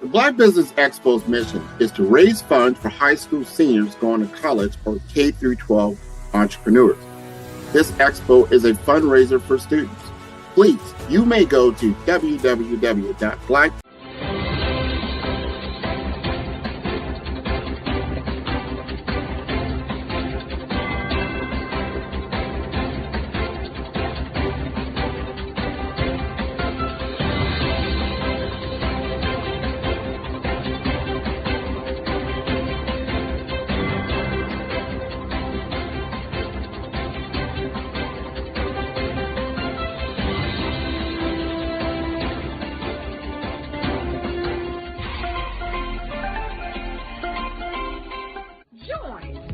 The Black Business Expo's mission is to raise funds for high school seniors going to college or K-12 entrepreneurs. This expo is a fundraiser for students. Please, you may go to www.black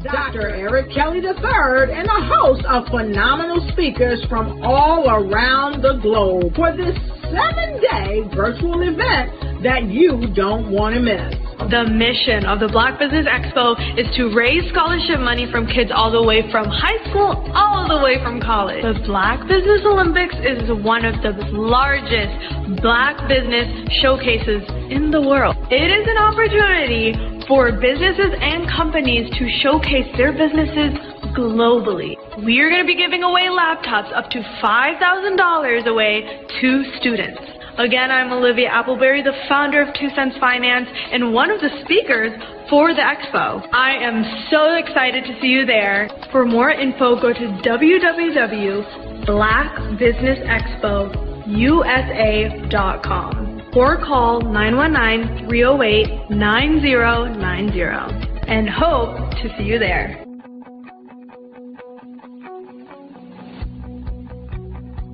Dr. Eric Kelly III and a host of phenomenal speakers from all around the globe for this 7-day virtual event that you don't want to miss. The mission of the Black Business Expo is to raise scholarship money from kids all the way from high school all the way from college. The Black Business Olympics is one of the largest Black business showcases in the world. It is an opportunity for businesses and companies to showcase their businesses globally. We are going to be giving away laptops up to $5,000 away to students. Again, I'm Olivia Appleberry, the founder of 2 Cents Finance and one of the speakers for the expo. I am so excited to see you there. For more info, go to www.blackbusinessexpousa.com or call 919-308-9090 and hope to see you there.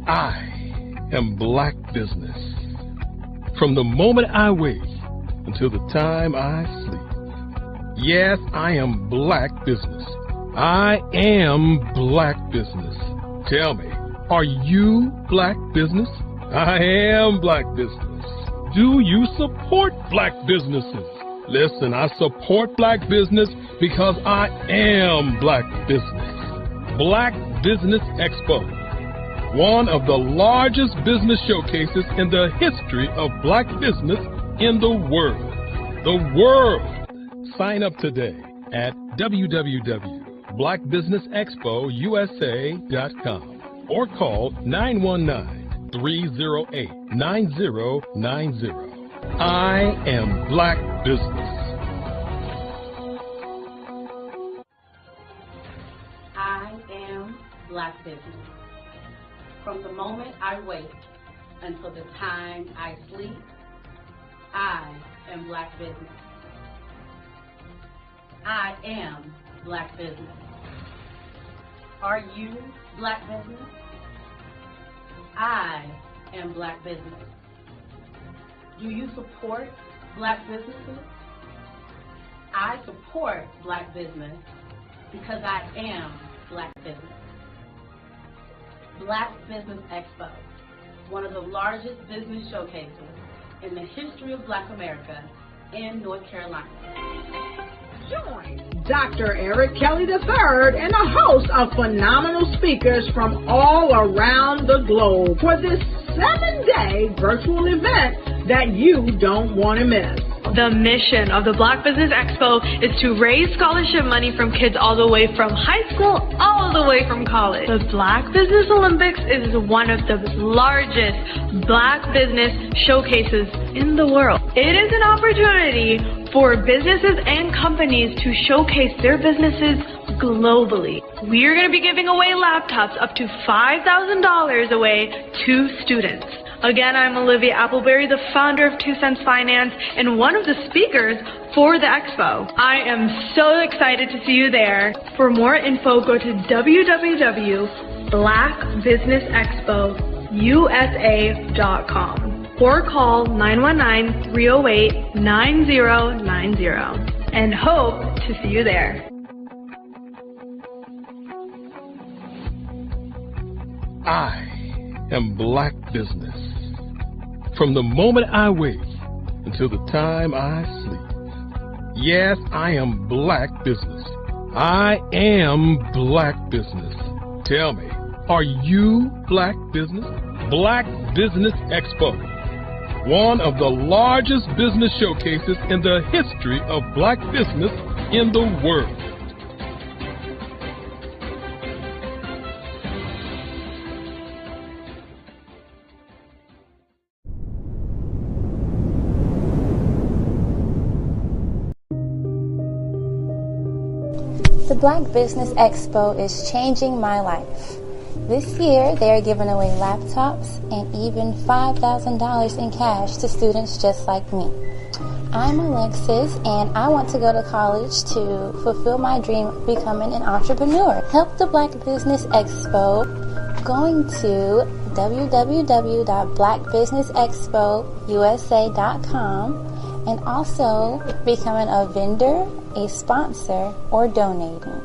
I am Black Business. From the moment I wake until the time I sleep. Yes, I am Black Business. I am Black Business. Tell me, are you Black Business? I am Black Business. Do you support Black businesses? Listen, I support Black business because I am Black Business. Black Business Expo, one of the largest business showcases in the history of Black business in the world. The world! Sign up today at www.blackbusinessexpousa.com or call 919-308-9090. I am Black Business. I am Black Business. From the moment I wake until the time I sleep, I am Black Business. I am Black Business. Are you Black Business? I am Black Business. Do you support Black businesses? I support Black business because I am Black business. Black Business Expo, one of the largest business showcases in the history of Black America in North Carolina. Join Dr. Eric Kelly III and a host of phenomenal speakers from all around the globe for this 7-day virtual event that you don't want to miss. The mission of the Black Business Expo is to raise scholarship money from kids all the way from high school all the way from college. The Black Business Olympics is one of the largest Black business showcases in the world. It is an opportunity for businesses and companies to showcase their businesses globally. We are going to be giving away laptops up to $5,000 away to students. Again, I'm Olivia Appleberry, the founder of 2 Cents Finance and one of the speakers for the expo. I am so excited to see you there. For more info, go to www.blackbusinessexpousa.com or call 919-308-9090 and hope to see you there. I am Black Business. From the moment I wake until the time I sleep. Yes, I am Black Business. I am Black Business. Tell me, are you Black Business? Black Business Expo, one of the largest business showcases in the history of Black business in the world. The Black Business Expo is changing my life. This year, they are giving away laptops and even $5,000 in cash to students just like me. I'm Alexis, and I want to go to college to fulfill my dream of becoming an entrepreneur. Help the Black Business Expo going to www.blackbusinessexpousa.com and also becoming a vendor, a sponsor, or donating.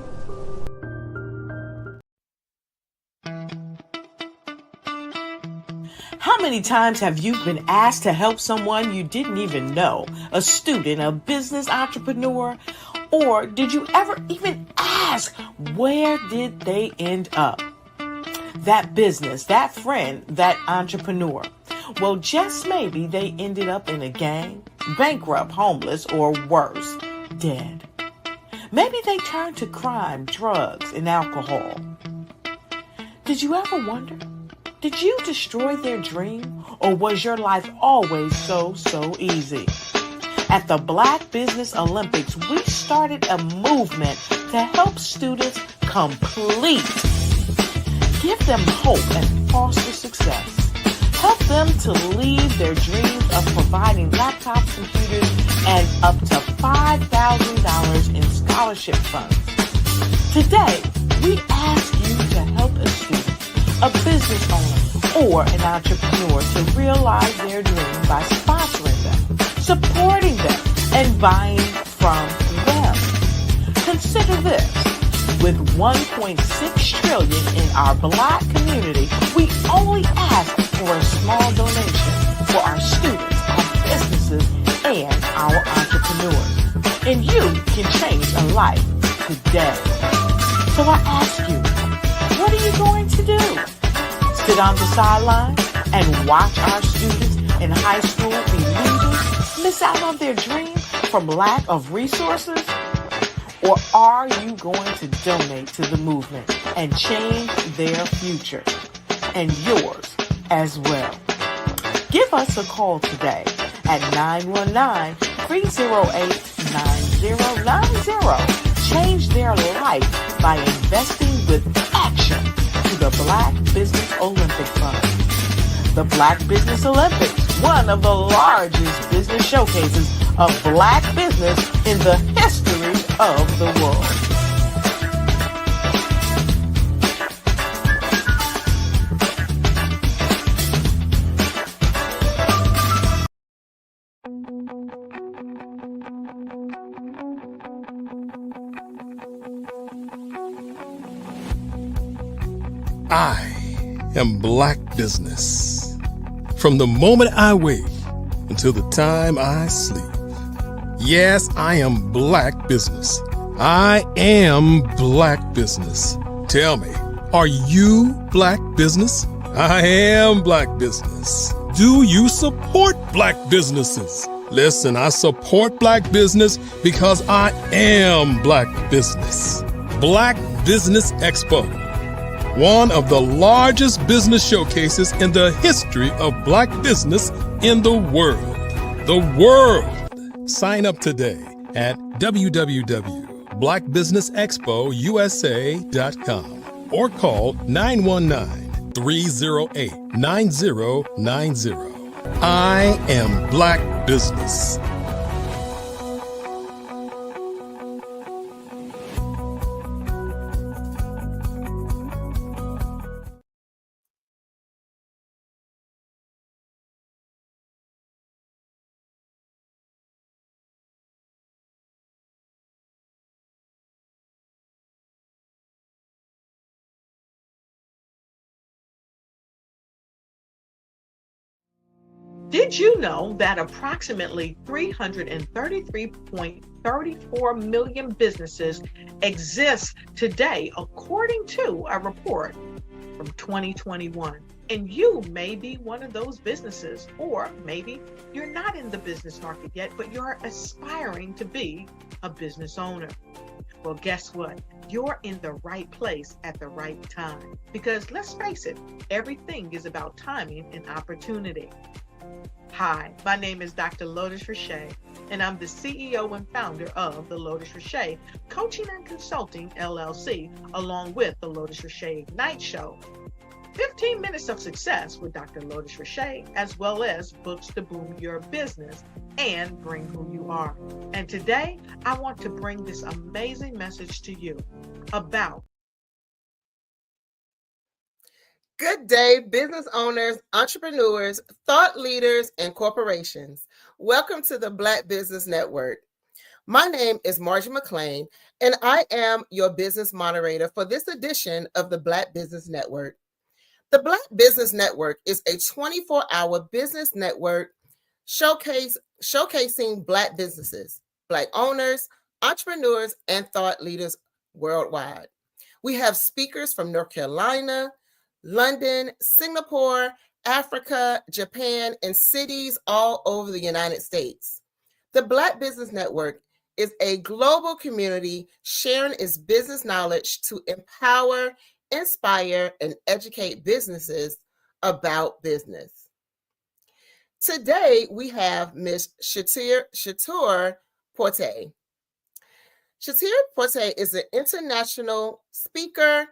How many times have you been asked to help someone you didn't even know, a student, a business entrepreneur, or did you ever even ask, where did they end up? That business, that friend, that entrepreneur. Well, just maybe they ended up in a gang, bankrupt, homeless, or worse, dead. Maybe they turned to crime, drugs, and alcohol. Did you ever wonder? Did you destroy their dream, or was your life always so easy? At the Black Business Olympics, we started a movement to help students complete. Give them hope and foster success. Help them to leave their dreams of providing laptops, computers, and up to $5,000 in scholarship funds. Today, we ask you to help a student, a business owner, or an entrepreneur to realize their dream by sponsoring them, supporting them, and buying from them. Consider this. With $1.6 trillion in our Black community, we only ask for a small donation for our students, our businesses, and our entrepreneurs. And you can change a life today. So I ask you, what are you going to do? Sit on the sideline and watch our students in high school be losers, miss out on their dream from lack of resources? Or are you going to donate to the movement and change their future and yours as well? Give us a call today at 919-308-9090. Change their life by investing with action to the Black Business Olympic Fund. The Black Business Olympics, one of the largest business showcases of Black business in the history of the world. I am Black business. From the moment I wake until the time I sleep. Yes, I am Black business. I am Black business. Tell me, are you Black business? I am Black business. Do you support Black businesses? Listen, I support Black business because I am Black business. Black Business Expo, one of the largest business showcases in the history of Black business in the world. The world. Sign up today at www.blackbusinessexpousa.com or call 919-308-9090. I am Black business. Did you know that approximately 333.34 million businesses exist today, according to a report from 2021. And you may be one of those businesses, or maybe you're not in the business market yet, but you're aspiring to be a business owner. Well, guess what? You're in the right place at the right time. Because let's face it, everything is about timing and opportunity. Hi, my name is Dr. Lotus Richey, and I'm the CEO and founder of the Lotus Richey Coaching and Consulting LLC, along with the Lotus Richey Ignite Show. 15 minutes of success with Dr. Lotus Richey, as well as books to boom your business and bring who you are. And today, I want to bring this amazing message to you about Good day, business owners, entrepreneurs, thought leaders, and corporations. Welcome to the Black Business Network. My name is Margie McLean, and I am your business moderator for this edition of the Black Business Network. The Black Business Network is a 24-hour business network showcasing Black businesses, Black owners, entrepreneurs, and thought leaders worldwide. We have speakers from North Carolina, London, Singapore, Africa, Japan, and cities all over the United States. The Black Business Network is a global community sharing its business knowledge to empower, inspire, and educate businesses about business. Today, we have Ms. Shatur Porte. Shatur Porte is an international speaker,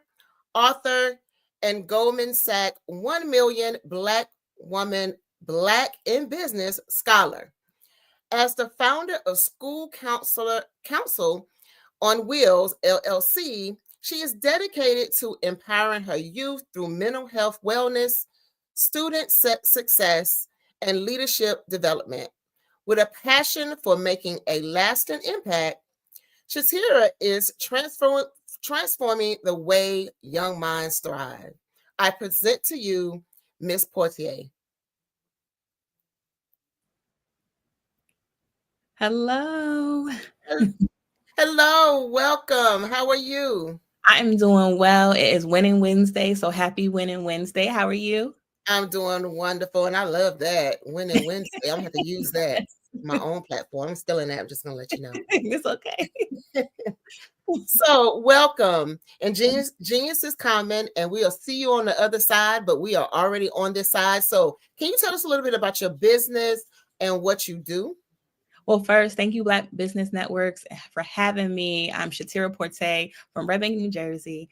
author, and Goldman Sachs 1 million Black woman, Black in Business scholar. As the founder of School Council on Wheels, LLC, she is dedicated to empowering her youth through mental health wellness, student success, and leadership development. With a passion for making a lasting impact, Shatur is transforming the way young minds thrive. I present to you Ms. Portier. Hello. Hello, welcome. How are you? I'm doing well. It is Winning Wednesday, so happy Winning Wednesday. How are you? I'm doing wonderful, and I love that. Winning Wednesday. I'm going to have to use that. My own platform. I'm still in that. I'm just going to let you know. It's okay. So welcome. And Genius is coming, and we'll see you on the other side, but we are already on this side. So can you tell us a little bit about your business and what you do? Well, first, thank you, Black Business Networks, for having me. I'm Shatur Porte from Red Bank, New Jersey.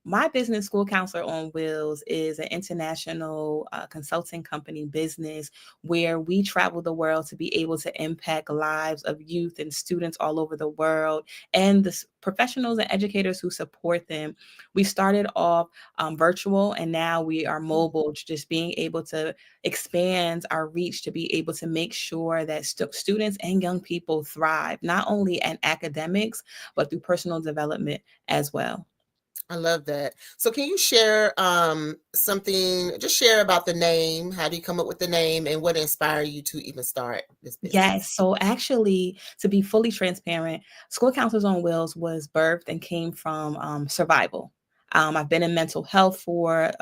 My business, School Counselor on Wheels, is an international consulting company business where we travel the world to be able to impact lives of youth and students all over the world and the professionals and educators who support them. We started off virtual, and now we are mobile, just being able to expand our reach to be able to make sure that students and young people thrive, not only in academics, but through personal development as well. I love that. So can you share something, just share about the name? How do you come up with the name, and what inspired you to even start this business? Yes. So actually, to be fully transparent, School Counselors on Wheels was birthed and came from survival. I've been in mental health for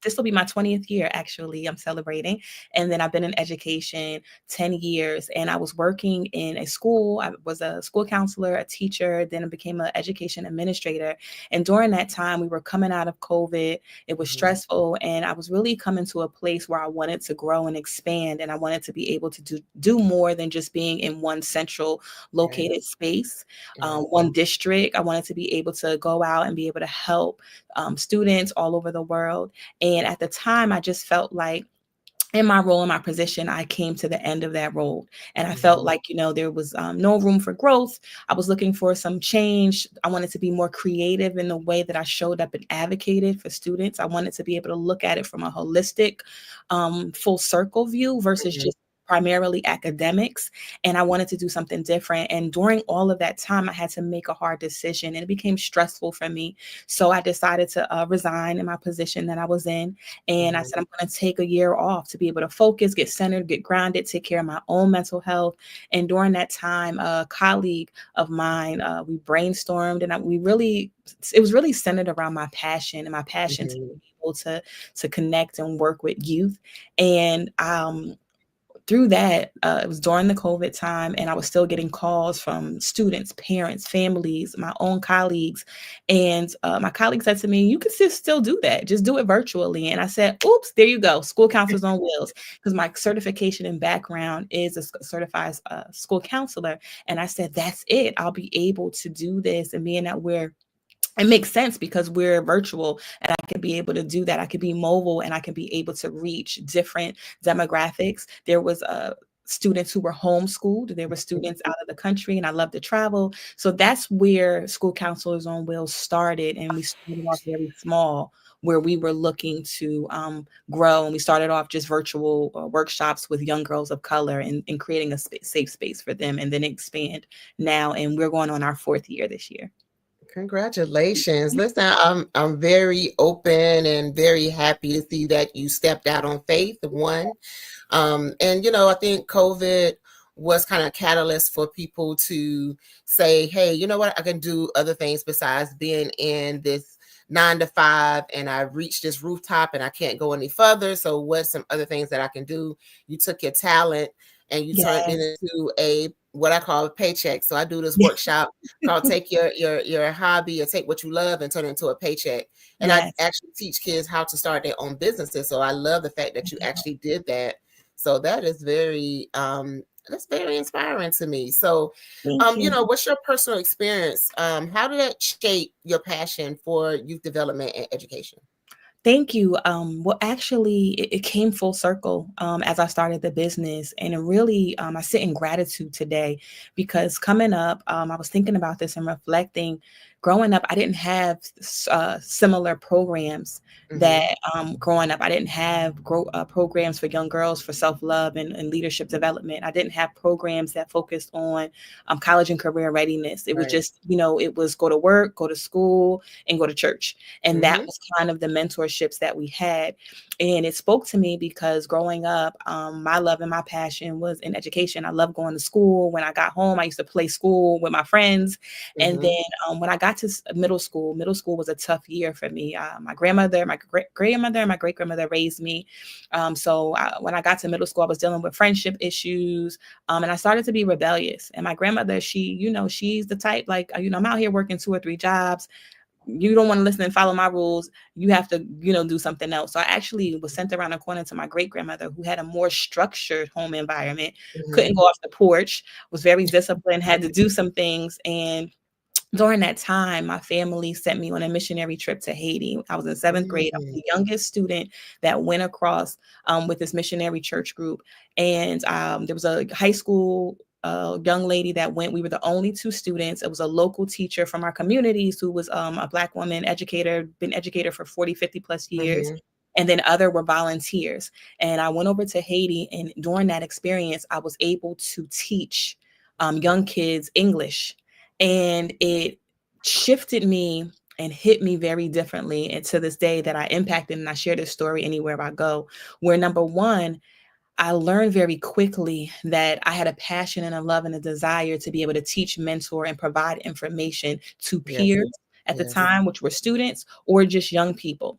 this will be my 20th year, actually. I'm celebrating. And then I've been in education 10 years. And I was working in a school. I was a school counselor, a teacher, then I became an education administrator. And during that time, we were coming out of COVID. It was stressful. And I was really coming to a place where I wanted to grow and expand. And I wanted to be able to do more than just being in one central located space, one district. I wanted to be able to go out and be able to help students all over the world. And at the time, I just felt like in my role, in my position, I came to the end of that role. And I felt like, there was no room for growth. I was looking for some change. I wanted to be more creative in the way that I showed up and advocated for students. I wanted to be able to look at it from a holistic, full circle view versus just primarily academics, and I wanted to do something different. And during all of that time, I had to make a hard decision, and it became stressful for me. So I decided to resign in my position that I was in. And I said, I'm going to take a year off to be able to focus, get centered, get grounded, take care of my own mental health. And during that time, a colleague of mine, we brainstormed, and it was really centered around my passion and my passion to be able to connect and work with youth. And through that, it was during the COVID time, and I was still getting calls from students, parents, families, my own colleagues. And my colleague said to me, you can still do that. Just do it virtually. And I said, oops, there you go. School counselors on wheels. Because my certification and background is a certified school counselor. And I said, that's it. I'll be able to do this. And being that it makes sense because we're virtual, and I can be able to do that. I could be mobile, and I can be able to reach different demographics. There was students who were homeschooled. There were students out of the country, and I love to travel. So that's where School Counselors on Wheels started. And we started off very small, where we were looking to grow. And we started off just virtual workshops with young girls of color, and creating a safe space for them, and then expand now. And we're going on our 4th year this year. Congratulations. Listen, I'm very open and very happy to see that you stepped out on faith, one. And, I think COVID was kind of a catalyst for people to say, hey, you know what, I can do other things besides being in this 9 to 5, and I reached this rooftop and I can't go any further. So what's some other things that I can do? You took your talent and you turned it into what I call a paycheck. So I do this workshop called take your hobby or take what you love and turn it into a paycheck. And I actually teach kids how to start their own businesses. So I love the fact that you actually did that. So that is that's very inspiring to me. So, what's your personal experience? How did that shape your passion for youth development and education? Thank you. Well, actually, it came full circle as I started the business. And it really, I sit in gratitude today, because coming up, I was thinking about this and reflecting. Growing up, I didn't have similar programs that growing up. I didn't have programs for young girls for self-love and leadership development. I didn't have programs that focused on college and career readiness. It was just, it was go to work, go to school, and go to church. And that was kind of the mentorships that we had. And it spoke to me because growing up, my love and my passion was in education. I loved going to school. When I got home, I used to play school with my friends. And then when I got to middle school was a tough year for me. My grandmother, my grandmother, and my great grandmother raised me. So when I got to middle school, I was dealing with friendship issues, and I started to be rebellious. And my grandmother, she's the type, like, I'm out here working 2 or 3 jobs. You don't want to listen and follow my rules. You have to, do something else. So I actually was sent around the corner to my great grandmother, who had a more structured home environment, couldn't go off the porch, was very disciplined, had to do some things. And during that time, my family sent me on a missionary trip to Haiti. I was in 7th grade. I was the youngest student that went across with this missionary church group. And there was a high school young lady that went. We were the only 2 students. It was a local teacher from our communities who was a Black woman educator, been educator for 40, 50 plus years. And then other were volunteers. And I went over to Haiti. And during that experience, I was able to teach young kids English. And it shifted me and hit me very differently. And to this day that I impacted, and I share this story anywhere I go, where number one, I learned very quickly that I had a passion and a love and a desire to be able to teach, mentor, and provide information to peers at the time, which were students or just young people.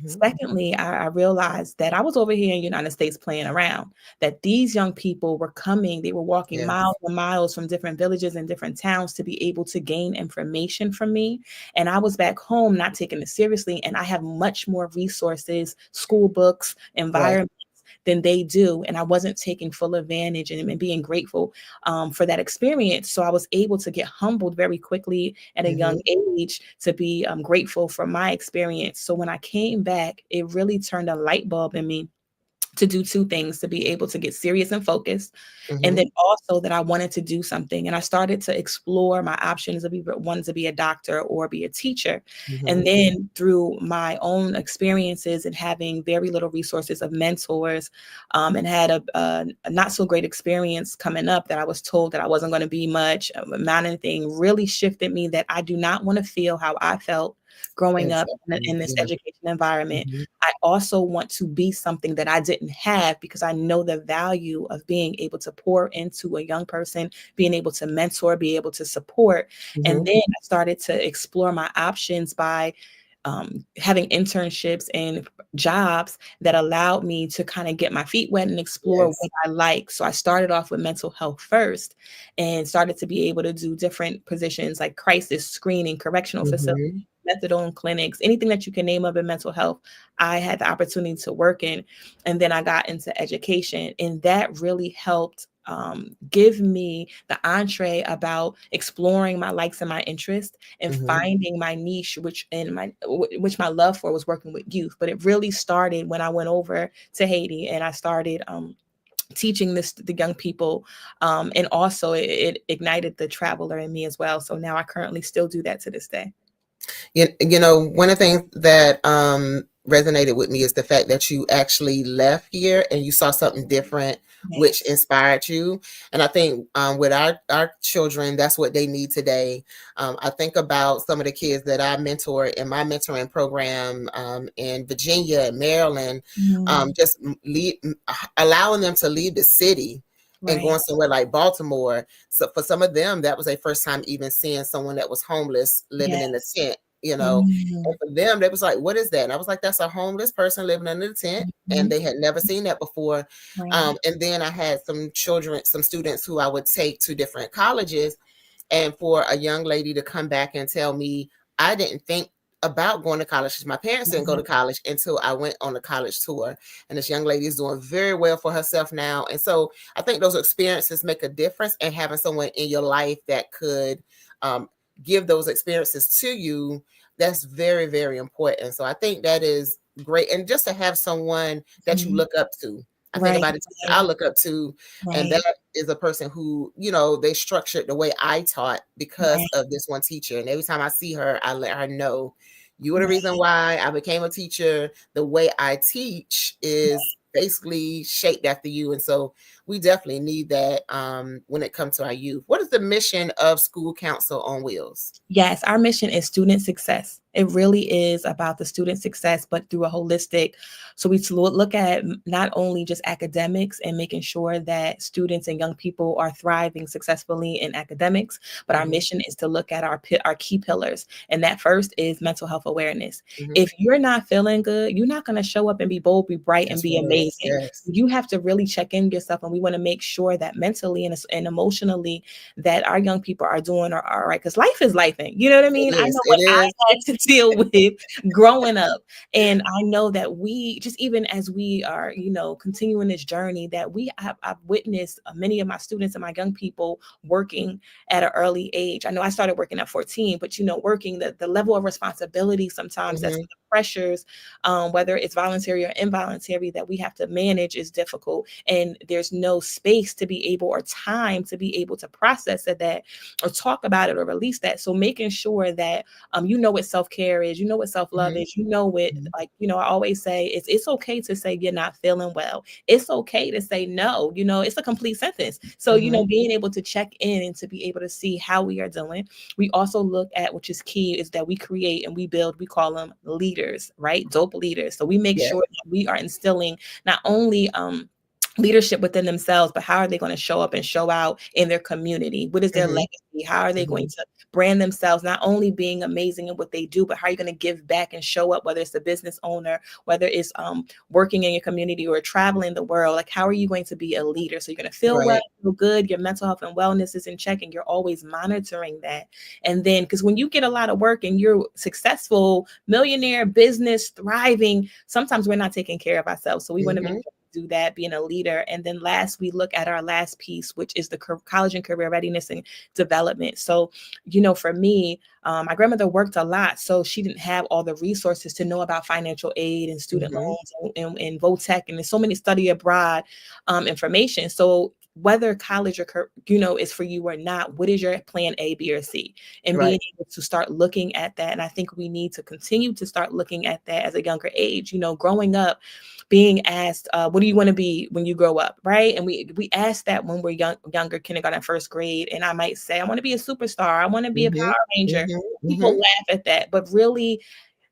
Secondly, I realized that I was over here in the United States playing around, that these young people were coming, they were walking miles and miles from different villages and different towns to be able to gain information from me. And I was back home not taking it seriously. And I have much more resources, school books, environment, than they do. And I wasn't taking full advantage and being grateful for that experience. So I was able to get humbled very quickly at a young age to be grateful for my experience. So when I came back, it really turned a light bulb in me to do two things, to be able to get serious and focused. Mm-hmm. And then also that I wanted to do something. And I started to explore my options of either wanting to be a doctor or be a teacher. Mm-hmm. And then through my own experiences and having very little resources of mentors, and had a not so great experience coming up that I was told that I wasn't going to be much, mountain thing really shifted me that I do not want to feel how I felt growing up in this education environment. Mm-hmm. I also want to be something that I didn't have, because I know the value of being able to pour into a young person, being able to mentor, be able to support. Mm-hmm. And then I started to explore my options by having internships and jobs that allowed me to kind of get my feet wet and explore what I like. So I started off with mental health first and started to be able to do different positions like crisis screening, correctional facilities, methadone clinics, anything that you can name of in mental health. I had the opportunity to work in, and then I got into education, and that really helped give me the entree about exploring my likes and my interests and finding my niche, which my love for was working with youth. But it really started when I went over to Haiti and I started teaching the young people, and also it ignited the traveler in me as well. So now I currently still do that to this day. You know, one of the things that resonated with me is the fact that you actually left here and you saw something different, which inspired you. And I think with our children, that's what they need today. I think about some of the kids that I mentor in my mentoring program in Virginia and Maryland, just allowing them to leave the city and going somewhere like Baltimore. So for some of them, that was their first time even seeing someone that was homeless living in a tent, you know. And for them, they was like, what is that? And I was like, that's a homeless person living under the tent. And they had never seen that before. And then I had some students who I would take to different colleges. And for a young lady to come back and tell me, I didn't think about going to college. My parents didn't go to college until I went on a college tour. And this young lady is doing very well for herself now. And so I think those experiences make a difference, and having someone in your life that could give those experiences to you, that's very, very important. So I think that is great. And just to have someone that you look up to. I think about it, I look up to, and that is a person who, you know, they structured the way I taught because of this one teacher. And every time I see her, I let her know, you are the reason why I became a teacher. The way I teach is basically shaped after you. And so we definitely need that when it comes to our youth. What is the mission of School Council on Wheels? Yes, our mission is student success. It really is about the student success, but through a holistic. So we look at not only just academics and making sure that students and young people are thriving successfully in academics, but our mission is to look at our key pillars. And that first is mental health awareness. If you're not feeling good, you're not going to show up and be bold, be bright, and be amazing. You have to really check in yourself. And we want to make sure that mentally and emotionally that our young people are doing all right. Because life is life. You know what I mean? I know what I had to deal with growing up. And I know that we, just even as we are, you know, continuing this journey, that I've witnessed many of my students and my young people working at an early age. I know I started working at 14, but, you know, working the level of responsibility sometimes that's the pressures, whether it's voluntary or involuntary, that we have to manage is difficult. And there's no space to be able, or time to be able to process that or talk about it or release that. So making sure that you know what self-care is, you know what self-love is, you know what, like, you know, I always say it's okay to say you're not feeling well. It's okay to say no, you know, it's a complete sentence. So, you know, being able to check in and to be able to see how we are doing. We also look at, which is key, is that we create and we build, we call them leaders, right? Dope leaders. So we make sure that we are instilling not only leadership within themselves, but how are they going to show up and show out in their community? What is their legacy? How are they going to brand themselves, not only being amazing in what they do, but how are you going to give back and show up, whether it's a business owner, whether it's working in your community or traveling the world? Like, how are you going to be a leader? So you're going to feel well, feel good, your mental health and wellness is in check, and you're always monitoring that. And then, because when you get a lot of work and you're successful, millionaire, business, thriving, sometimes we're not taking care of ourselves. So we want to make sure do that, being a leader. And then last, we look at our last piece, which is the college and career readiness and development. So, for me, my grandmother worked a lot, so she didn't have all the resources to know about financial aid and student loans and VOTEC, and there's so many study abroad information. So whether college or, is for you or not, what is your plan A, B, or C? And being able to start looking at that. And I think we need to continue to start looking at that as a younger age. Growing up, being asked, what do you want to be when you grow up, right? And we ask that when we're younger, kindergarten, first grade. And I might say, I want to be a superstar. I want to be a Power Ranger. People laugh at that, but really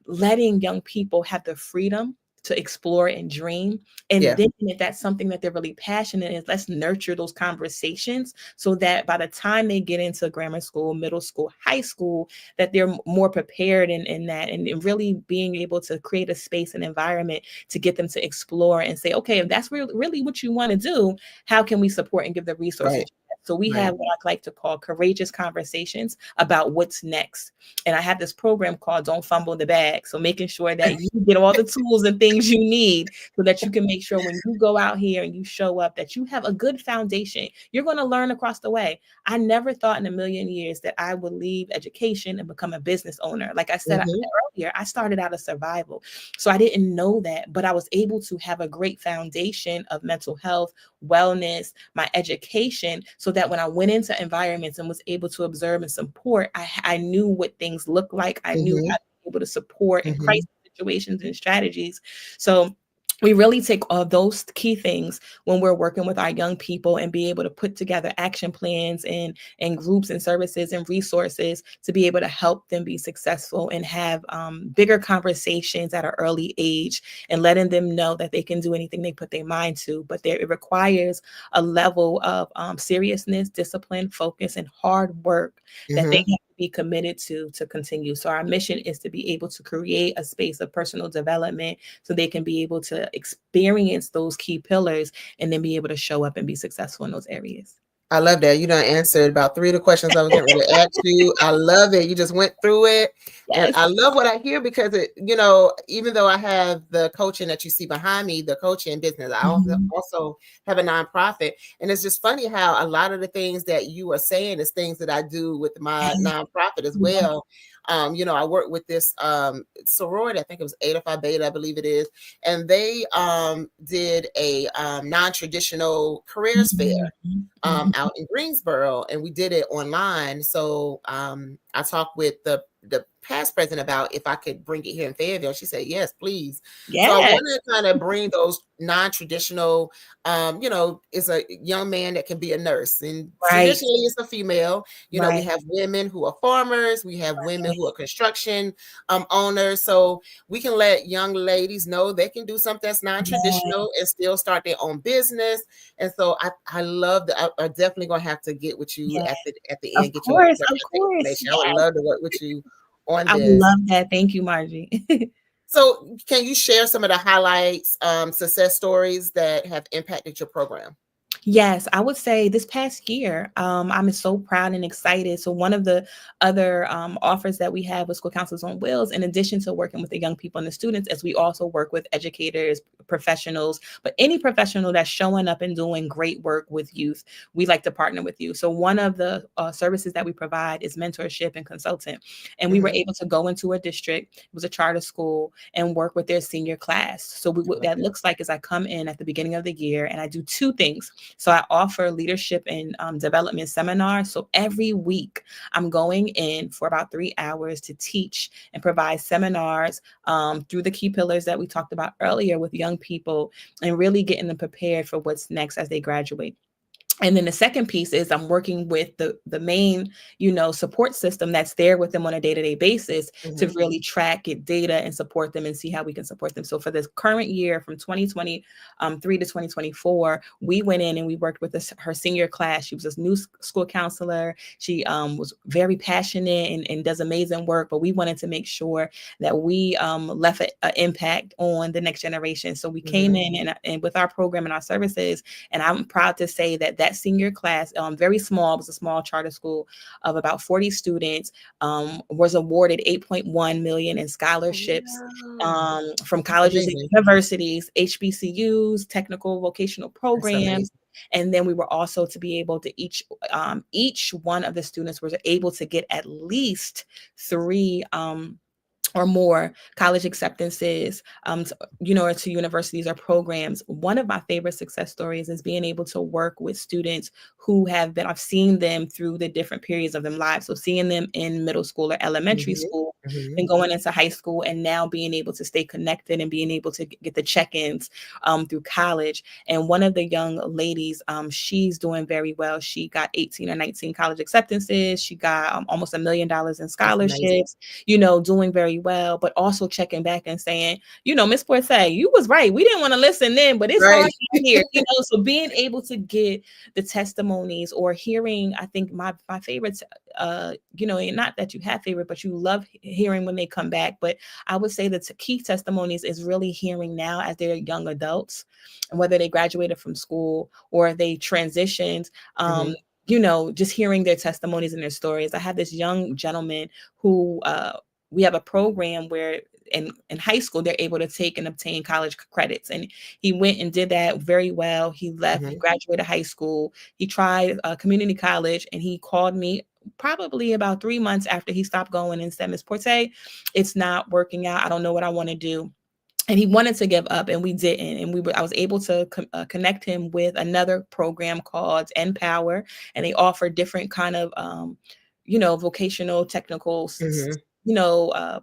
letting young people have the freedom to explore and dream. And then if that's something that they're really passionate in, let's nurture those conversations so that by the time they get into grammar school, middle school, high school, that they're more prepared in that, and really being able to create a space and environment to get them to explore and say, okay, if that's really what you want to do, how can we support and give the resources? So we have what I like to call courageous conversations about what's next. And I have this program called Don't Fumble the Bag. So making sure that you get all the tools and things you need so that you can make sure when you go out here and you show up that you have a good foundation. You're going to learn across the way. I never thought in a million years that I would leave education and become a business owner. Like I said earlier, I started out of survival. So I didn't know that, but I was able to have a great foundation of mental health, wellness, my education, so that when I went into environments and was able to observe and support, I knew what things look like. I knew how to be able to support in crisis situations and strategies. So we really take all those key things when we're working with our young people and be able to put together action plans and groups and services and resources to be able to help them be successful and have bigger conversations at an early age, and letting them know that they can do anything they put their mind to. But it requires a level of seriousness, discipline, focus, and hard work that they have to be committed to continue. So our mission is to be able to create a space of personal development so they can be able to experience those key pillars and then be able to show up and be successful in those areas. I love that. You done answered about 3 of the questions I was getting ready to ask you. I love it. You just went through it. Yes. And I love what I hear because even though I have the coaching that you see behind me, the coaching business, I also have a nonprofit. And it's just funny how a lot of the things that you are saying is things that I do with my nonprofit as well. I work with this sorority, I think it was Eta Phi Beta, I believe it is. And they did a non-traditional careers fair out in Greensboro, and we did it online. So I talked with the past president about if I could bring it here in Fayetteville. She said, yes, please. Yes. So I want to kind of bring those non-traditional, is a young man that can be a nurse, and traditionally it's a female. We have women who are farmers. We have women who are construction owners. So we can let young ladies know they can do something that's non-traditional and still start their own business. And so I love that. I'm definitely going to have to get with you at the end. Of course. I would love to work with you on this. I would love that. Thank you, Margie. So can you share some of the highlights, success stories that have impacted your program? Yes, I would say this past year, I'm so proud and excited. So one of the other offers that we have with School Counselors on Wheels, in addition to working with the young people and the students, is we also work with educators, professionals, but any professional that's showing up and doing great work with youth, we like to partner with you. So one of the services that we provide is mentorship and consultant. And we were able to go into a district, it was a charter school, and work with their senior class. So what that looks like is I come in at the beginning of the year and I do 2 things. So I offer leadership and development seminars. So every week I'm going in for about 3 hours to teach and provide seminars through the key pillars that we talked about earlier with young people, and really getting them prepared for what's next as they graduate. And then the second piece is I'm working with the main, support system that's there with them on a day-to-day basis to really track, get data, and support them and see how we can support them. So for this current year, from 2023 to 2024, we went in and we worked with her senior class. She was a new school counselor. She was very passionate and does amazing work, but we wanted to make sure that we left an impact on the next generation. So we came in and with our program and our services, and I'm proud to say that that senior class, very small, it was a small charter school of about 40 students, was awarded 8.1 million in scholarships from colleges and universities, HBCUs, technical vocational programs. And then we were also to be able to each one of the students was able to get at least 3 or more college acceptances, to universities or programs. One of my favorite success stories is being able to work with students who I've seen them through the different periods of their lives. So seeing them in middle school or elementary school, and going into high school, and now being able to stay connected and being able to get the check-ins through college. And one of the young ladies, she's doing very well. She got 18 or 19 college acceptances. She got almost $1 million in scholarships, doing very well, but also checking back and saying, Miss Forte, you was right. We didn't want to listen then, but it's hard here, so being able to get the testimonies or hearing, I think my favorites, and not that you have favorite, but you love hearing when they come back. But I would say that the key testimonies is really hearing now as they're young adults, and whether they graduated from school or they transitioned, just hearing their testimonies and their stories. I have this young gentleman who, we have a program where in high school, they're able to take and obtain college credits. And he went and did that very well. He left, he graduated high school. He tried community college, and he called me probably about 3 months after he stopped going and said, Ms. Porte, it's not working out. I don't know what I want to do. And he wanted to give up, and we didn't. And I was able to connect him with another program called Empower, and they offer different kind of, vocational, technical,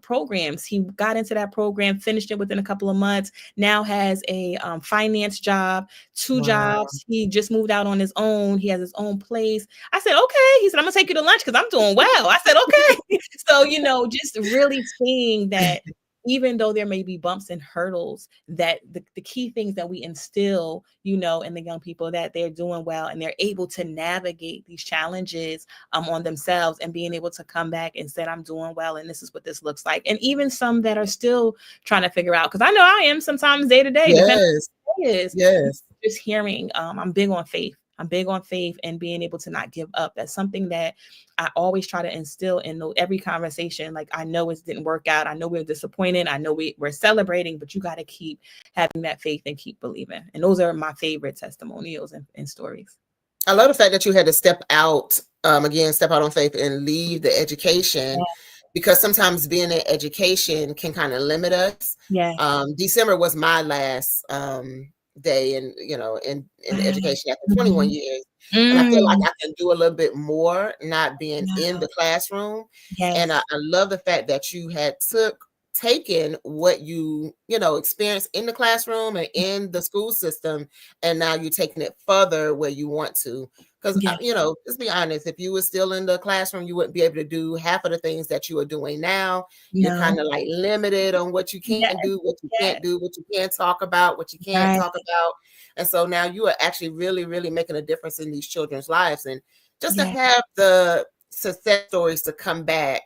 programs. He got into that program, finished it within a couple of months, now has a finance job, 2 jobs. He just moved out on his own. He has his own place. I said, okay. He said, I'm gonna take you to lunch because I'm doing well. I said, okay. So, just really seeing that even though there may be bumps and hurdles, that the key things that we instill, in the young people, that they're doing well and they're able to navigate these challenges on themselves, and being able to come back and say, I'm doing well, and this is what this looks like. And even some that are still trying to figure out, because I know I am sometimes day to day. Yes. Just hearing, I'm big on faith. I'm big on faith and being able to not give up. That's something that I always try to instill in every conversation. Like, I know it didn't work out. I know we're disappointed. I know we're celebrating, but you got to keep having that faith and keep believing. And those are my favorite testimonials and stories. I love the fact that you had to step out on faith and leave the education, because sometimes being in education can kind of limit us. December was my last day in education after 21 years. And I feel like I can do a little bit more not being in the classroom. And I love the fact that you had taken what you experienced in the classroom and in the school system, and now you're taking it further where you want to. Because let's be honest, if you were still in the classroom, you wouldn't be able to do half of the things that you are doing now. You're kind of like limited on what you can do, what you can't do, what you can talk about, what you can't talk about. And so now you are actually really, really making a difference in these children's lives. And just to have the success stories to come back,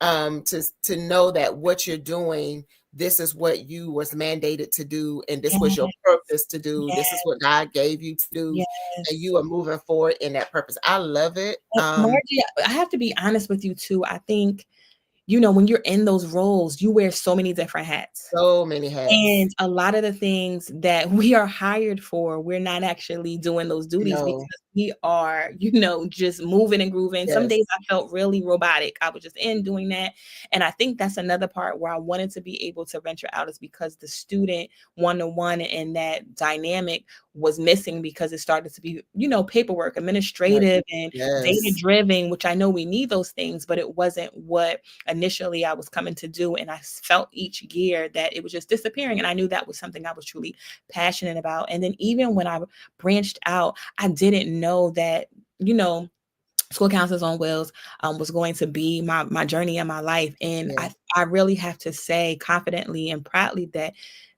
to know that what you're doing, this is what you was mandated to do, and this was your purpose to do. This is what God gave you to do, and you are moving forward in that purpose. I love it. Margie, I have to be honest with you too. I think, when you're in those roles, you wear so many different hats. So many hats. And a lot of the things that we are hired for, we're not actually doing those duties because we are, just moving and grooving. Some days I felt really robotic. I was just doing that. And I think that's another part where I wanted to be able to venture out, is because the student one-on-one and that dynamic was missing, because it started to be, paperwork, administrative and data-driven, which I know we need those things, but it wasn't what initially I was coming to do. And I felt each year that it was just disappearing. And I knew that was something I was truly passionate about. And then even when I branched out, I didn't know that, School Counselors on Wheels was going to be my journey in my life. And I really have to say confidently and proudly that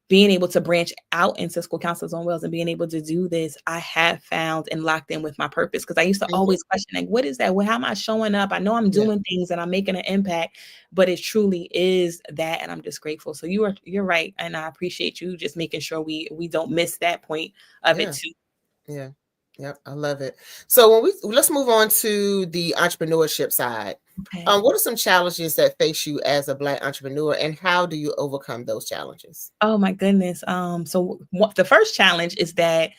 being able to branch out into School Counselors on Wheels and being able to do this, I have found and locked in with my purpose. Because I used to always question, like, what is that? How am I showing up? I know I'm doing things and I'm making an impact, but it truly is that. And I'm just grateful. So you're right. And I appreciate you just making sure we don't miss that point of it too. Yeah. Yep, I love it. So let's move on to the entrepreneurship side. Okay. What are some challenges that face you as a Black entrepreneur, and how do you overcome those challenges? Oh my goodness. The first challenge is that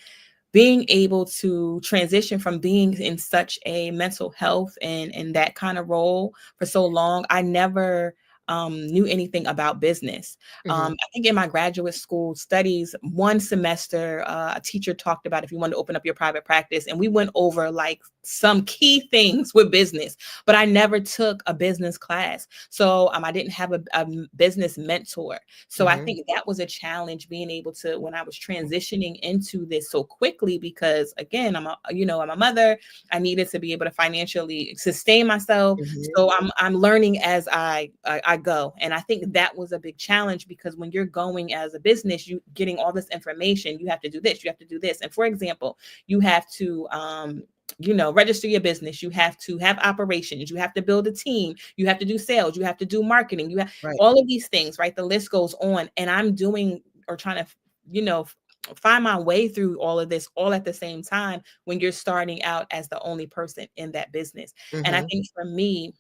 being able to transition from being in such a mental health and that kind of role for so long, I never knew anything about business. I think in my graduate school studies, one semester, a teacher talked about if you want to open up your private practice, and we went over like some key things with business, but I never took a business class. So I didn't have a business mentor. So I think that was a challenge, being able to, when I was transitioning into this so quickly, because again, I'm a mother. I needed to be able to financially sustain myself. So I'm learning as I go. And I think that was a big challenge, because when you're going as a business, you getting all this information, you have to do this, you have to do this. And for example, you have to register your business, you have to have operations, you have to build a team, you have to do sales, you have to do marketing, you have all of these things, right? The list goes on. And I'm doing or trying to, find my way through all of this all at the same time when you're starting out as the only person in that business. And I think for me,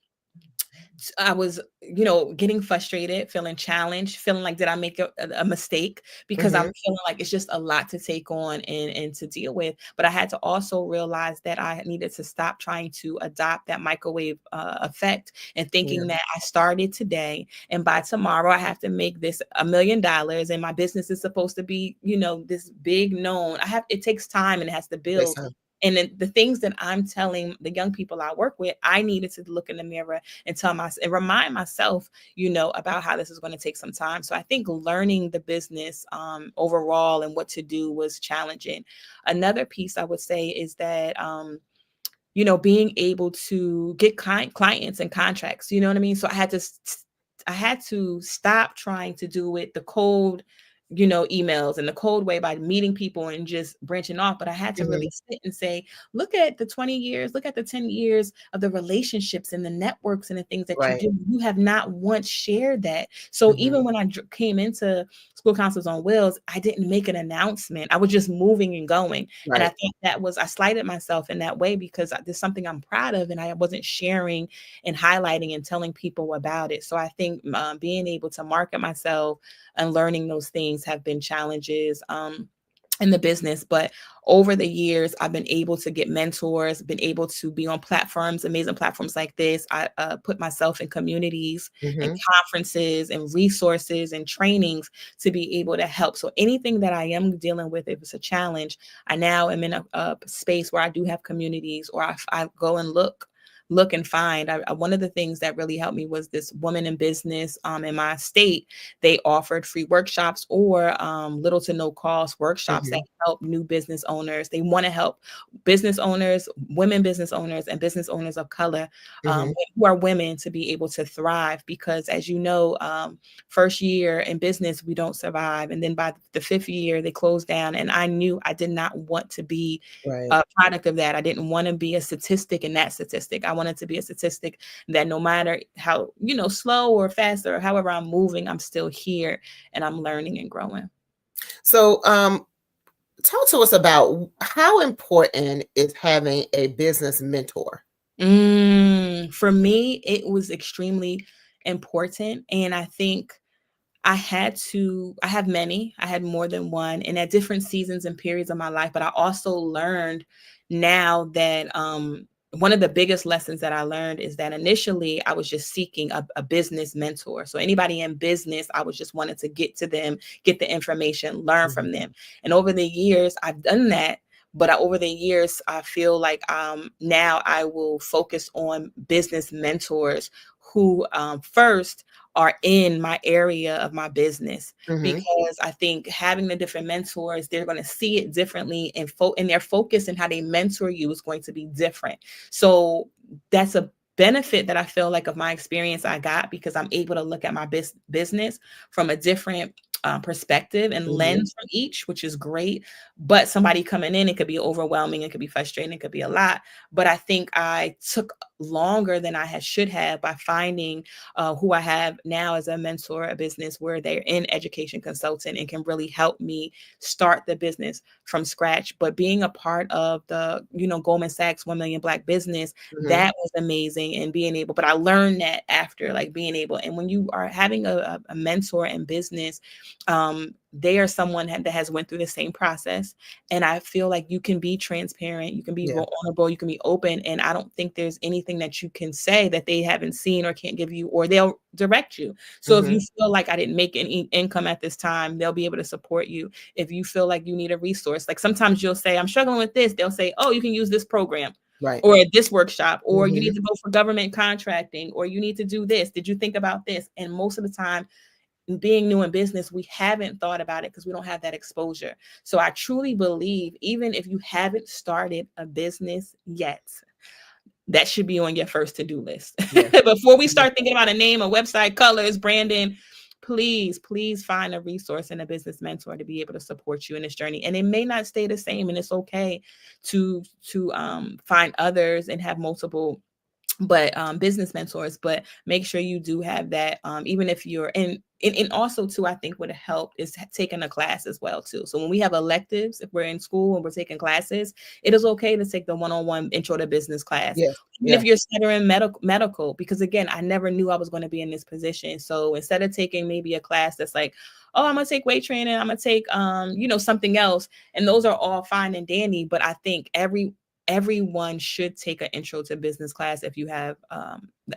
I was, getting frustrated, feeling challenged, feeling like, did I make a mistake? Because I'm feeling like it's just a lot to take on and to deal with. But I had to also realize that I needed to stop trying to adopt that microwave effect and thinking that I started today and by tomorrow I have to make this $1 million and my business is supposed to be, this big known. It takes time and it has to build. And then the things that I'm telling the young people I work with, I needed to look in the mirror and tell myself and remind myself, about how this is going to take some time. So I think learning the business overall and what to do was challenging. Another piece I would say is that, being able to get clients and contracts, you know what I mean? So I had to stop trying to do it the cold, emails and the cold way by meeting people and just branching off. But I had to really sit and say, look at the 20 years, look at the 10 years of the relationships and the networks and the things that you do. You have not once shared that. So even when I came into School Counselors on Wheels, I didn't make an announcement. I was just moving and going. And I think I slighted myself in that way, because there's something I'm proud of and I wasn't sharing and highlighting and telling people about it. So I think being able to market myself and learning those things have been challenges in the business. But over the years, I've been able to get mentors, been able to be on platforms, amazing platforms like this. I put myself in communities and conferences and resources and trainings to be able to help. So anything that I am dealing with, if it's a challenge, I now am in a space where I do have communities, or I go and look and find. One of the things that really helped me was this woman in business in my state. They offered free workshops or little to no cost workshops that help new business owners. They want to help business owners, women business owners, and business owners of color who are women to be able to thrive. Because as you know, first year in business, we don't survive. And then by the 5th year, they close down. And I knew I did not want to be a product of that. I didn't want to be a statistic in that statistic. I wanted to be a statistic that no matter how, slow or fast or however I'm moving, I'm still here and I'm learning and growing. So, talk to us about how important is having a business mentor? For me, it was extremely important. And I think I had more than one, and at different seasons and periods of my life. But I also learned now that one of the biggest lessons that I learned is that initially I was just seeking a business mentor. So anybody in business, I was just wanted to get to them, get the information, learn from them. And over the years, I've done that. But over the years, I feel like now I will focus on business mentors who first are in my area of my business, because I think having the different mentors, they're going to see it differently, and their focus and how they mentor you is going to be different. So that's a benefit that I feel like of my experience I got, because I'm able to look at my business from a different perspective and lens from each, which is great. But somebody coming in, it could be overwhelming, it could be frustrating, it could be a lot. But I think I took longer than I should have by finding who I have now as a mentor, a business where they're in education consultant and can really help me start the business from scratch. But being a part of the, Goldman Sachs 1 Million Black Business, that was amazing. And being able, but I learned that after, like, being able, and when you are having a mentor in business, they are someone that has went through the same process. And I feel like you can be transparent, you can be vulnerable, you can be open. And I don't think there's anything that you can say that they haven't seen or can't give you, or they'll direct you. So if you feel like I didn't make any income at this time, they'll be able to support you. If you feel like you need a resource, like sometimes you'll say, I'm struggling with this. They'll say, oh, you can use this program. Right. Or this workshop, or you need to go for government contracting, or you need to do this. Did you think about this? And most of the time, being new in business, we haven't thought about it because we don't have that exposure. So I truly believe, even if you haven't started a business yet, that should be on your first to-do list. Before we start thinking about a name, a website, colors, branding, please find a resource and a business mentor to be able to support you in this journey. And it may not stay the same, and it's okay to find others and have multiple business mentors, but make sure you do have that, even if you're in. And also too, I think what helped is taking a class as well too. So when we have electives, if we're in school and we're taking classes, it is okay to take the one-on-one intro to business class. Even if you're studying medical, because again, I never knew I was going to be in this position. So instead of taking maybe a class that's like, oh, I'm going to take weight training, I'm going to take, something else. And those are all fine and dandy. But I think everyone should take an intro to business class if you have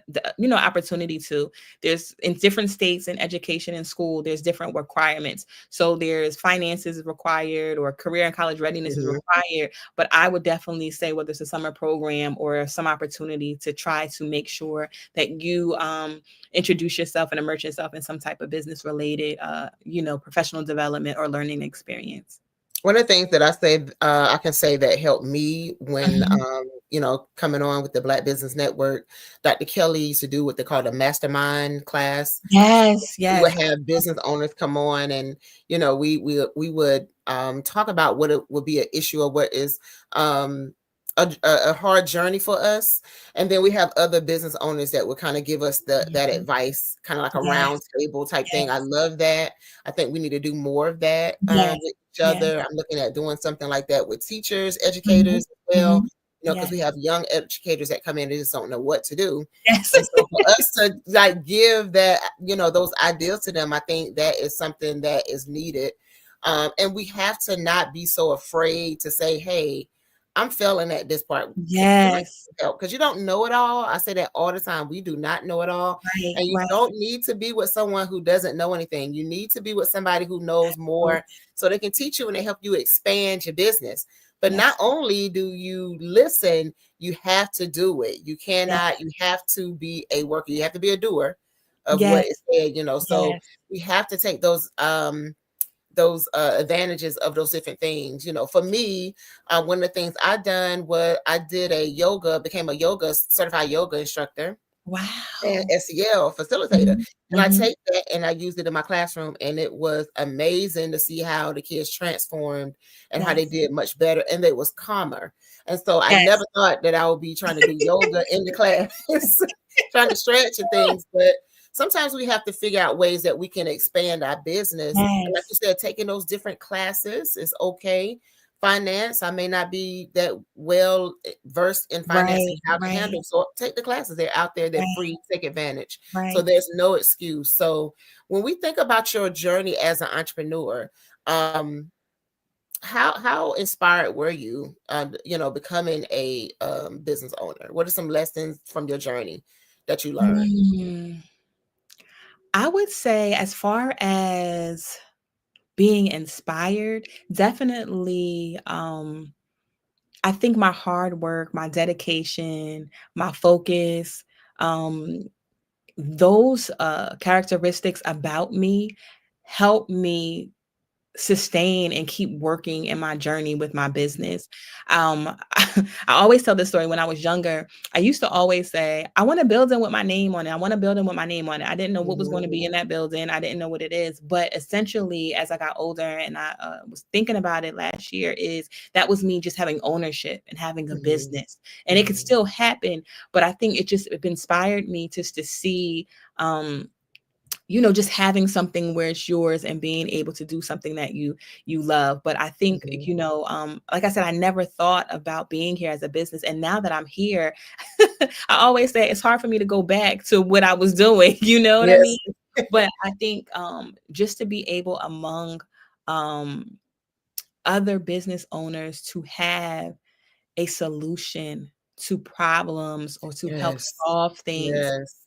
the opportunity to. There's in different states in education and school, there's different requirements. So there's finances is required, or career and college readiness is required. But I would definitely say, whether it's a summer program or some opportunity, to try to make sure that you introduce yourself and immerse yourself in some type of business related professional development or learning experience. One of the things that I can say that helped me when, coming on with the Black Business Network, Dr. Kelly used to do what they call the mastermind class. Yes. We would have business owners come on, and, we would talk about what it would be an issue, or what is a hard journey for us. And then we have other business owners that would kind of give us that advice, kind of like a round table type thing. I love that. I think we need to do more of that with each other. I'm looking at doing something like that with teachers, educators as well, because we have young educators that come in and just don't know what to do. And so for us to give that, those ideas to them, I think that is something that is needed. And we have to not be so afraid to say, hey, I'm failing at this part. Because you don't know it all. I say that all the time. We do not know it all. And you don't need to be with someone who doesn't know anything. You need to be with somebody who knows more, so they can teach you and they help you expand your business. But not only do you listen, you have to do it. You cannot, you have to be a worker. You have to be a doer of what is said, So we have to take those advantages of those different things. For me, one of the things I done was I did became a certified yoga instructor. Wow. And SEL facilitator. And I take that and I used it in my classroom, and it was amazing to see how the kids transformed and how they did much better, and they was calmer. And so I never thought that I would be trying to do yoga in the class, trying to stretch and things, but sometimes we have to figure out ways that we can expand our business. And like you said, taking those different classes is okay. Finance, I may not be that well versed in finance and how to handle. So take the classes. They're out there. They're free. Take advantage. So there's no excuse. So when we think about your journey as an entrepreneur, how inspired were you, becoming a business owner? What are some lessons from your journey that you learned? I would say, as far as being inspired, definitely, I think my hard work, my dedication, my focus, those characteristics about me help me sustain and keep working in my journey with my business. I always tell this story. When I was younger, I used to always say, I want a building with my name on it. I want a building with my name on it. I didn't know what was going to be in that building. I didn't know what it is. But essentially, as I got older and I was thinking about it last year, that was me just having ownership and having a business. And it could still happen. But I think it inspired me just to see, just having something where it's yours and being able to do something that you love. But I think, like I said, I never thought about being here as a business. And now that I'm here, I always say it's hard for me to go back to what I was doing. You know what I mean? But I think just to be able among other business owners to have a solution to problems or to help solve things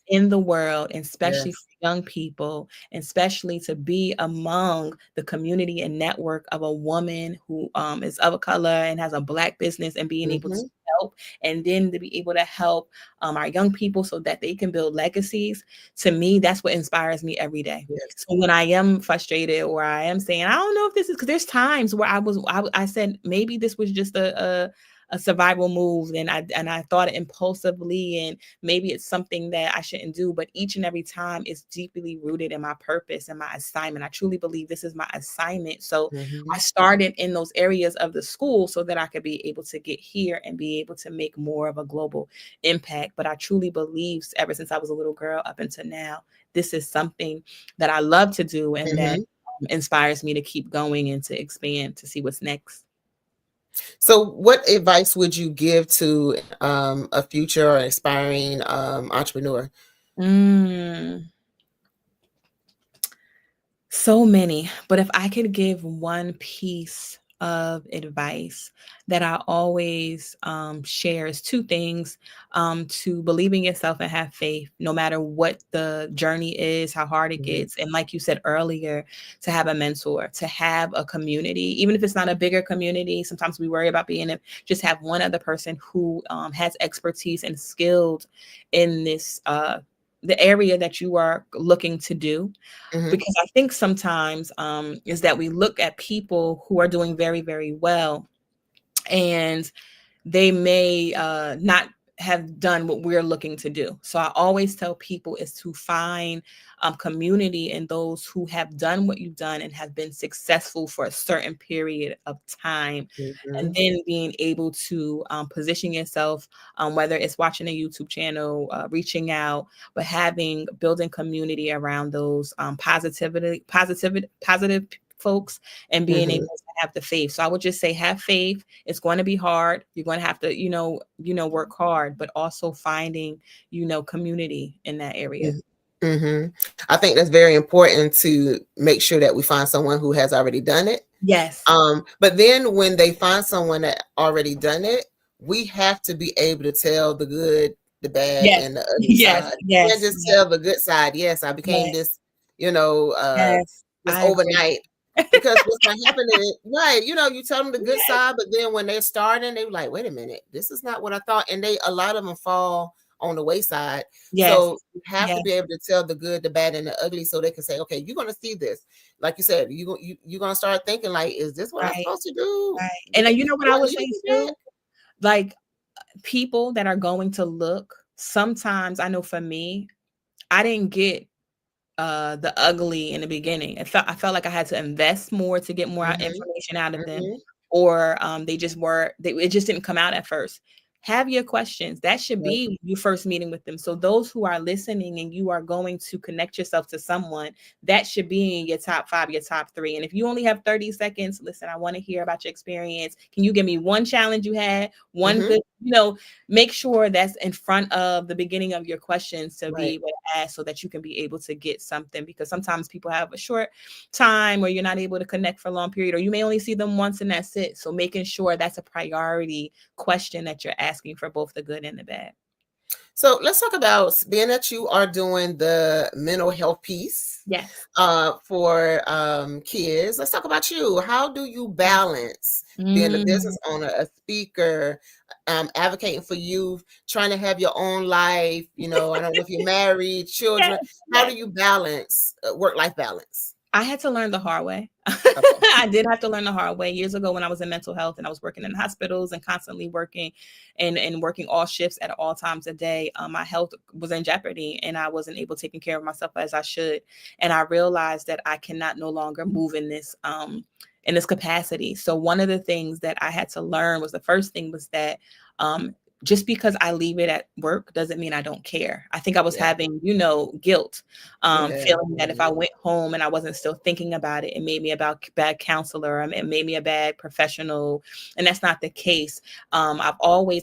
in the world, and especially for young people, and especially to be among the community and network of a woman who is of a color and has a Black business, and being able to help, and then to be able to help our young people so that they can build legacies. To me, that's what inspires me every day. So when I am frustrated, or I am saying, I don't know if this is, because there's times where I said maybe this was just a survival move, and I thought it impulsively, and maybe it's something that I shouldn't do. But each and every time, it's deeply rooted in my purpose and my assignment. I truly believe this is my assignment. So I started in those areas of the school so that I could be able to get here and be able to make more of a global impact. But I truly believe, ever since I was a little girl up until now, this is something that I love to do, and that inspires me to keep going and to expand, to see what's next. So what advice would you give to a future or aspiring entrepreneur? So many, but if I could give one piece of advice that I always share, is two things: to believe in yourself and have faith, no matter what the journey is, how hard it gets. And like you said earlier, to have a mentor, to have a community, even if it's not a bigger community. Sometimes we worry about just have one other person who has expertise and skilled in this, the area that you are looking to do. Because I think sometimes is that we look at people who are doing very, very well, and they may not have done what we're looking to do. So I always tell people is to find community in those who have done what you've done and have been successful for a certain period of time. And then being able to position yourself, whether it's watching a YouTube channel, reaching out, but building community around those positive folks, and being able to have the faith. So I would just say, have faith. It's going to be hard. You're going to have to, work hard, but also finding, community in that area. I think that's very important, to make sure that we find someone who has already done it. Yes. But then when they find someone that already done it, we have to be able to tell the good, the bad, and the ugly side. You can't just tell the good side. Yes, I became this, this overnight. Because what's going to happen is, you tell them the good side, but then when they're starting, they're like, wait a minute, this is not what I thought. And a lot of them fall on the wayside. So you have to be able to tell the good, the bad, and the ugly, so they can say, okay, you're going to see this. Like you said, you're going to start thinking like, is this what I'm supposed to do? And you know what I would say too? Like, people that are going to look, sometimes, I know for me, I didn't get the ugly in the beginning. I felt like I had to invest more to get more information out of them, or it just didn't come out at first. Have your questions. That should be your first meeting with them. So those who are listening and you are going to connect yourself to someone, that should be in your top 5, your top 3. And if you only have 30 seconds, listen, I want to hear about your experience. Can you give me one challenge you had? One good, make sure that's in front of the beginning of your questions to be able to ask, so that you can be able to get something. Because sometimes people have a short time, or you're not able to connect for a long period, or you may only see them once and that's it. So making sure that's a priority question that you're asking for both the good and the bad. So let's talk about, being that you are doing the mental health piece for kids. Let's talk about you. How do you balance being a business owner, a speaker, advocating for youth, trying to have your own life? I don't know if you're married, children. How do you balance work-life balance? I had to learn the hard way. I did have to learn the hard way years ago when I was in mental health and I was working in hospitals and constantly working and working all shifts at all times a day. My health was in jeopardy and I wasn't able to take care of myself as I should. And I realized that I cannot no longer move in this capacity. So one of the things that I had to learn was the first thing was that just because I leave it at work doesn't mean I don't care. I think I was having, guilt, feeling that if I went home and I wasn't still thinking about it, it made me a bad counselor. It made me a bad professional. And that's not the case. I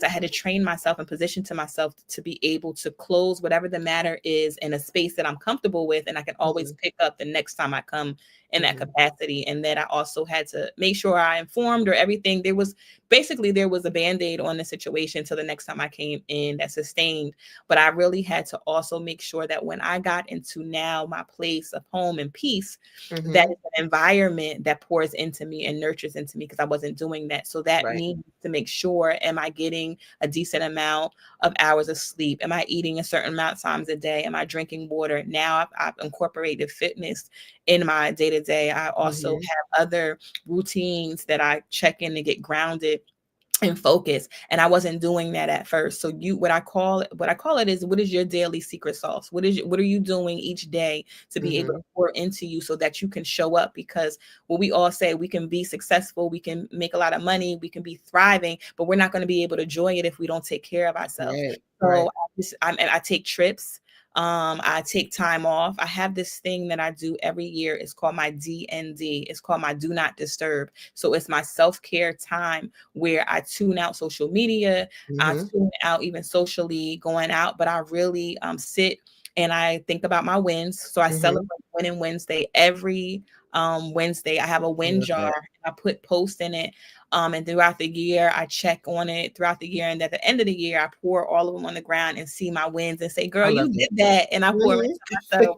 had to train myself and position to myself to be able to close whatever the matter is in a space that I'm comfortable with. And I can always pick up the next time I come in that capacity. And that I also had to make sure I informed or everything. There was a Band-Aid on the situation till the next time I came in that sustained. But I really had to also make sure that when I got into now my place of home and peace, that is an environment that pours into me and nurtures into me, because I wasn't doing that. So that means to make sure, am I getting a decent amount of hours of sleep? Am I eating a certain amount of times a day? Am I drinking water? Now I've incorporated fitness in my day-to-day. I also have other routines that I check in to get grounded and focus. And I wasn't doing that at first. So what I call it is, what is your daily secret sauce? What are you doing each day to be able to pour into you so that you can show up? Because what we all say, we can be successful, we can make a lot of money, we can be thriving, but we're not going to be able to enjoy it if we don't take care of ourselves. I take trips. I take time off. I have this thing that I do every year. It's called my DND. It's called my Do Not Disturb. So it's my self-care time where I tune out social media. I tune out even socially going out, but I really sit and I think about my wins. So I celebrate Winning Wednesday every Wednesday. I have a win jar. I put posts in it. And throughout the year, I check on it throughout the year. And at the end of the year, I pour all of them on the ground and see my wins and say, girl, you did that. And I pour into myself.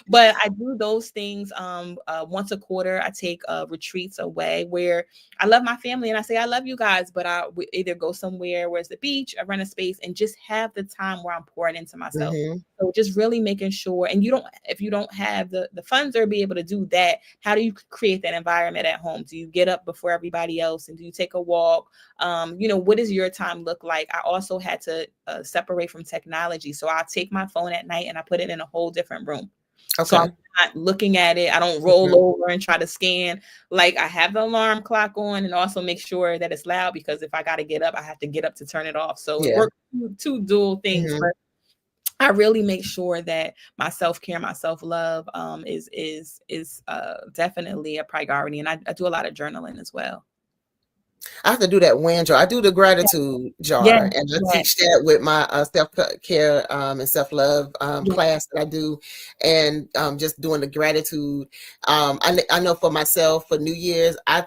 But I do those things once a quarter. I take retreats away where I love my family and I say, I love you guys, but we either go somewhere where it's the beach, I rent a space and just have the time where I'm pouring into myself. So just really making sure, and if you don't have the funds or be able to do that, how do you create that environment at home? Do you get up before everybody else and do you take a walk? What does your time look like? I also had to separate from technology. So I'll take my phone at night and I put it in a whole different room. So I'm not looking at it. I don't roll over and try to scan. Like, I have the alarm clock on and also make sure that it's loud, because if I got to get up, I have to get up to turn it off. So it works two dual things. But I really make sure that my self-care, my self-love is definitely a priority. And I do a lot of journaling as well. I have to do that win jar. I do the gratitude jar, and I teach that with my self-care and self-love class that I do, and just doing the gratitude. I know for myself, for New Year's, I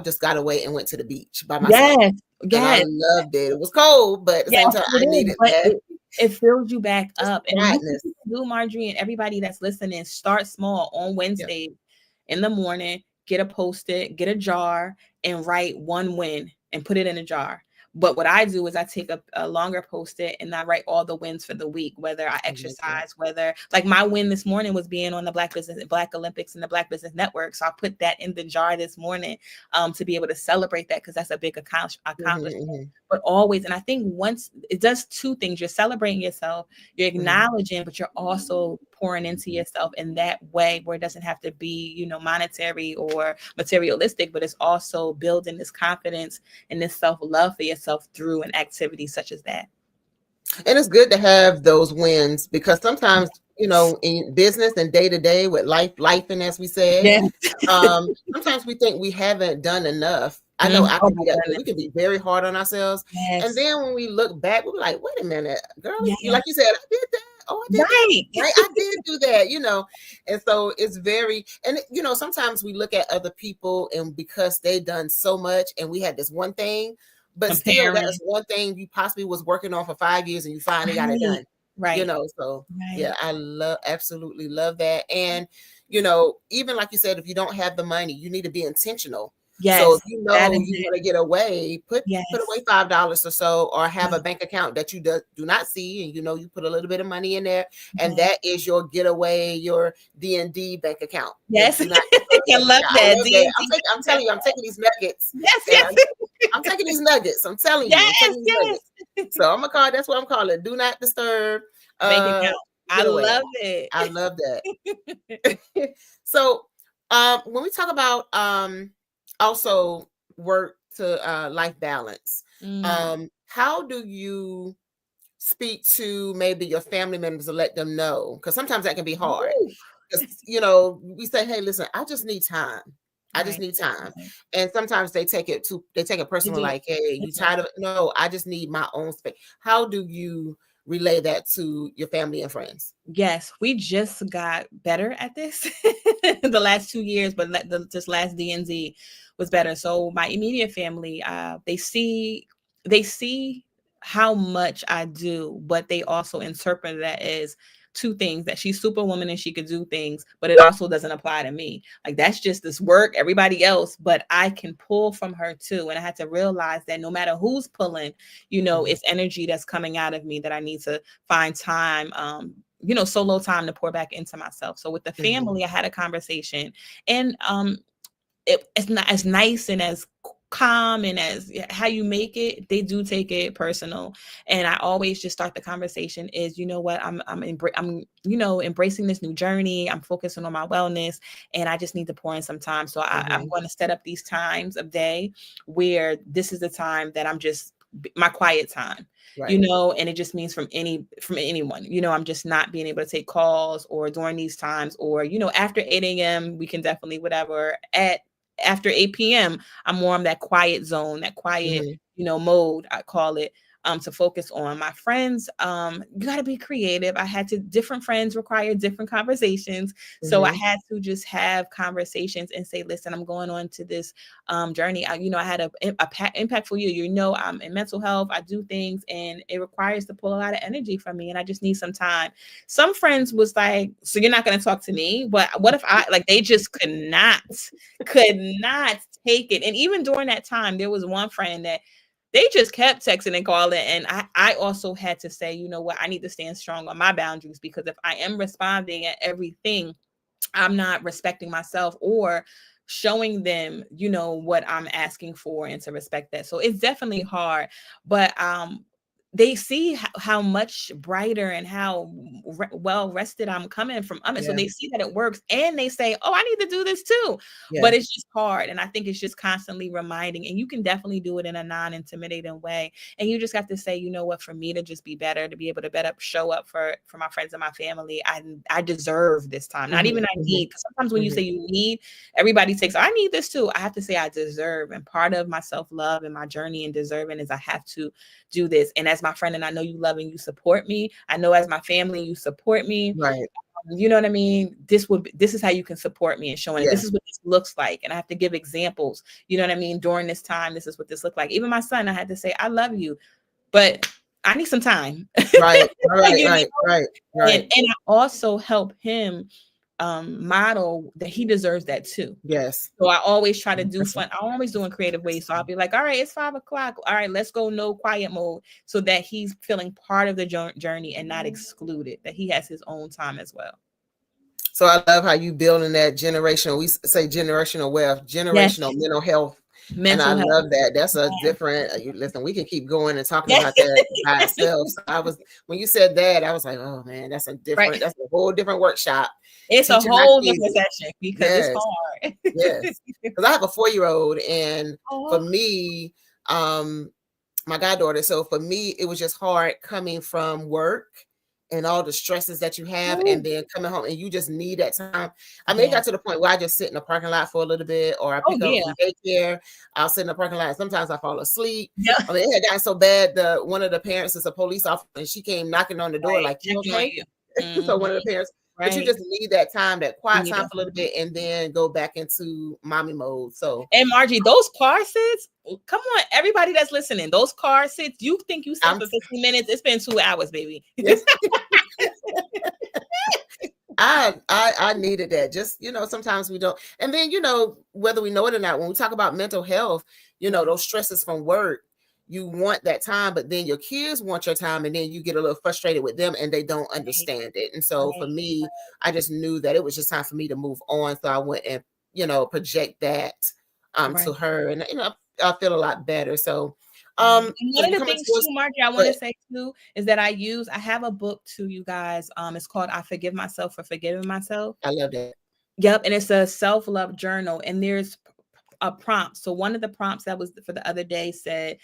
just got away and went to the beach by myself. And I loved it. It was cold, but at the same time, I needed that. It fills you back up. And you can do, Marjorie, and everybody that's listening, start small on Wednesday in the morning. Get a Post-it, get a jar, and write one win and put it in a jar. But what I do is I take a longer Post-it and I write all the wins for the week, whether I exercise, whether, like, my win this morning was being on the Black Olympics and the Black Business Network. So I put that in the jar this morning to be able to celebrate that, because that's a big accomplishment. But always, and I think once it does two things, you're celebrating yourself, you're acknowledging, but you're also pouring into yourself in that way where it doesn't have to be, monetary or materialistic, but it's also building this confidence and this self-love for yourself through an activity such as that. And it's good to have those wins, because sometimes, in business and day to day with life, and as we said, sometimes we think we haven't done enough. I know I can be that way. We can be very hard on ourselves. And then when we look back, we're like, wait a minute, girl, like you said, I did that. Oh, I did that. Right? I did do that, And so it's very, and sometimes we look at other people and because they've done so much and we had this one thing, but still that's one thing you possibly was working on for 5 years and you finally got it done. Right. Yeah, I absolutely love that. And, even like you said, if you don't have the money, you need to be intentional So Yes, if you that know is you it. want to get away, put Yes. away $5 or so, or have a Yes. bank account that you do not see, and you put a little bit of money in there, and Yes. that is your getaway, your D&D bank account. Yes. Do not I love that. I love that. D&D. I'm telling you, I'm taking these nuggets. Yes, And yes. I'm taking these nuggets. I'm telling you, I'm Yes, taking these yes. nuggets. So I'm gonna call. That's what I'm calling it. Do not disturb. Bank account. I Getaway. love it. I love that. So, when we talk about also work to life balance, how do you speak to maybe your family members to let them know? Because sometimes that can be hard. Because we say, "Hey, listen, I just need time. I just need time," and sometimes they take it personal, like, "Hey, you tired of it?" No, I just need my own space. How do you relay that to your family and friends? Yes, we just got better at this the last 2 years, but this last DNZ was better. So my immediate family, they see how much I do, but they also interpret that as two things: that she's superwoman and she could do things, but it also doesn't apply to me. Like, that's just this work, everybody else, but I can pull from her too. And I had to realize that no matter who's pulling, it's energy that's coming out of me that I need to find time, solo time to pour back into myself. So with the family, I had a conversation, and it's not as nice and as calm and as how you make it. They do take it personal, and I always just start the conversation is, you know what, I'm embracing this new journey. I'm focusing on my wellness, and I just need to pour in some time. So I'm going to set up these times of day where this is the time that I'm just my quiet time. Right. And it just means from anyone, I'm just not being able to take calls or during these times, or, after 8 a.m. we can definitely whatever. After 8 p.m. I'm more on that quiet zone, that quiet, mode, I call it, to focus on. My friends, you got to be creative. Different friends require different conversations. So I had to just have conversations and say, listen, I'm going on to this journey. I had a impactful year. I'm in mental health. I do things, and it requires to pull a lot of energy from me, and I just need some time. Some friends was like, so you're not going to talk to me? But what if they just could not take it. And even during that time, there was one friend that they just kept texting and calling. And I also had to say, you know what, I need to stand strong on my boundaries, because if I am responding at everything, I'm not respecting myself or showing them, what I'm asking for, and to respect that. So it's definitely hard, but they see how much brighter and how well rested I'm coming from. So they see that it works, and they say, oh, I need to do this too. But it's just hard. And I think it's just constantly reminding, and you can definitely do it in a non-intimidating way. And you just have to say, you know what, for me to just be better, to be able to show up for my friends and my family, I deserve this time. Not even I need, because sometimes when you say you need, everybody takes, I need this too. I have to say I deserve. And part of my self-love and my journey and deserving is I have to do this. And as my friend, and I know you love and you support me, I know as my family you support me, right? You know what I mean? This is how you can support me, and showing it. This is what this looks like, and I have to give examples, you know what I mean? During this time, this is what this looked like. Even my son, I had to say, I love you, but I need some time. Right. And I also help him model that he deserves that too. Yes. So I always try to do fun. I'm always doing creative ways. So I'll be like, all right, it's 5 o'clock. All right, let's go no quiet mode, so that he's feeling part of the journey and not excluded, that he has his own time as well. So I love how you building that generational, we say generational wealth, generational mental health. Mental health. Love that. That's a different, listen, we can keep going and talking about that by ourselves. When you said that, I was like, oh man, that's a whole different workshop. It's a whole different session, because it's hard. Yes. Because I have a 4-year-old, and for me, my goddaughter, so for me, it was just hard coming from work and all the stresses that you have, and then coming home, and you just need that time. I mean, it got to the point where I just sit in the parking lot for a little bit, or I pick up from daycare. I'll sit in the parking lot. Sometimes I fall asleep. I mean, it had gotten so bad. One of the parents is a police officer, and she came knocking on the door like, "You okay?" So one of the parents, but you just need that time, that quiet time for a little bit, and then go back into mommy mode. So, and Margie, those car sits, come on, everybody that's listening, those car sits, you think you sit for 15 minutes, it's been 2 hours, baby. I needed that. Just, sometimes we don't. And then, whether we know it or not, when we talk about mental health, those stresses from work, you want that time, but then your kids want your time, and then you get a little frustrated with them and they don't understand it. And so for me, I just knew that it was just time for me to move on. So I went and, project that to her, and, I feel a lot better. So one of the things too, Margie, I want to say too, is that I have a book to you guys. It's called I Forgive Myself for Forgiving Myself. I love that. Yep. And it's a self-love journal, and there's a prompt. So one of the prompts that was for the other day said,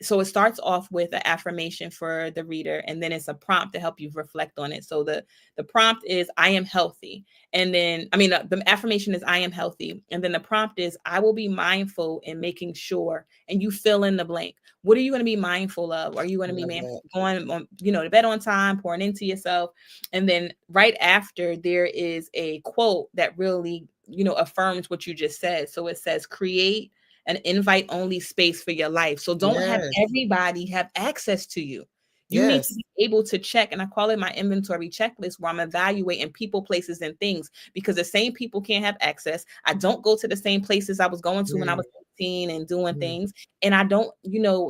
so it starts off with an affirmation for the reader, and then it's a prompt to help you reflect on it. So the prompt is, I am healthy. And then, the affirmation is, I am healthy. And then the prompt is, I will be mindful in making sure, and you fill in the blank. What are you going to be mindful of? Are you going to be going on, to bed on time, pouring into yourself? And then right after, there is a quote that really, affirms what you just said. So it says, create an invite only space for your life. So don't have everybody have access to you. You need to be able to check, and I call it my inventory checklist, where I'm evaluating people, places, and things, because the same people can't have access. I don't go to the same places I was going to when I was 18 and doing things, and I don't,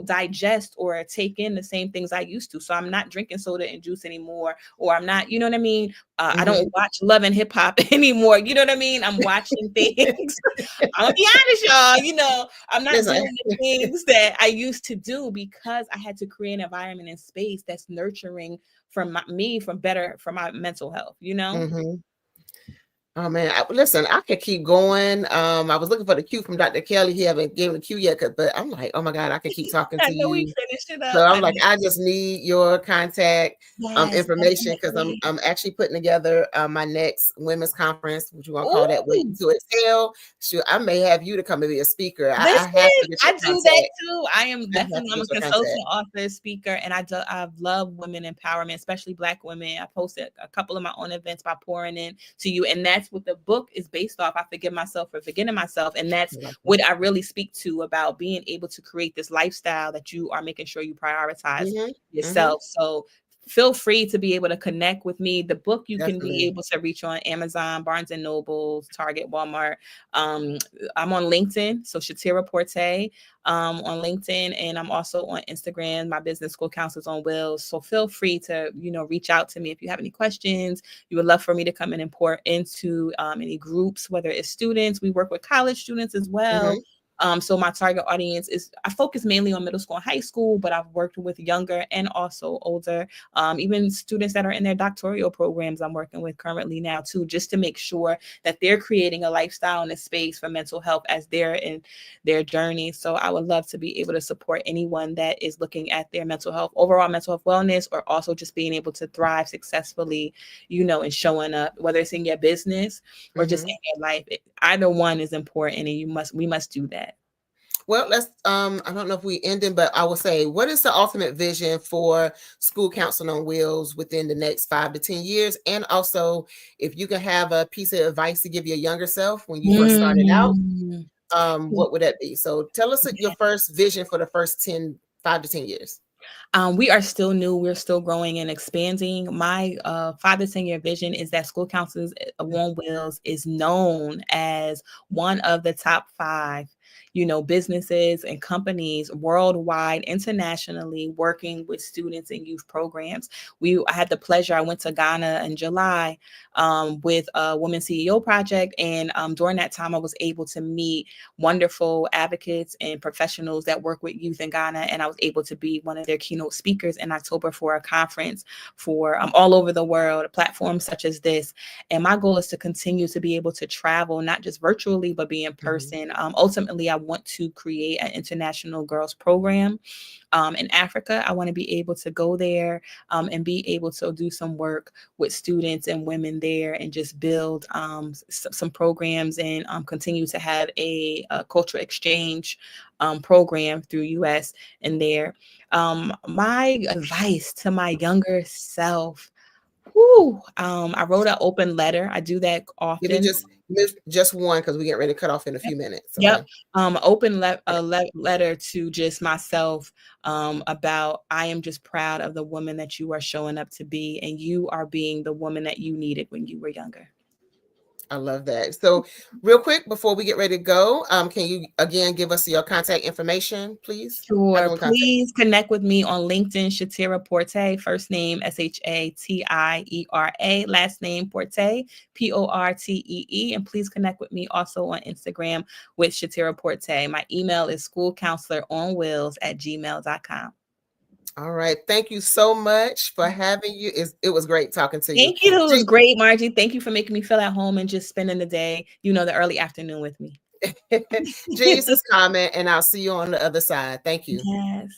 digest or take in the same things I used to. So I'm not drinking soda and juice anymore, or I'm not, you know what I mean? I don't watch Love and Hip Hop anymore. You know what I mean? I'm watching things. I'm gonna be honest, y'all. I'm not doing the things that I used to do, because I had to create an environment and space that's nurturing for my mental health. Oh man, listen, I could keep going. I was looking for the cue from Dr. Kelly. He haven't given the cue yet, but I'm like, oh my God, I could keep talking to you. We finished it up. So I'm like, I just need your contact information, because I'm actually putting together my next women's conference, which you want to call that Wait to Excel. I may have you to come and be a speaker. I have to get your do that too. I'm a consultant, author, speaker, and I love women empowerment, especially Black women. I posted a couple of my own events by pouring in to you, and that's what the book is based off. I Forgive Myself for Forgetting Myself. And that's what I really speak to, about being able to create this lifestyle that you are making sure you prioritize yourself. So feel free to be able to connect with me. The book you can be able to reach on Amazon, Barnes and Noble, Target, Walmart. I'm on LinkedIn, so Shatira Porte on LinkedIn, and I'm also on Instagram. My business school counselors on Wheels. So feel free to reach out to me if you have any questions. You would love for me to come in and pour into any groups, whether it's students. We work with college students as well. So my target audience I focus mainly on middle school and high school, but I've worked with younger and also older, even students that are in their doctoral programs I'm working with currently now too, just to make sure that they're creating a lifestyle and a space for mental health as they're in their journey. So I would love to be able to support anyone that is looking at their overall mental health wellness, or also just being able to thrive successfully, and showing up, whether it's in your business or just in your life. Either one is important, and we must do that. Well, let's, I don't know if we ended, but I will say, what is the ultimate vision for School Counseling on Wheels within the next 5 to 10 years? And also, if you can have a piece of advice to give your younger self when you first started out, what would that be? So tell us your first vision for the first 5 to 10 years. We are still new. We're still growing and expanding. My 5 to 10 year vision is that School Counselors on Wheels is known as one of the top 5 businesses and companies worldwide, internationally, working with students and youth programs. I had the pleasure, I went to Ghana in July with a Women CEO Project. And during that time, I was able to meet wonderful advocates and professionals that work with youth in Ghana. And I was able to be one of their keynote speakers in October for a conference for all over the world, platforms such as this. And my goal is to continue to be able to travel, not just virtually, but be in person. Ultimately, I want to create an international girls program in Africa. I want to be able to go there and be able to do some work with students and women there, and just build some programs, and continue to have a cultural exchange program through US and there. My advice to my younger self, I wrote an open letter. I do that often. Give me just one because we get ready to cut off in a few minutes. Okay? Yep. Open letter to just myself about I am just proud of the woman that you are showing up to be, and you are being the woman that you needed when you were younger. I love that. So real quick, before we get ready to go, can you again give us your contact information, please? Sure. Please connect with me on LinkedIn, Shatira Porte, first name Shatira, last name Porte, Portee. And please connect with me also on Instagram with Shatira Porte. My email is schoolcounselor@gmail.com. All right. Thank you so much for having you. It was great talking to you. Thank you. It was great, Margie. Thank you for making me feel at home and just spending the day, the early afternoon with me. Jesus comment, and I'll see you on the other side. Thank you. Yes.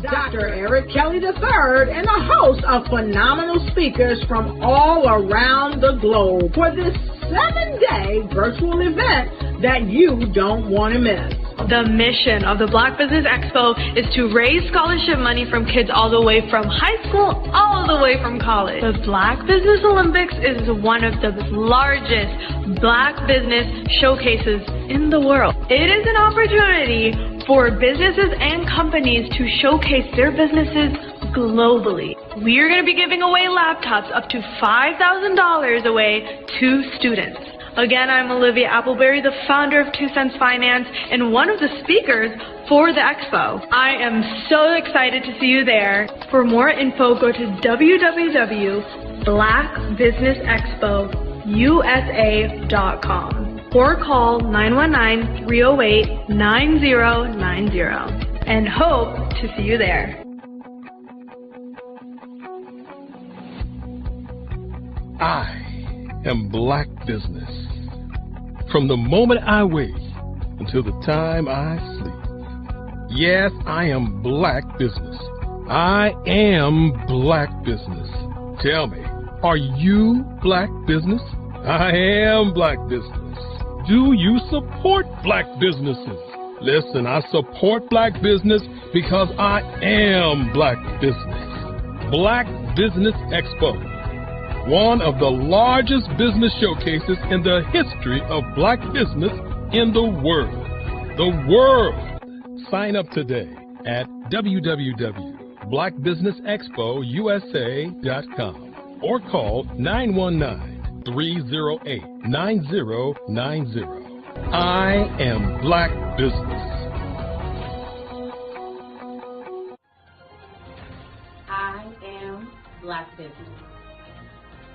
Dr. Eric Kelly III and a host of phenomenal speakers from all around the globe for this 7-day virtual event that you don't want to miss. The mission of the Black Business Expo is to raise scholarship money from kids all the way from high school, all the way from college. The Black Business Olympics is one of the largest Black business showcases in the world. It is an opportunity for businesses and companies to showcase their businesses globally. We are going to be giving away laptops up to $5,000 away to students. Again, I'm Olivia Appleberry, the founder of 2 Cents Finance and one of the speakers for the expo. I am so excited to see you there. For more info, go to www.blackbusinessexpousa.com or call 919-308-9090 and hope to see you there. I am Black Business. From the moment I wake until the time I sleep. Yes, I am Black Business. I am Black Business. Tell me, are you Black Business? I am Black Business. Do you support Black businesses? Listen, I support Black business because I am Black Business. Black Business Expo, one of the largest business showcases in the history of Black business in the world. The world! Sign up today at www.blackbusinessexpousa.com or call 919-308-9090. I am Black Business. I am Black Business.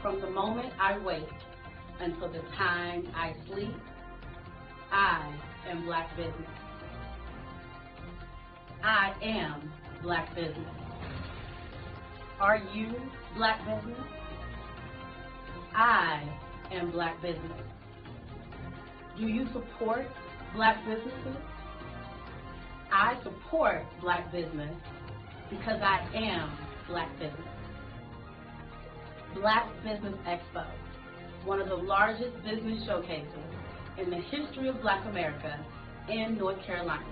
From the moment I wake until the time I sleep, I am Black Business. I am Black Business. Are you Black Business? I am Black Business. Do you support Black businesses? I support Black business because I am Black business. Black Business Expo, one of the largest business showcases in the history of Black America in North Carolina.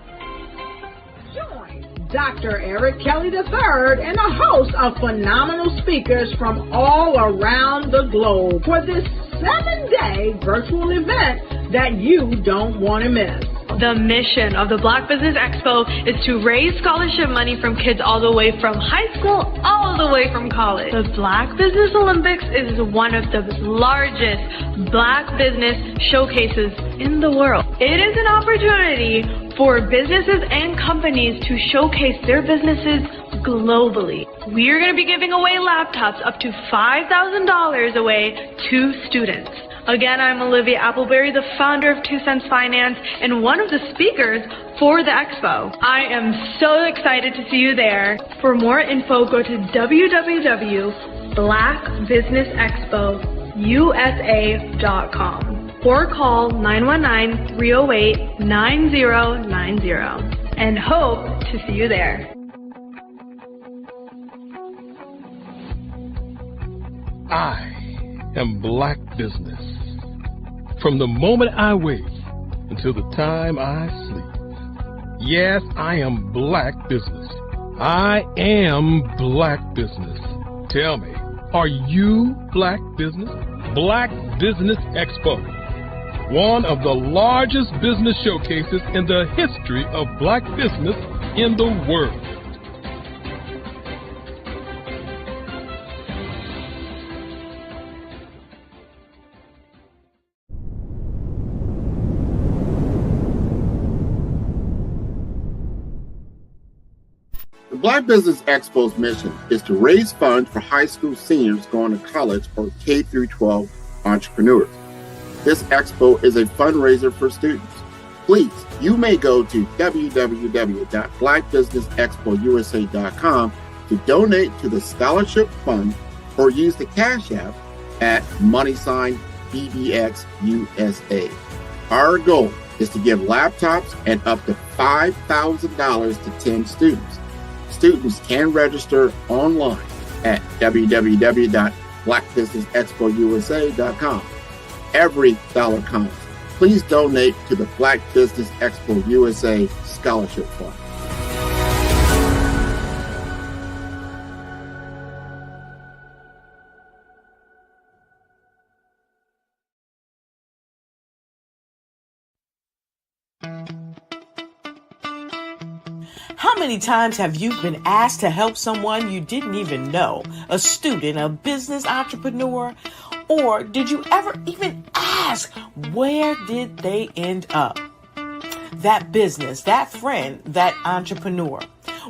Join Dr. Eric Kelly III and a host of phenomenal speakers from all around the globe for this 7-day virtual event that you don't want to miss. The mission of the Black Business Expo is to raise scholarship money from kids all the way from high school, all the way from college. The Black Business Olympics is one of the largest Black business showcases in the world. It is an opportunity for businesses and companies to showcase their businesses globally. We are going to be giving away laptops up to $5,000 away to students. Again, I'm Olivia Appleberry, the founder of 2 Cents Finance and one of the speakers for the expo. I am so excited to see you there. For more info, go to www.blackbusinessexpousa.com or call 919-308-9090 and hope to see you there. I am Black Business. From the moment I wake until the time I sleep. Yes, I am Black Business. I am Black Business. Tell me, are you Black Business? Black Business Expo, one of the largest business showcases in the history of Black business in the world. The Black Business Expo's mission is to raise funds for high school seniors going to college or K through 12 entrepreneurs. This expo is a fundraiser for students. Please, you may go to www.blackbusinessexpousa.com to donate to the scholarship fund or use the Cash App at $BBXUSA. Our goal is to give laptops and up to $5,000 to 10 students. Students can register online at www.blackbusinessexpousa.com. Every dollar counts. Please donate to the Black Business Expo USA Scholarship Fund. How many times have you been asked to help someone you didn't even know? A student, a business entrepreneur? Or did you ever even ask, where did they end up? That business, that friend, that entrepreneur.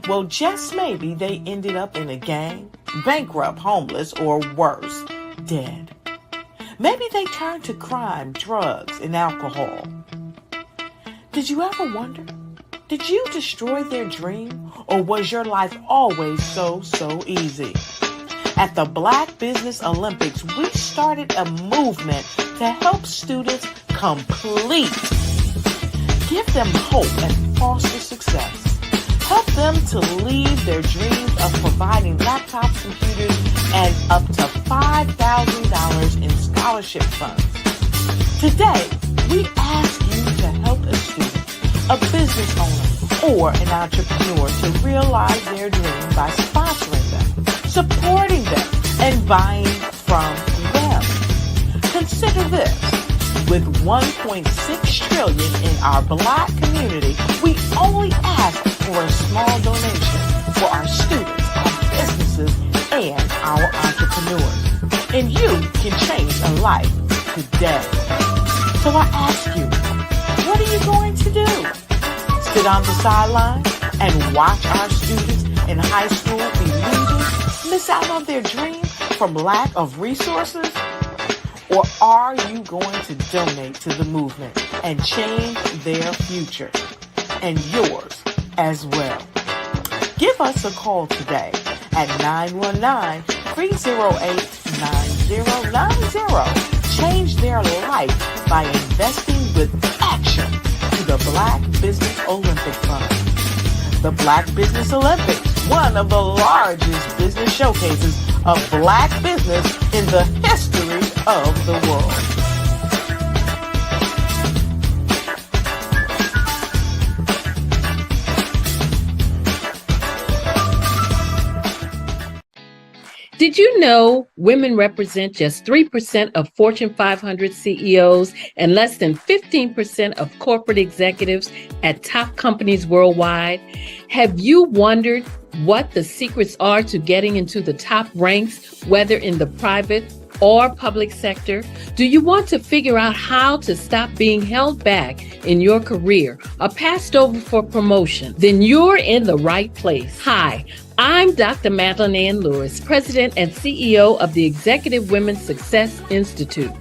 Well, just maybe they ended up in a gang, bankrupt, homeless, or worse, dead. Maybe they turned to crime, drugs, and alcohol. Did you ever wonder? Did you destroy their dream, or was your life always so easy? At the Black Business Olympics, we started a movement to help students complete. Give them hope and foster success. Help them to leave their dreams of providing laptops, computers, and up to $5,000 in scholarship funds. Today, we ask you to help a student, a business owner, or an entrepreneur to realize their dream by sponsoring them, supporting them, and buying from them. Consider this. With $1.6 trillion in our Black community, we only ask for a small donation for our students, our businesses, and our entrepreneurs. And you can change a life today. So I ask you, what are you going to do? Sit on the sideline and watch our students in high school be losers, miss out on their dream from lack of resources? Or are you going to donate to the movement and change their future and yours as well? Give us a call today at 919-308-9090. Change their life by investing with action to the Black Business Olympic Fund. The Black Business Olympics, one of the largest business showcases of Black business in the history of the world. Did you know women represent just 3% of Fortune 500 CEOs and less than 15% of corporate executives at top companies worldwide? Have you wondered what the secrets are to getting into the top ranks, whether in the private or public sector? Do you want to figure out how to stop being held back in your career or passed over for promotion? Then you're in the right place. Hi, I'm Dr. Madeline Ann Lewis, President and CEO of the Executive Women's Success Institute.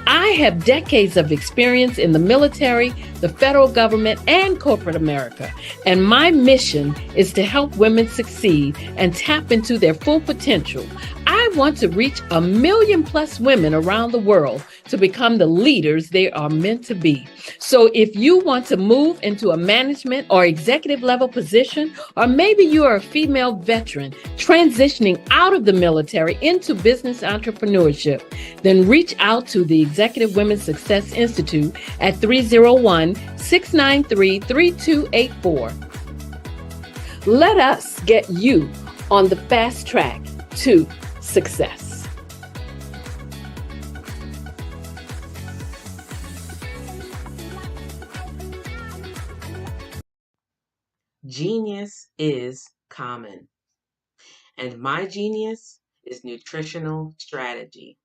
I have decades of experience in the military, the federal government, and corporate America. And my mission is to help women succeed and tap into their full potential. I want to reach 1 million+ women around the world to become the leaders they are meant to be. So if you want to move into a management or executive level position, or maybe you are a female veteran transitioning out of the military into business entrepreneurship, then reach out to the Executive Women's Success Institute at 301-693-3284. Let us get you on the fast track to success. Genius is common, and my genius is nutritional strategy.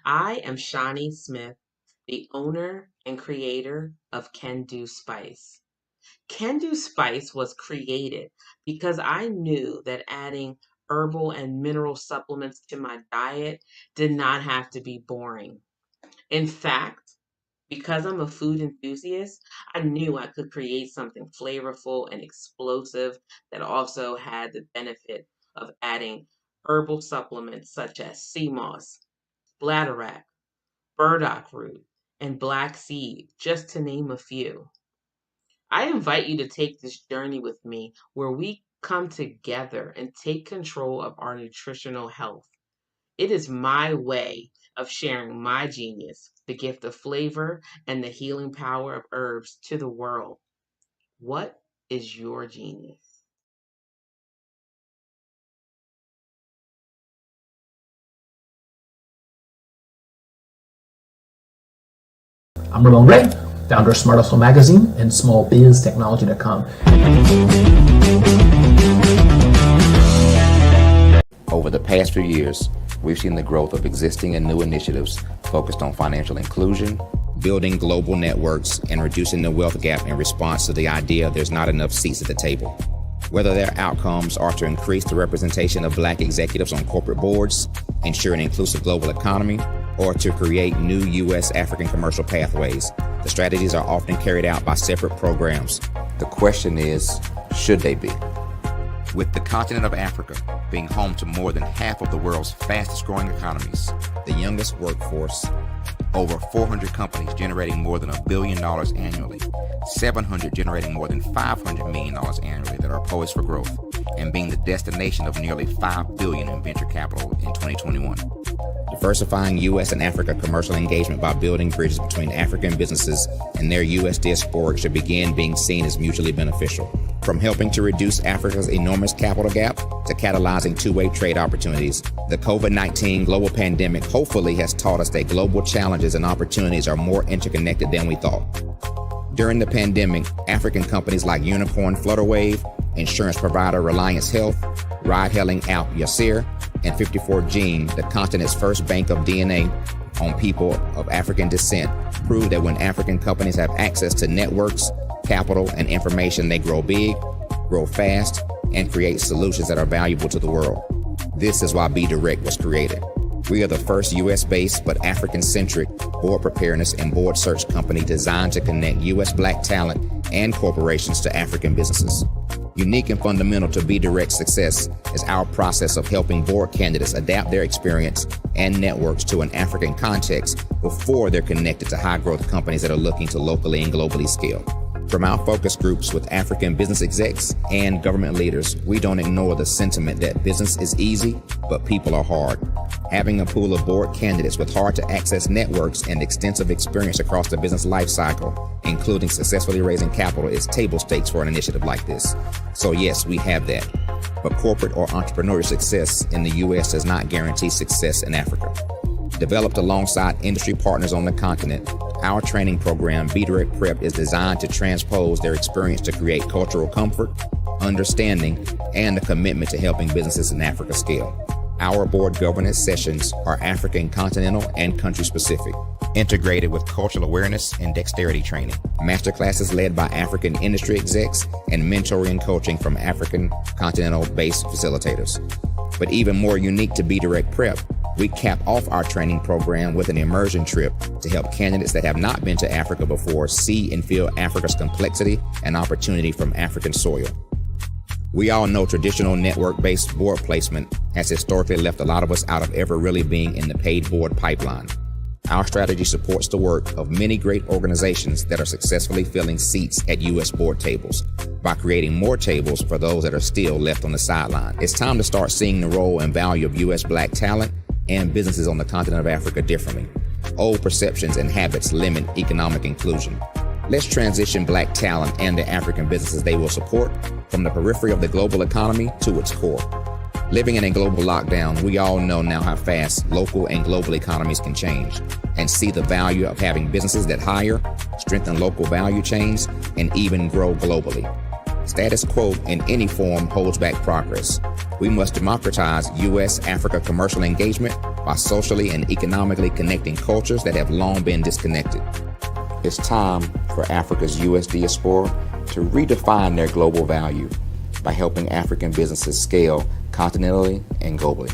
I am Shawnee Smith, the owner and creator of Can Do Spice. Can Do Spice was created because I knew that adding herbal and mineral supplements to my diet did not have to be boring. In fact, because I'm a food enthusiast, I knew I could create something flavorful and explosive that also had the benefit of adding herbal supplements such as sea moss, bladderwrack, burdock root, and black seed, just to name a few. I invite you to take this journey with me where we come together and take control of our nutritional health. It is my way of sharing my genius, the gift of flavor and the healing power of herbs to the world. What is your genius? I'm Ramon Ray, founder of Smart Hustle Magazine and smallbiztechnology.com. Over the past few years, we've seen the growth of existing and new initiatives focused on financial inclusion, building global networks, and reducing the wealth gap in response to the idea there's not enough seats at the table. Whether their outcomes are to increase the representation of Black executives on corporate boards, ensure an inclusive global economy, or to create new U.S. African commercial pathways, the strategies are often carried out by separate programs. The question is, should they be? With the continent of Africa being home to more than half of the world's fastest growing economies, the youngest workforce, over 400 companies generating more than $1 billion annually, 700 generating more than $500 million annually that are poised for growth, and being the destination of nearly $5 billion in venture capital in 2021. Diversifying U.S. and Africa commercial engagement by building bridges between African businesses and their U.S. diaspora should begin being seen as mutually beneficial. From helping to reduce Africa's enormous capital gap to catalyzing two-way trade opportunities, the COVID-19 global pandemic hopefully has taught us that global challenges and opportunities are more interconnected than we thought. During the pandemic, African companies like Unicorn Flutterwave, insurance provider Reliance Health, ride-hailing app Yasir, and 54Gene, the continent's first bank of DNA on people of African descent, proved that when African companies have access to networks, capital, and information, they grow big, grow fast, and create solutions that are valuable to the world. This is why Be Direct was created. We are the first U.S.-based but African-centric board preparedness and board search company designed to connect U.S. Black talent and corporations to African businesses. Unique and fundamental to Be Direct's success is our process of helping board candidates adapt their experience and networks to an African context before they're connected to high-growth companies that are looking to locally and globally scale. From our focus groups with African business execs and government leaders, we don't ignore the sentiment that business is easy, but people are hard. Having a pool of board candidates with hard-to-access networks and extensive experience across the business life cycle, including successfully raising capital, is table stakes for an initiative like this. So yes, we have that. But corporate or entrepreneurial success in the U.S. does not guarantee success in Africa. Developed alongside industry partners on the continent, our training program, Be Direct Prep, is designed to transpose their experience to create cultural comfort, understanding, and a commitment to helping businesses in Africa scale. Our board governance sessions are African, continental, and country specific, integrated with cultural awareness and dexterity training. Masterclasses led by African industry execs and mentoring and coaching from African continental-based facilitators. But even more unique to Be Direct Prep, we cap off our training program with an immersion trip to help candidates that have not been to Africa before see and feel Africa's complexity and opportunity from African soil. We all know traditional network-based board placement has historically left a lot of us out of ever really being in the paid board pipeline. Our strategy supports the work of many great organizations that are successfully filling seats at U.S. board tables by creating more tables for those that are still left on the sideline. It's time to start seeing the role and value of U.S. Black talent and businesses on the continent of Africa differently. Old perceptions and habits limit economic inclusion. Let's transition Black talent and the African businesses they will support from the periphery of the global economy to its core. Living in a global lockdown, we all know now how fast local and global economies can change, and see the value of having businesses that hire, strengthen local value chains, and even grow globally. Status quo in any form holds back progress. We must democratize U.S.-Africa commercial engagement by socially and economically connecting cultures that have long been disconnected. It's time for Africa's U.S. diaspora to redefine their global value by helping African businesses scale continentally and globally.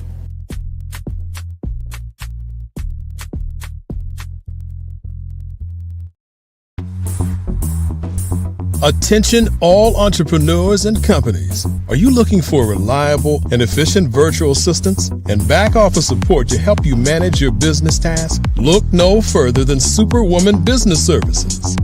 Attention all entrepreneurs and companies. Are you looking for reliable and efficient virtual assistants and back office support to help you manage your business tasks? Look no further than Superwoman Business Services.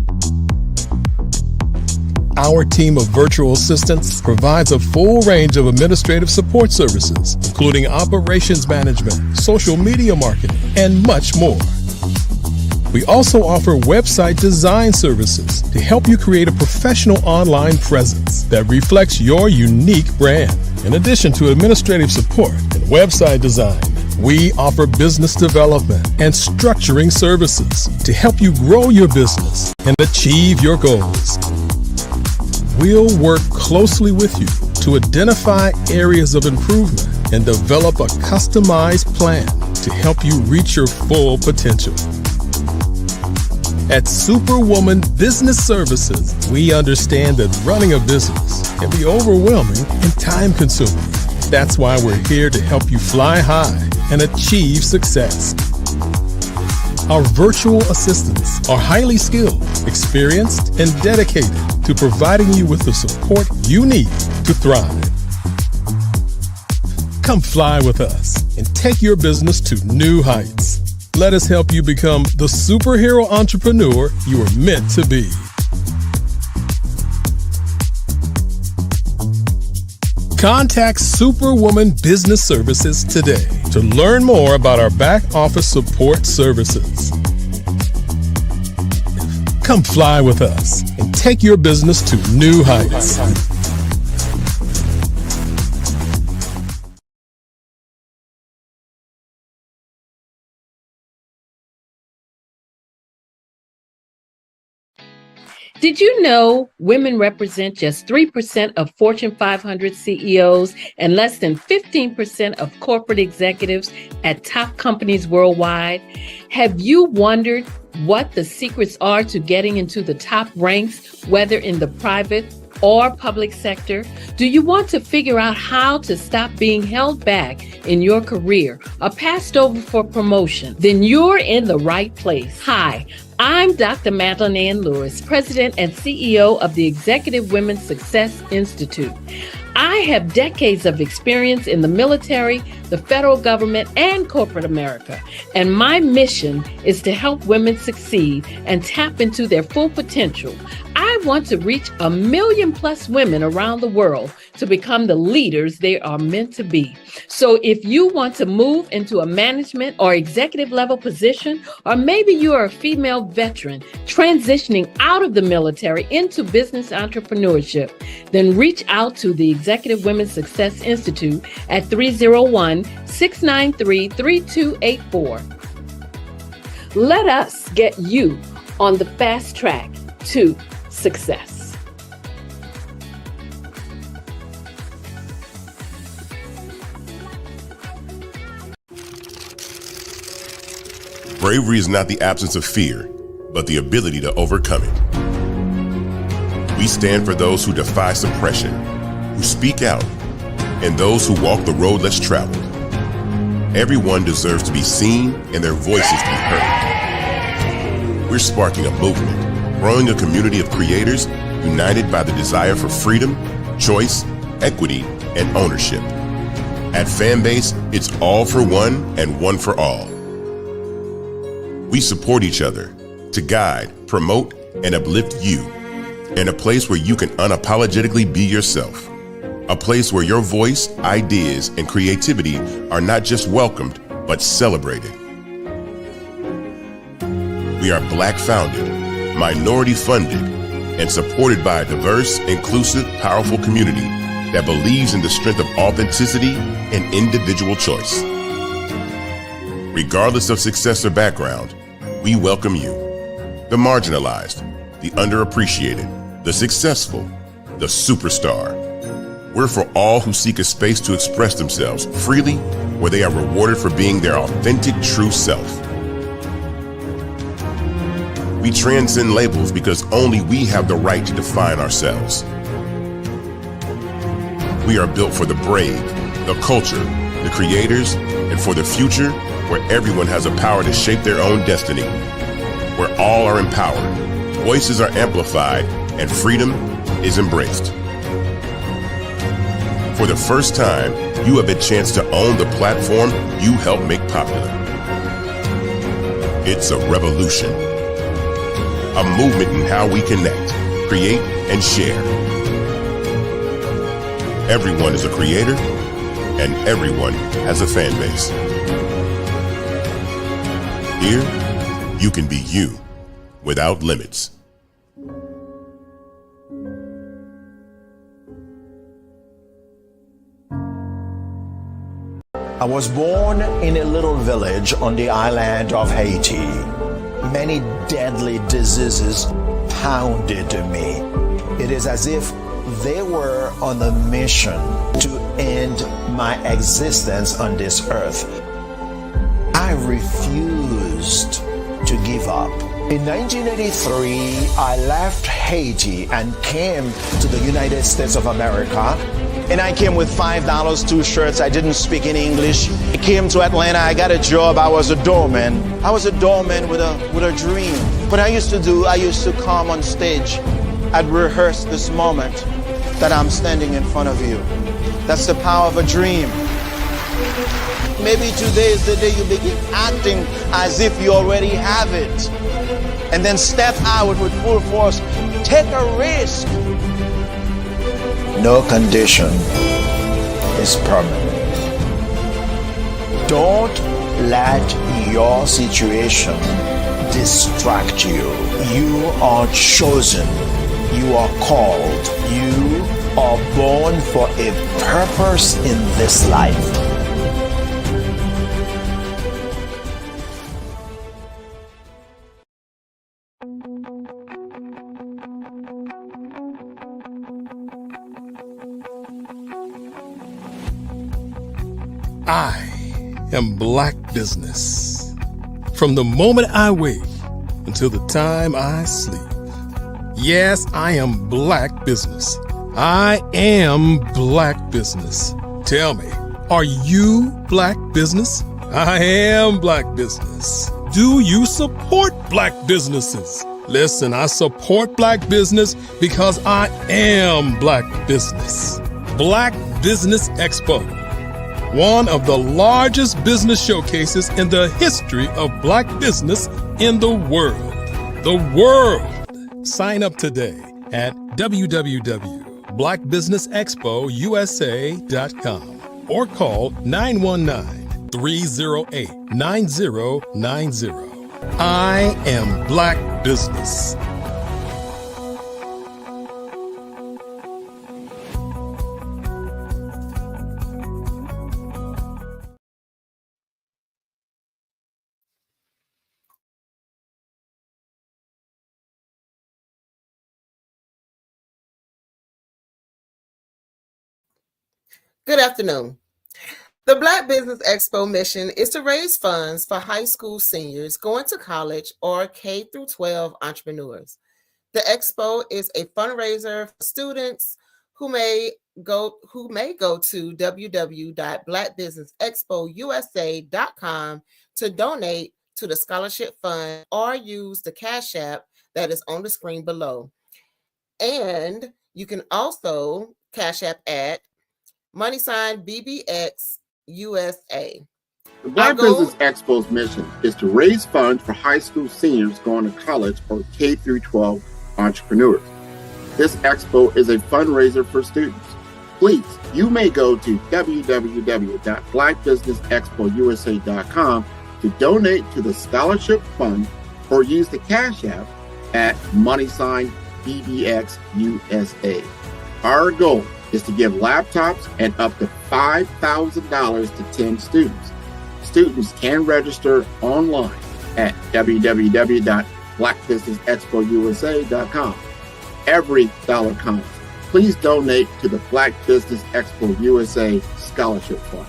Our team of virtual assistants provides a full range of administrative support services, including operations management, social media marketing, and much more. We also offer website design services to help you create a professional online presence that reflects your unique brand. In addition to administrative support and website design, we offer business development and structuring services to help you grow your business and achieve your goals. We'll work closely with you to identify areas of improvement and develop a customized plan to help you reach your full potential. At Superwoman Business Services, we understand that running a business can be overwhelming and time-consuming. That's why we're here to help you fly high and achieve success. Our virtual assistants are highly skilled, experienced, and dedicated to providing you with the support you need to thrive. Come fly with us and take your business to new heights. Let us help you become the superhero entrepreneur you are meant to be. Contact Superwoman Business Services today to learn more about our back office support services. Come fly with us and take your business to new heights. Did you know women represent just 3% of Fortune 500 CEOs and less than 15% of corporate executives at top companies worldwide? Have you wondered what the secrets are to getting into the top ranks, whether in the private or public sector? Do you want to figure out how to stop being held back in your career or passed over for promotion? Then you're in the right place. Hi, I'm Dr. Madeline Ann Lewis, President and CEO of the Executive Women's Success Institute. I have decades of experience in the military, the federal government, and corporate America, and my mission is to help women succeed and tap into their full potential. I want to reach 1 million plus women around the world to become the leaders they are meant to be. So if you want to move into a management or executive level position, or maybe you are a female veteran transitioning out of the military into business entrepreneurship, then reach out to the Executive Women's Success Institute at 301-693-3284. Let us get you on the fast track to success. Bravery is not the absence of fear, but the ability to overcome it. We stand for those who defy suppression, who speak out, and those who walk the road less traveled. Everyone deserves to be seen and their voices to be heard. We're sparking a movement, growing a community of creators united by the desire for freedom, choice, equity, and ownership. At Fanbase, it's all for one and one for all. We support each other to guide, promote, and uplift you in a place where you can unapologetically be yourself. A place where your voice, ideas, and creativity are not just welcomed, but celebrated. We are Black founded, minority funded, and supported by a diverse, inclusive, powerful community that believes in the strength of authenticity and individual choice. Regardless of success or background, we welcome you, the marginalized, the underappreciated, the successful, the superstar. We're for all who seek a space to express themselves freely, where they are rewarded for being their authentic, true self. We transcend labels because only we have the right to define ourselves. We are built for the brave, the culture, the creators, and for the future where everyone has a power to shape their own destiny, where all are empowered, voices are amplified, and freedom is embraced. For the first time, you have a chance to own the platform you helped make popular. It's a revolution, a movement in how we connect, create, and share. Everyone is a creator, and everyone has a fan base. Here, you can be you without limits. I was born in a little village on the island of Haiti. Many deadly diseases pounded me. It is as if they were on a mission to end my existence on this earth. I refused to give up. In 1983, I left Haiti and came to the United States of America. And I came with $5, 2 shirts. I didn't speak any English. I came to Atlanta. I got a job. I was a doorman. I was a doorman with a dream. What I used to come on stage. I'd rehearse this moment that I'm standing in front of you. That's the power of a dream. Maybe today is the day you begin acting as if you already have it. And then step out with full force. Take a risk. No condition is permanent. Don't let your situation distract you. You are chosen. You are called. You are born for a purpose in this life. I am Black Business. From the moment I wake until the time I sleep. Yes, I am Black Business. I am Black Business. Tell me, are you Black Business? I am Black Business. Do you support Black businesses? Listen, I support Black business because I am Black Business. Black Business Expo, one of the largest business showcases in the history of Black business in the world. The world! Sign up today at www.blackbusinessexpousa.com or call 919-308-9090. I am Black Business. Good afternoon. The Black Business Expo mission is to raise funds for high school seniors going to college or K through 12 entrepreneurs. The expo is a fundraiser for students who may go to www.blackbusinessexpousa.com to donate to the scholarship fund or use the Cash App that is on the screen below. And you can also Cash App at $BBX USA. The Black Business Expo's mission is to raise funds for high school seniors going to college or K through 12 entrepreneurs. This expo is a fundraiser for students. Please, you may go to www.blackbusinessexpousa.com to donate to the scholarship fund or use the Cash App at $BBX USA. Our goal is to give laptops and up to $5,000 to 10 students. Students can register online at www.blackbusinessexpousa.com. Every dollar counts. Please donate to the Black Business Expo USA Scholarship Fund.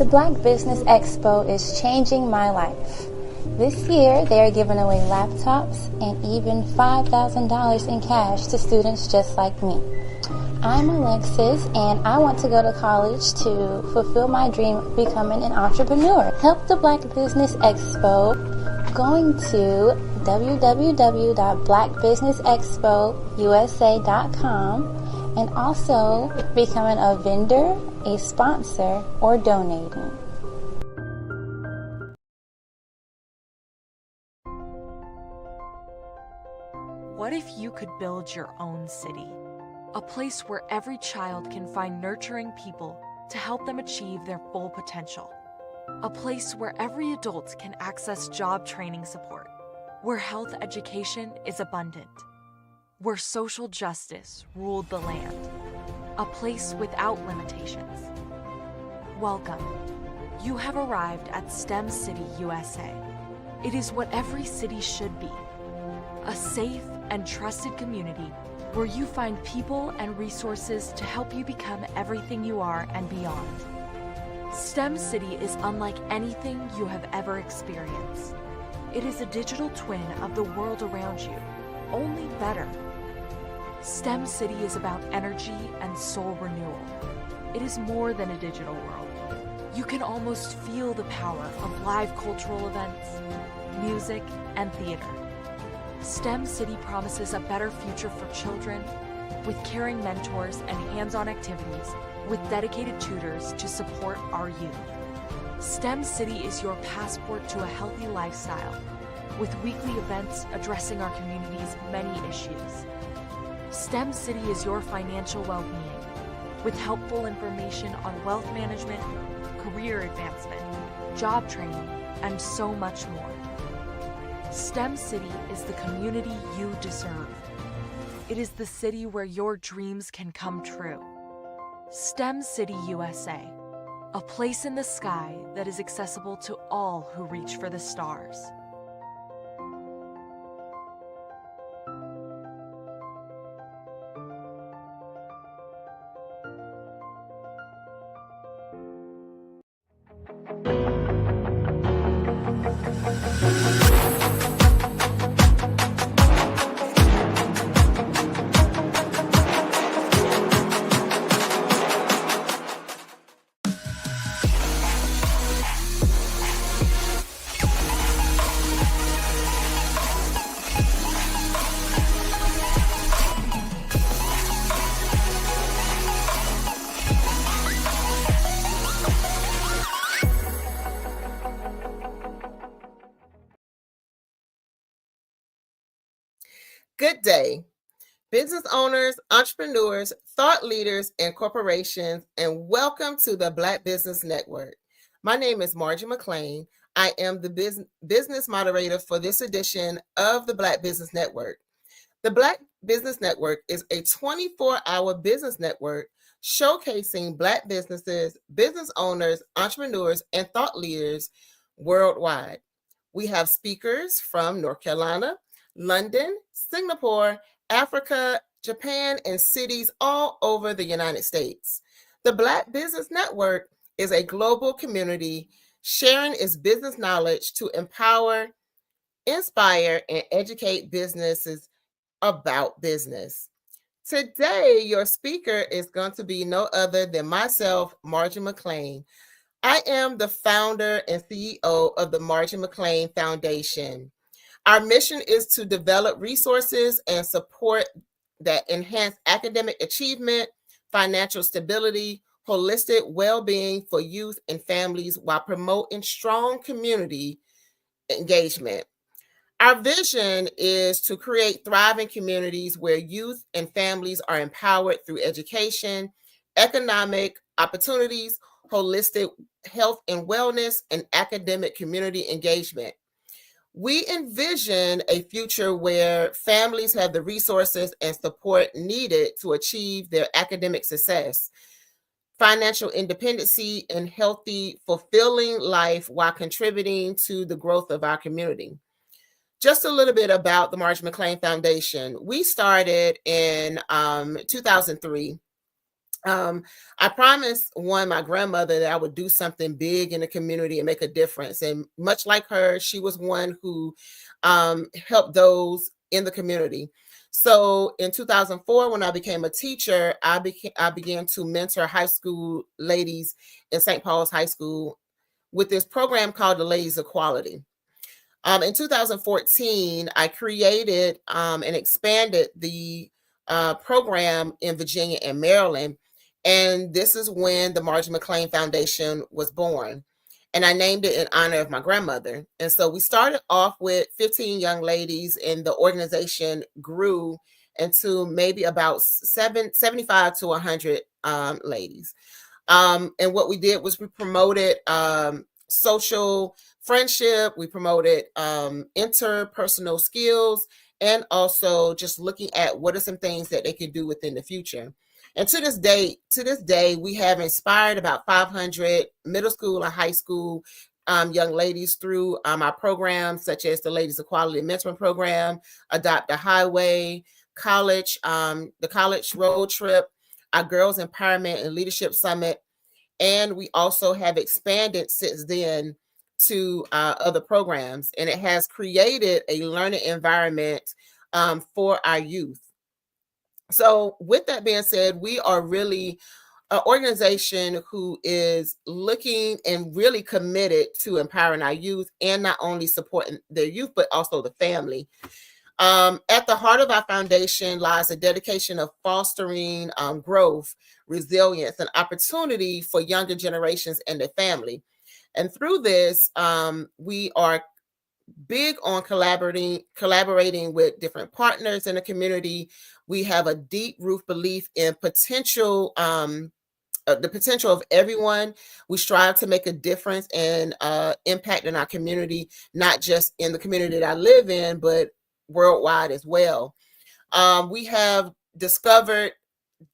The Black Business Expo is changing my life. This year, they are giving away laptops and even $5,000 in cash to students just like me. I'm Alexis, and I want to go to college to fulfill my dream of becoming an entrepreneur. Help the Black Business Expo going to www.blackbusinessexpousa.com and also becoming a vendor, a sponsor, or donating. What if you could build your own city? A place where every child can find nurturing people to help them achieve their full potential. A place where every adult can access job training support. Where health education is abundant. Where social justice ruled the land. A place without limitations. Welcome. You have arrived at STEM City USA. It is what every city should be. A safe and trusted community where you find people and resources to help you become everything you are and beyond. STEM City is unlike anything you have ever experienced. It is a digital twin of the world around you, only better. STEM City is about energy and soul renewal. It is more than a digital world. You can almost feel the power of live cultural events, music, and theater. STEM City promises a better future for children with caring mentors and hands-on activities with dedicated tutors to support our youth. STEM City is your passport to a healthy lifestyle with weekly events addressing our community's many issues. STEM City is your financial well-being with helpful information on wealth management, career advancement, job training, and so much more. STEM City is the community you deserve. It is the city where your dreams can come true. STEM City USA, a place in the sky that is accessible to all who reach for the stars. Good day, business owners, entrepreneurs, thought leaders, and corporations, and welcome to the Black Business Network. My name is Margie McLean. I am the business moderator for this edition of the Black Business Network. The Black Business Network is a 24-hour business network showcasing Black businesses, business owners, entrepreneurs, and thought leaders worldwide. We have speakers from North Carolina, London, Singapore, Africa, Japan, and cities all over the United States. The Black Business Network is a global community sharing its business knowledge to empower, inspire, and educate businesses about business. Today, your speaker is going to be no other than myself, Margie McLean. I am the founder and CEO of the Margie McLean Foundation. Our mission is to develop resources and support that enhance academic achievement, financial stability, holistic well-being for youth and families while promoting strong community engagement. Our vision is to create thriving communities where youth and families are empowered through education, economic opportunities, holistic health and wellness, and academic community engagement. We envision a future where families have the resources and support needed to achieve their academic success, financial independency, and healthy, fulfilling life while contributing to the growth of our community. Just a little bit about the Margie McLean Foundation. We started in 2003. I promised my grandmother that I would do something big in the community and make a difference. And much like her, she was one who helped those in the community. So in 2004, when I became a teacher, I began to mentor high school ladies in St. Paul's High School with this program called the Ladies of Quality. In 2014, I created and expanded the program in Virginia and Maryland. And this is when the Margie McLean Foundation was born. And I named it in honor of my grandmother. And so we started off with 15 young ladies, and the organization grew into maybe about 75 to 100 ladies. And what we did was we promoted social friendship, we promoted interpersonal skills, and also just looking at what are some things that they could do within the future. And to this day, we have inspired about 500 middle school and high school young ladies through our programs, such as the Ladies of Quality Mentoring Program, Adopt a Highway, college, the College Road Trip, our Girls Empowerment and Leadership Summit. And we also have expanded since then to other programs, and it has created a learning environment for our youth. So with that being said, we are really an organization who is looking and really committed to empowering our youth and not only supporting their youth, but also the family. At the heart of our foundation lies a dedication of fostering growth, resilience, and opportunity for younger generations and their family. And through this, we are big on collaborating with different partners in the community. We have a deep-rooted belief in potential, the potential of everyone. We strive to make a difference and impact in our community, not just in the community that I live in, but worldwide as well. We have discovered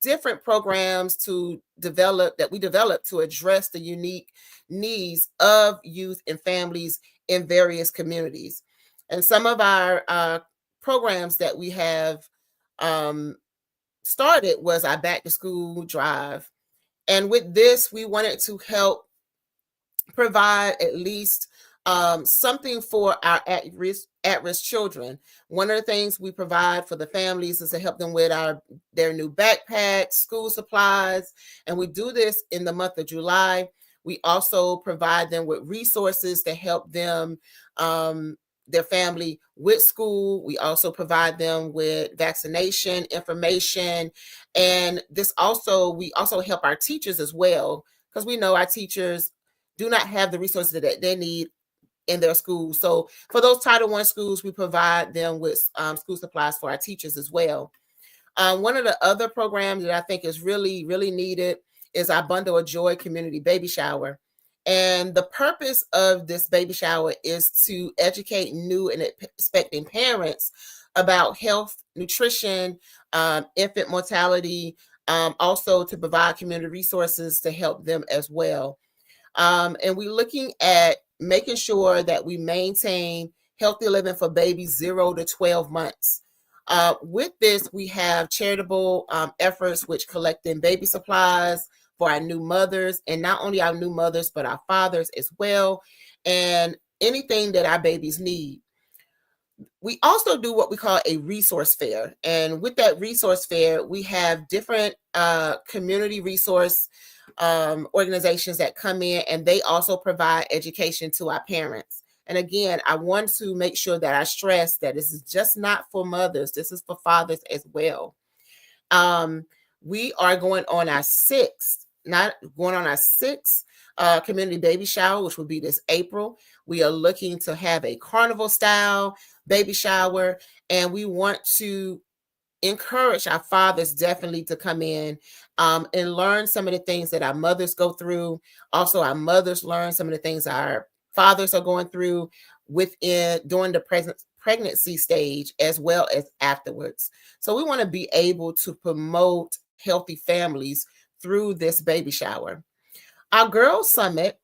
different programs that we develop to address the unique needs of youth and families in various communities. And some of our programs that we have started was our back to school drive. And with this, we wanted to help provide at least something for our at-risk children. One of the things we provide for the families is to help them with their new backpacks, school supplies, and we do this in the month of July. We also provide them with resources to help them, their family with school. We also provide them with vaccination information, and we also help our teachers as well, because we know our teachers do not have the resources that they need in their schools. So for those Title I schools, we provide them with school supplies for our teachers as well. One of the other programs that I think is really, really needed is our Bundle of Joy Community Baby Shower. And the purpose of this baby shower is to educate new and expecting parents about health, nutrition, infant mortality, also to provide community resources to help them as well. And we're looking at making sure that we maintain healthy living for babies 0 to 12 months. With this, we have charitable efforts which collecting baby supplies for our new mothers, and not only our new mothers, but our fathers as well, and anything that our babies need. We also do what we call a resource fair. And with that resource fair, we have different community resource organizations that come in, and they also provide education to our parents. And again, I want to make sure that I stress that this is just not for mothers, this is for fathers as well. We are going on our sixth community baby shower, which will be this April. We are looking to have a carnival style baby shower, and we want to encourage our fathers definitely to come in and learn some of the things that our mothers go through. Also, our mothers learn some of the things our fathers are going through during the pregnancy stage as well as afterwards. So we want to be able to promote healthy families through this baby shower. Our Girls Summit,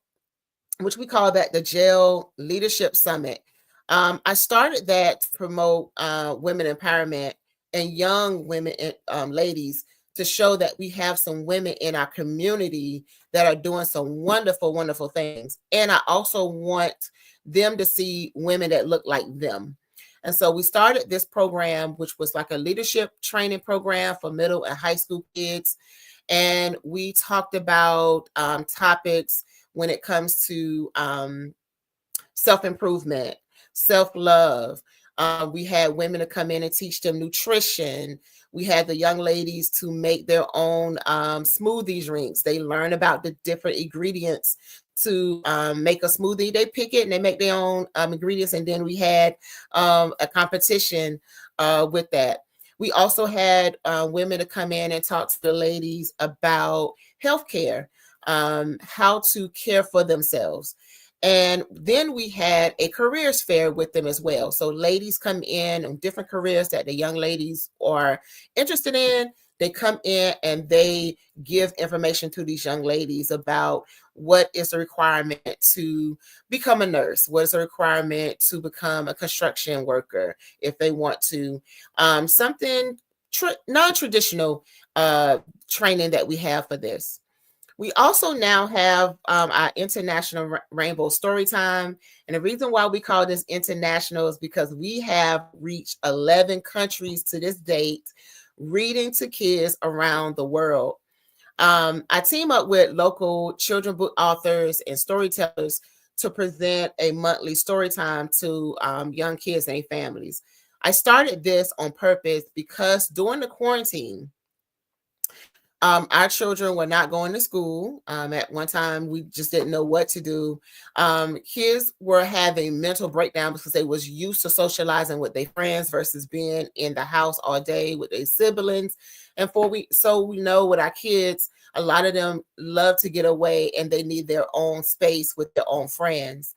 which we call that the Jail Leadership Summit, I started that to promote women empowerment and young women, ladies, to show that we have some women in our community that are doing some wonderful, wonderful things. And I also want them to see women that look like them. And so we started this program, which was like a leadership training program for middle and high school kids. And we talked about topics when it comes to self-improvement, self-love. We had women to come in and teach them nutrition. We had the young ladies to make their own smoothie drinks. They learn about the different ingredients to make a smoothie. They pick it and they make their own ingredients. And then we had a competition with that. We also had women to come in and talk to the ladies about healthcare, how to care for themselves. And then we had a careers fair with them as well. So ladies come in on different careers that the young ladies are interested in. They come in and they give information to these young ladies about what is the requirement to become a nurse, what is the requirement to become a construction worker if they want to, something non-traditional training that we have for this. We also now have our International Rainbow Storytime. And the reason why we call this international is because we have reached 11 countries to this date, reading to kids around the world. I team up with local children's book authors and storytellers to present a monthly story time to young kids and their families. I started this on purpose because during the quarantine, our children were not going to school. At one time, we just didn't know what to do. Kids were having mental breakdown because they was used to socializing with their friends versus being in the house all day with their siblings. And so we know with our kids, a lot of them love to get away and they need their own space with their own friends.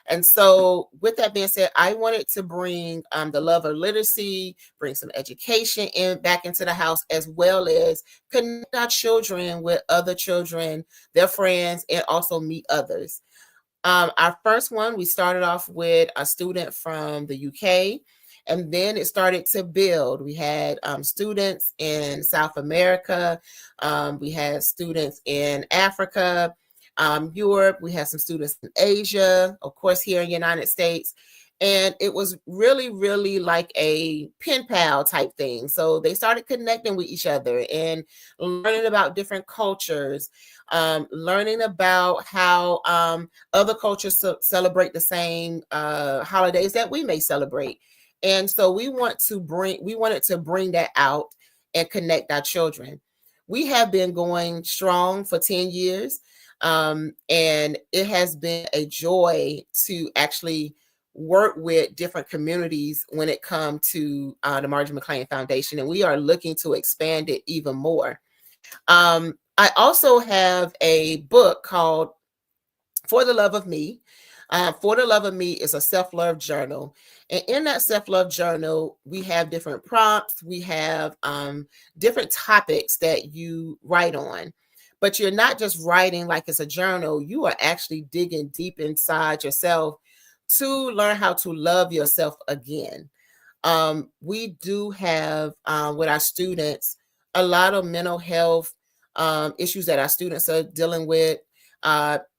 And so with that being said, I wanted to bring the love of literacy, bring some education back into the house, as well as connect our children with other children, their friends, and also meet others. Our first one, we started off with a student from the UK, and then it started to build. We had students in South America. We had students in Africa. Europe, we had some students in Asia, of course, here in the United States. And it was really, really like a pen pal type thing. So they started connecting with each other and learning about different cultures, learning about how other cultures celebrate the same holidays that we may celebrate. And so we wanted to bring that out and connect our children. We have been going strong for 10 years. And it has been a joy to actually work with different communities when it comes to the Marjorie McLean Foundation, and we are looking to expand it even more. I also have a book called For the Love of Me. For the Love of Me is a self-love journal. And in that self-love journal, we have different prompts. We have different topics that you write on. But you're not just writing like it's a journal. You are actually digging deep inside yourself to learn how to love yourself again. We do have with our students a lot of mental health issues that our students are dealing with.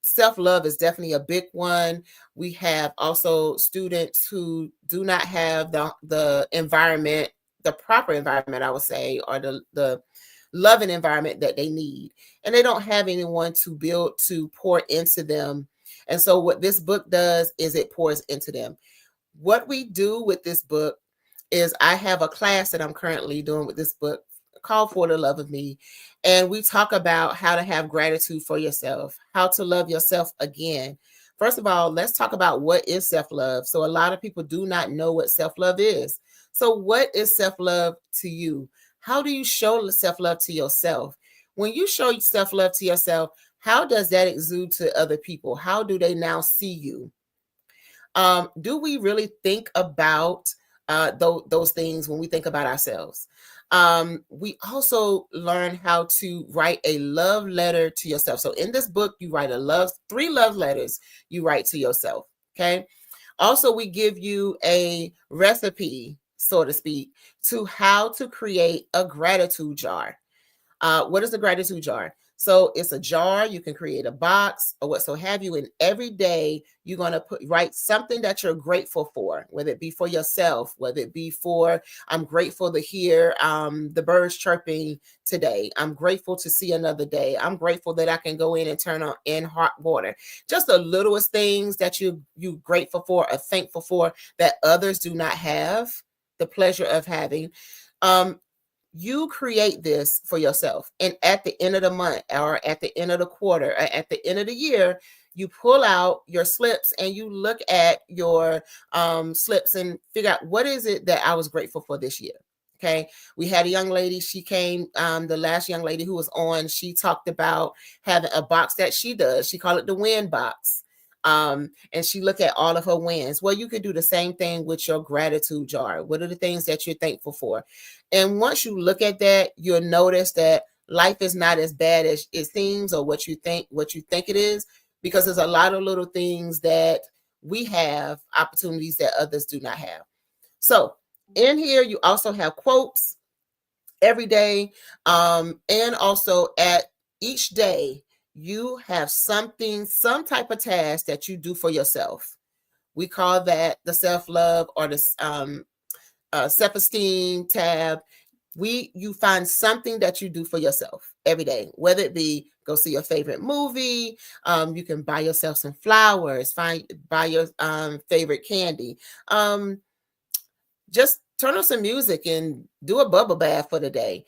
Self-love is definitely a big one. We have also students who do not have the environment, the proper environment, I would say, or the loving environment that they need. And they don't have anyone to pour into them. And so what this book does is it pours into them. What we do with this book is I have a class that I'm currently doing with this book called For the Love of Me. And we talk about how to have gratitude for yourself, how to love yourself again. First of all, let's talk about what is self-love. So a lot of people do not know what self-love is. So what is self-love to you? How do you show self-love to yourself? When you show self-love to yourself, how does that exude to other people? How do they now see you? Do we really think about those things when we think about ourselves? We also learn how to write a love letter to yourself. So in this book, you write 3 love letters you write to yourself. Okay. Also, we give you a recipe, so to speak, to how to create a gratitude jar. What is a gratitude jar? So it's a jar. You can create a box or what so have you. And every day you're going to write something that you're grateful for, whether it be for yourself, whether it be for, I'm grateful to hear the birds chirping today. I'm grateful to see another day. I'm grateful that I can go in and turn on in hot water. Just the littlest things that you grateful for or thankful for that others do not have the pleasure of having. You create this for yourself. And at the end of the month or at the end of the quarter, or at the end of the year, you pull out your slips and you look at your slips and figure out what is it that I was grateful for this year. Okay. We had a young lady, she came, the last young lady who was on, she talked about having a box that she does. She called it the win box. And she looked at all of her wins. Well, you could do the same thing with your gratitude jar. What are the things that you're thankful for? And once you look at that, you'll notice that life is not as bad as it seems or what you think it is, because there's a lot of little things that we have, opportunities that others do not have. So in here, you also have quotes every day. And also at each day, you have some type of task that you do for yourself. We call that the self-love or the self-esteem tab. You find something that you do for yourself every day, whether it be go see your favorite movie. You can buy yourself some flowers, buy your favorite candy. Just turn on some music and do a bubble bath for the day.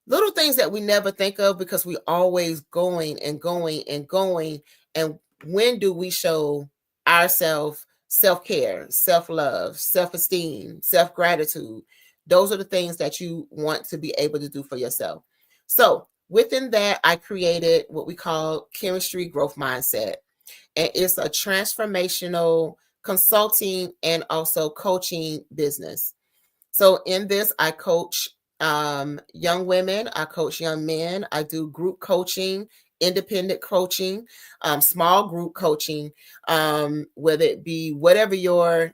Little things that we never think of because we're always going and going and going. And when do we show ourselves self-care, self-love, self-esteem, self-gratitude? Those are the things that you want to be able to do for yourself. So within that, I created what we call Chemistry Growth Mindset. And it's a transformational consulting and also coaching business. So in this, I coach young women, I coach young men, I do group coaching, independent coaching, small group coaching, whether it be whatever it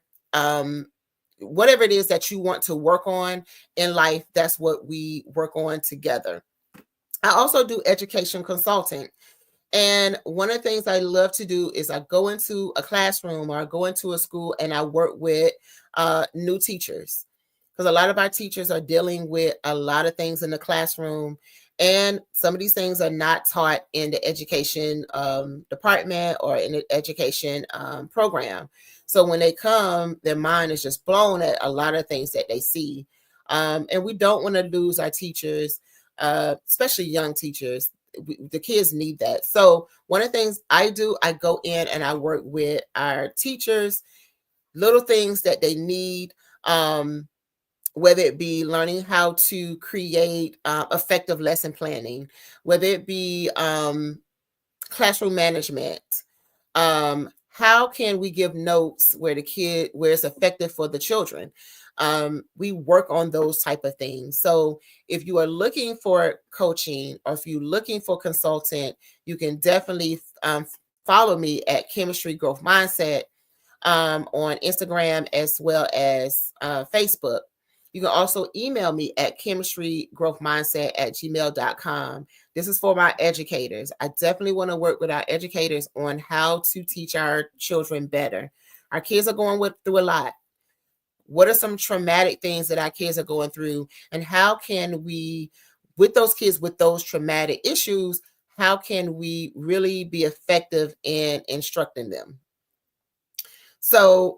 is that you want to work on in life, that's what we work on together. I also do education consulting. And one of the things I love to do is I go into a classroom or I go into a school and I work with new teachers. Because a lot of our teachers are dealing with a lot of things in the classroom. And some of these things are not taught in the education department or in the education program. So when they come, their mind is just blown at a lot of things that they see. And we don't want to lose our teachers, especially young teachers. The kids need that. So one of the things I do, I go in and I work with our teachers, little things that they need, whether it be learning how to create effective lesson planning, whether it be classroom management. How can we give notes where it's effective for the children? We work on those type of things. So if you are looking for coaching or if you're looking for consultant, you can definitely follow me at Chemistry Growth Mindset. on Instagram as well as Facebook. You can also email me at chemistrygrowthmindset@gmail.com. This is for my educators. I definitely want to work with our educators on how to teach our children better. Our kids are going through a lot. What are some traumatic things that our kids are going through? And how can we, with those kids with those traumatic issues, how can we really be effective in instructing them? So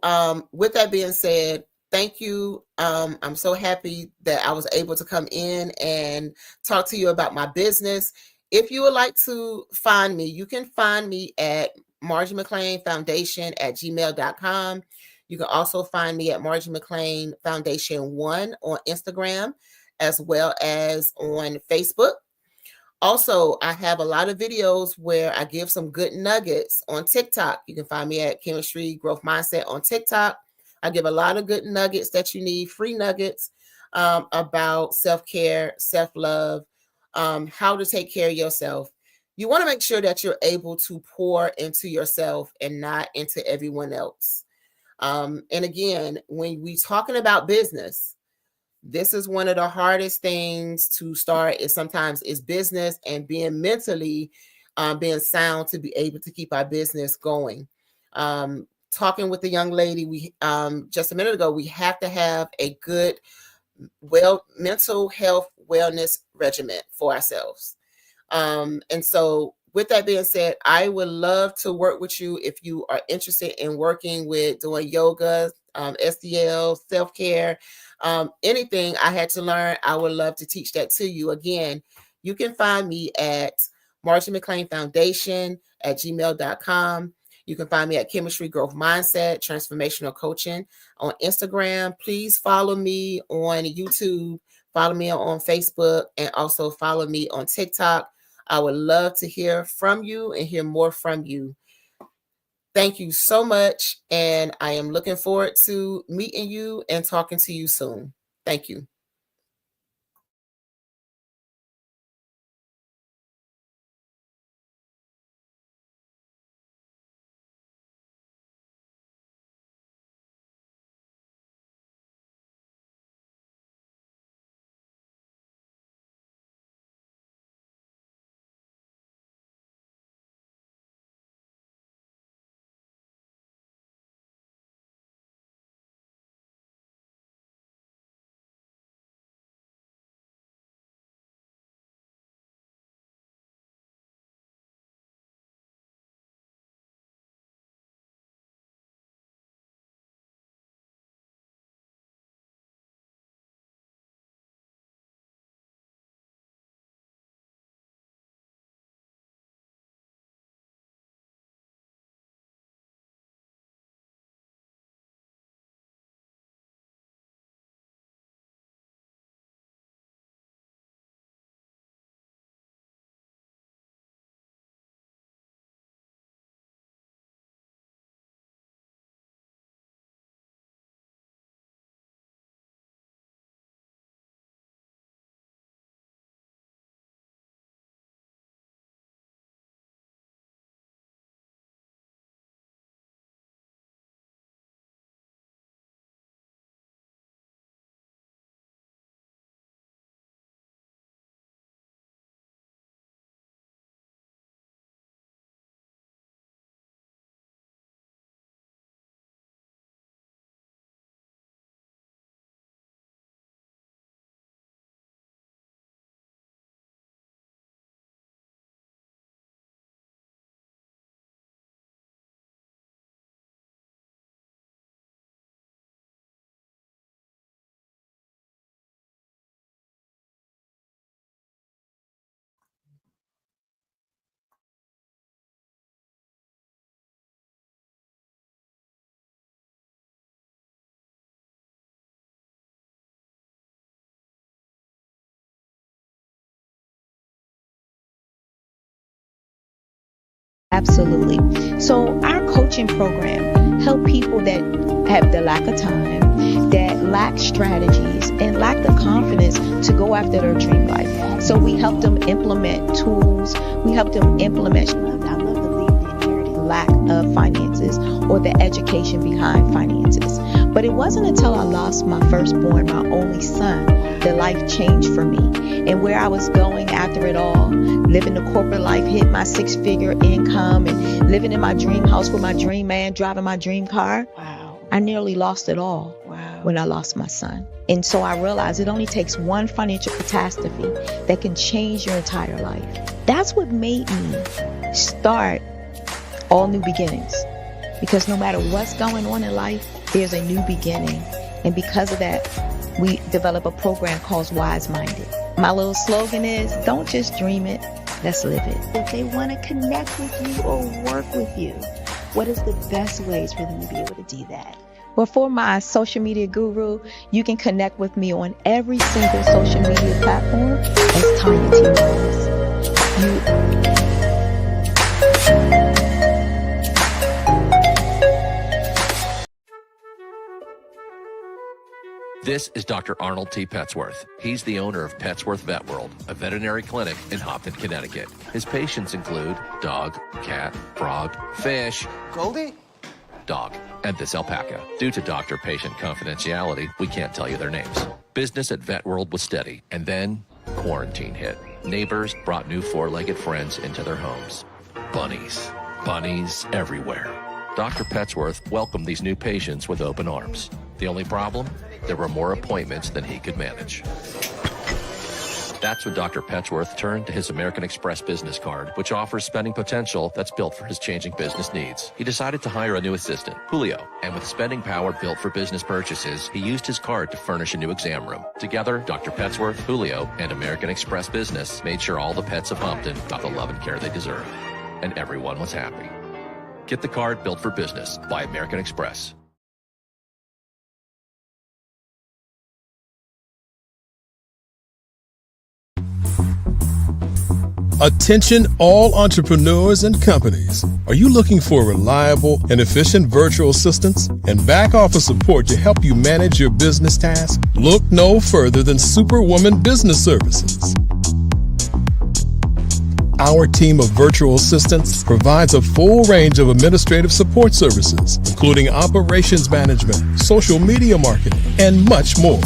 with that being said, thank you. I'm so happy that I was able to come in and talk to you about my business. If you would like to find me, you can find me at Margie McLean Foundation @gmail.com. You can also find me at Margie McLean Foundation 1 on Instagram, as well as on Facebook. Also, I have a lot of videos where I give some good nuggets on TikTok. You can find me at Chemistry Growth Mindset on TikTok. I give a lot of good nuggets that you need, free nuggets about self-care, self-love, how to take care of yourself. You want to make sure that you're able to pour into yourself and not into everyone else. And again, when we're talking about business, this is one of the hardest things to start is business and being mentally being sound to be able to keep our business going. Talking with the young lady, we just a minute ago, we have to have a good, mental health wellness regimen for ourselves. And so with that being said, I would love to work with you if you are interested in working with doing yoga, SDL, self-care, anything I had to learn, I would love to teach that to you. Again, you can find me at Margie McLean Foundation @gmail.com. You can find me at Chemistry Growth Mindset, Transformational Coaching on Instagram. Please follow me on YouTube, follow me on Facebook, and also follow me on TikTok. I would love to hear from you and hear more from you. Thank you so much, and I am looking forward to meeting you and talking to you soon. Thank you. Absolutely. So our coaching program help people that have the lack of time, that lack strategies, and lack the confidence to go after their dream life. So we help them implement tools. We help them implement. I love to leave the inherited lack of finances or the education behind finances. But it wasn't until I lost my firstborn, my only son, that life changed for me. And where I was going after it all, living the corporate life, hit my 6-figure income and living in my dream house with my dream man, driving my dream car. Wow. I nearly lost it all when I lost my son. And so I realized it only takes one financial catastrophe that can change your entire life. That's what made me start All New Beginnings. Because no matter what's going on in life, there's a new beginning. And because of that, we develop a program called Wise Minded. My little slogan is, don't just dream it, let's live it. If they want to connect with you or work with you, what is the best ways for them to be able to do that? Well, for my social media guru, you can connect with me on every single social media platform as Tanya T. Rose. This is Dr. Arnold T. Petsworth. He's the owner of Petsworth Vet World, a veterinary clinic in Hopton, Connecticut. His patients include dog, cat, frog, fish, Goldie, dog, and this alpaca. Due to doctor-patient confidentiality, we can't tell you their names. Business at Vet World was steady, and then quarantine hit. Neighbors brought new four-legged friends into their homes. Bunnies. Bunnies everywhere. Dr. Petsworth welcomed these new patients with open arms. The only problem? There were more appointments than he could manage. That's when Dr. Petsworth turned to his American Express business card, which offers spending potential that's built for his changing business needs. He decided to hire a new assistant, Julio, and with spending power built for business purchases, he used his card to furnish a new exam room. Together, Dr. Petsworth, Julio, and American Express Business made sure all the pets of Hopton got the love and care they deserve. And everyone was happy. Get the card built for business by American Express. Attention all entrepreneurs and companies. Are you looking for reliable and efficient virtual assistants and back office support to help you manage your business tasks? Look no further than Superwoman Business Services. Our team of virtual assistants provides a full range of administrative support services, including operations management, social media marketing, and much more.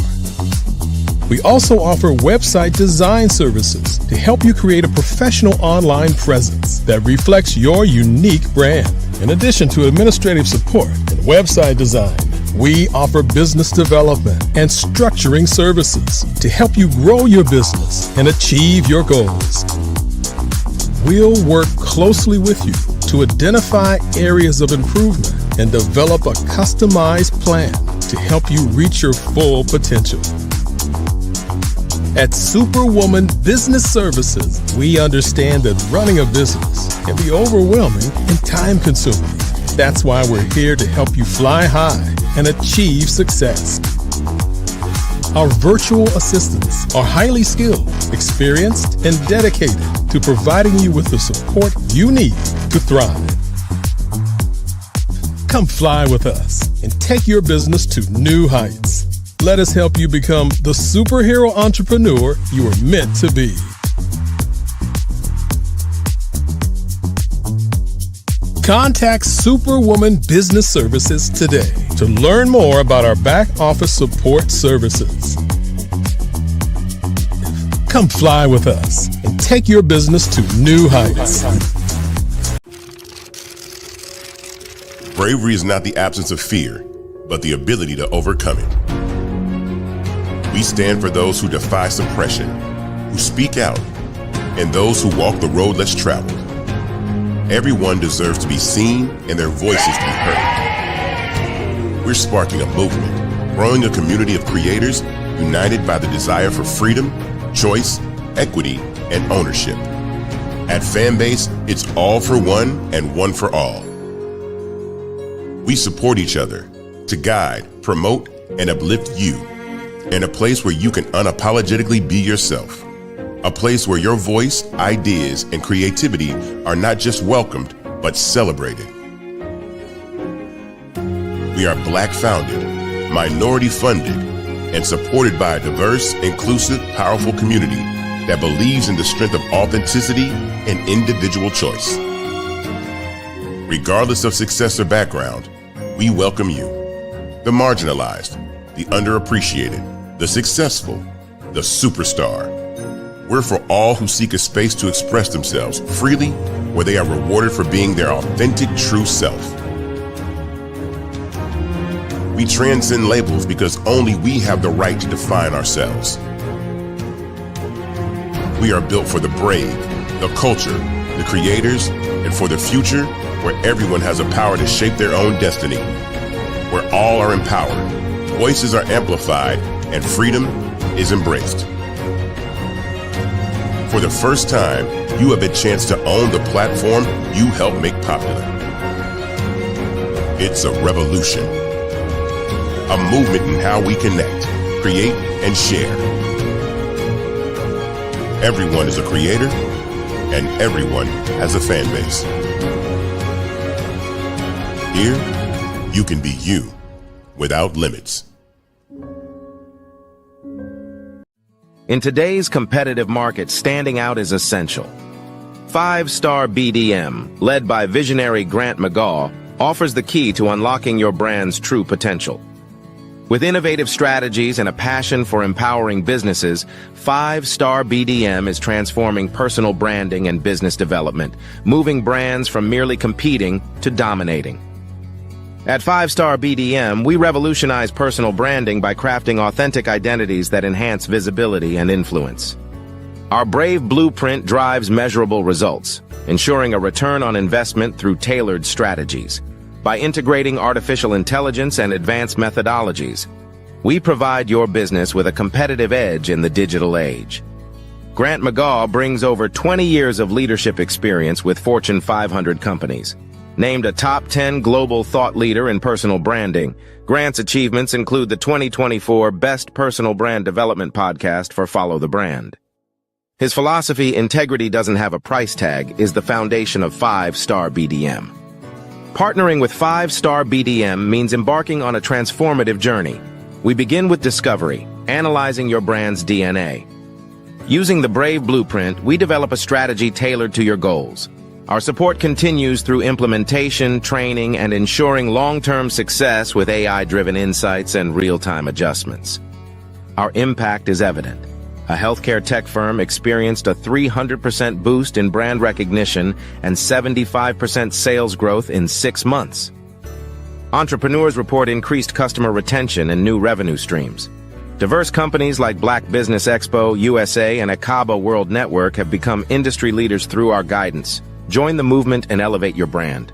We also offer website design services to help you create a professional online presence that reflects your unique brand. In addition to administrative support and website design, we offer business development and structuring services to help you grow your business and achieve your goals. We'll work closely with you to identify areas of improvement and develop a customized plan to help you reach your full potential. At Superwoman Business Services, we understand that running a business can be overwhelming and time-consuming. That's why we're here to help you fly high and achieve success. Our virtual assistants are highly skilled, experienced, and dedicated to providing you with the support you need to thrive. Come fly with us and take your business to new heights. Let us help you become the superhero entrepreneur you are meant to be. Contact Superwoman Business Services today to learn more about our back office support services. Come fly with us and take your business to new heights. Bravery is not the absence of fear, but the ability to overcome it. We stand for those who defy suppression, who speak out, and those who walk the road less traveled. Everyone deserves to be seen and their voices to be heard. We're sparking a movement, growing a community of creators united by the desire for freedom, choice, equity, and ownership. At Fanbase, it's all for one and one for all. We support each other to guide, promote, and uplift you in a place where you can unapologetically be yourself. A place where your voice, ideas, and creativity are not just welcomed, but celebrated. We are Black founded, minority funded, and supported by a diverse, inclusive, powerful community that believes in the strength of authenticity and individual choice. Regardless of success or background, we welcome you. The marginalized, the underappreciated, the successful, the superstar. We're for all who seek a space to express themselves freely, where they are rewarded for being their authentic, true self. We transcend labels because only we have the right to define ourselves. We are built for the brave, the culture, the creators, and for the future where everyone has the power to shape their own destiny, where all are empowered, voices are amplified, and freedom is embraced. For the first time, you have a chance to own the platform you helped make popular. It's a revolution, a movement in how we connect, create, and share. Everyone is a creator, and everyone has a fan base. Here, you can be you without limits. In today's competitive market, standing out is essential. 5-Star BDM, led by visionary Grant McGaw, offers the key to unlocking your brand's true potential. With innovative strategies and a passion for empowering businesses, 5-Star BDM is transforming personal branding and business development, moving brands from merely competing to dominating. At 5-Star BDM, we revolutionize personal branding by crafting authentic identities that enhance visibility and influence. Our Brave Blueprint drives measurable results, ensuring a return on investment through tailored strategies. By integrating artificial intelligence and advanced methodologies, we provide your business with a competitive edge in the digital age. Grant McGaw brings over 20 years of leadership experience with Fortune 500 companies. Named a top 10 global thought leader in personal branding, Grant's achievements include the 2024 Best Personal Brand Development Podcast for Follow the Brand. His philosophy, integrity doesn't have a price tag, is the foundation of 5-Star BDM. Partnering with 5-Star BDM means embarking on a transformative journey. We begin with discovery, analyzing your brand's DNA. Using the Brave Blueprint, we develop a strategy tailored to your goals. Our support continues through implementation, training, and ensuring long-term success with AI-driven insights and real-time adjustments. Our impact is evident. A healthcare tech firm experienced a 300% boost in brand recognition and 75% sales growth in 6 months. Entrepreneurs report increased customer retention and new revenue streams. Diverse companies like Black Business Expo USA and Akaba World Network have become industry leaders through our guidance. Join the movement and elevate your brand.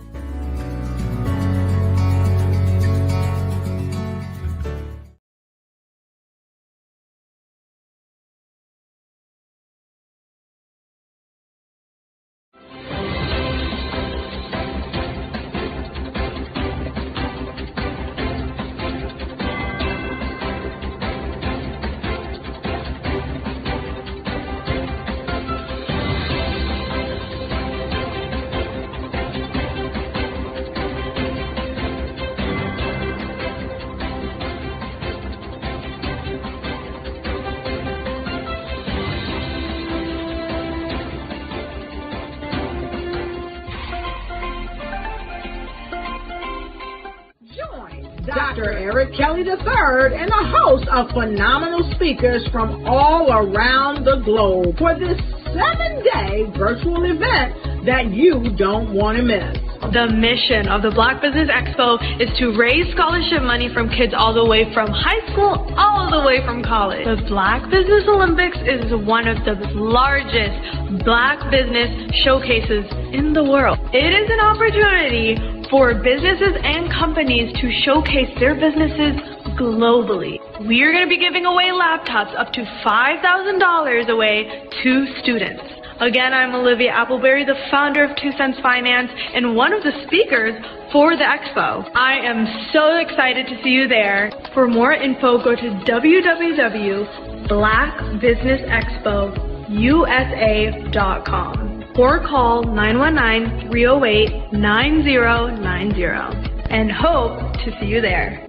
Dr. Eric Kelly III and a host of phenomenal speakers from all around the globe for this 7-day virtual event that you don't want to miss. The mission of the Black Business Expo is to raise scholarship money from kids all the way from high school, all the way from college. The Black Business Olympics is one of the largest Black business showcases in the world. It is an opportunity for businesses and companies to showcase their businesses globally. We are going to be giving away laptops up to $5,000 away to students. Again, I'm Olivia Appleberry, the founder of 2 Cents Finance and one of the speakers for the expo. I am so excited to see you there. For more info, go to www.blackbusinessexpousa.com or call 919-308-9090 and hope to see you there.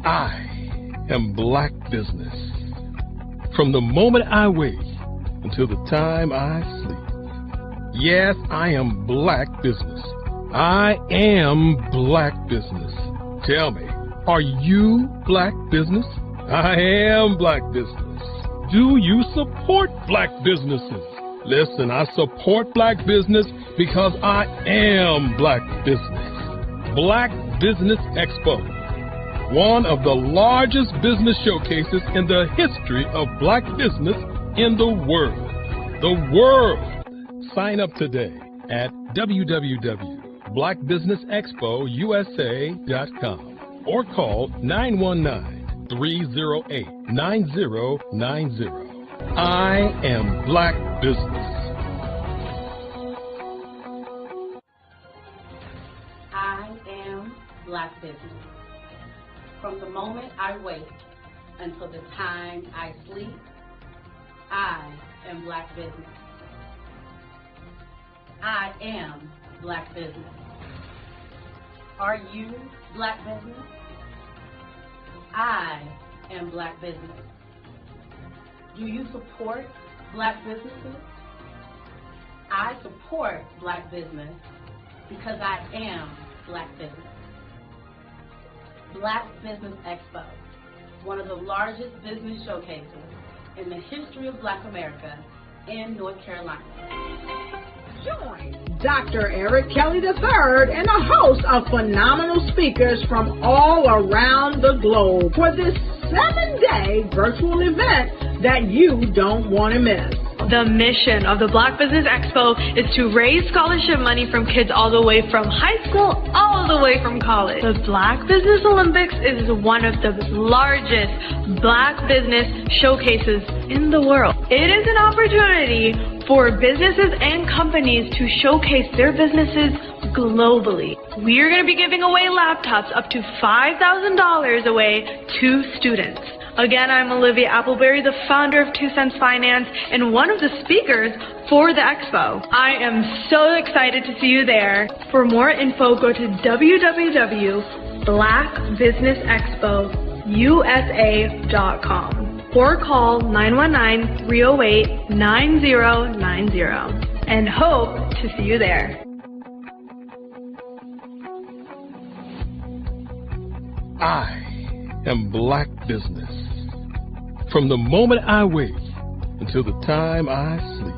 I am Black Business. From the moment I wake until the time I sleep. Yes, I am Black business. I am Black business. Tell me, are you Black business? I am Black business. Do you support Black businesses? Listen, I support Black business because I am Black business. Black Business Expo, one of the largest business showcases in the history of Black business in the world. The world! Sign up today at www.blackbusinessexpousa.com or call 919-308-9090. I am Black business. I am Black business. From the moment I wake until the time I sleep, I am Black business. I am Black business. Are you Black business? I am Black business. Do you support Black businesses? I support Black business because I am Black business. Black Business Expo, one of the largest business showcases in the history of Black America in North Carolina. Join Dr. Eric Kelly III and a host of phenomenal speakers from all around the globe for this 7-day virtual event that you don't want to miss. The mission of the Black Business Expo is to raise scholarship money from kids all the way from high school, all the way from college. The Black Business Olympics is one of the largest Black business showcases in the world. It is an opportunity for businesses and companies to showcase their businesses globally. We are going to be giving away laptops up to $5,000 away to students. Again, I'm Olivia Appleberry, the founder of 2 Cents Finance and one of the speakers for the expo. I am so excited to see you there. For more info, go to www.blackbusinessexpousa.com or call 919-308-9090 and hope to see you there. I am Black business. From the moment I wake until the time I sleep.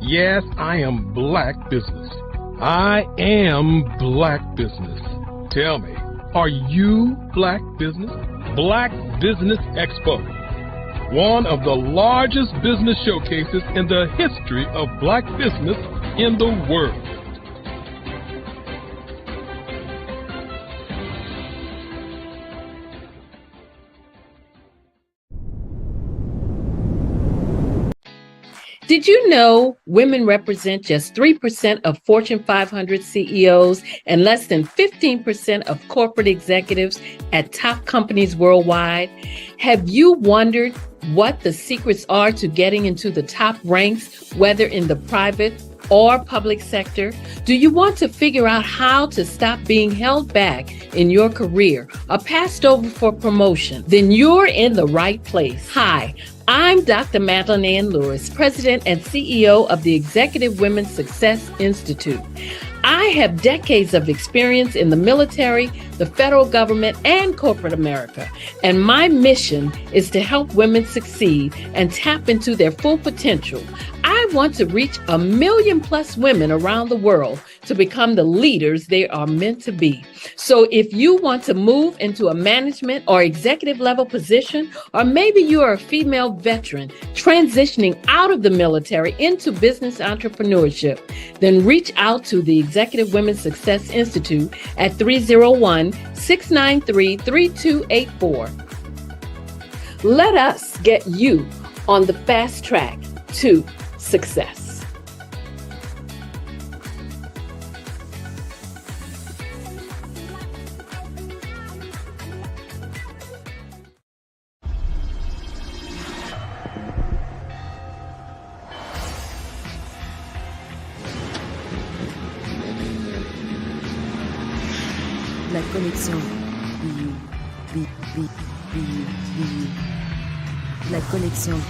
Yes, I am Black business. I am Black business. Tell me, are you Black business? Black Business Expo, one of the largest business showcases in the history of Black business in the world. Did you know women represent just 3% of Fortune 500 CEOs and less than 15% of corporate executives at top companies worldwide? Have you wondered what the secrets are to getting into the top ranks, whether in the private or public sector? Do you want to figure out how to stop being held back in your career or passed over for promotion? Then you're in the right place. Hi, I'm Dr. Madeline Ann Lewis, President and CEO of the Executive Women's Success Institute. I have decades of experience in the military, the federal government, and corporate America, and my mission is to help women succeed and tap into their full potential. I want to reach 1 million+ women around the world to become the leaders they are meant to be. So if you want to move into a management or executive level position, or maybe you are a female veteran transitioning out of the military into business entrepreneurship, then reach out to the Executive Women's Success Institute at 301-693-3284. Let us get you on the fast track to success. La connexion. La connexion.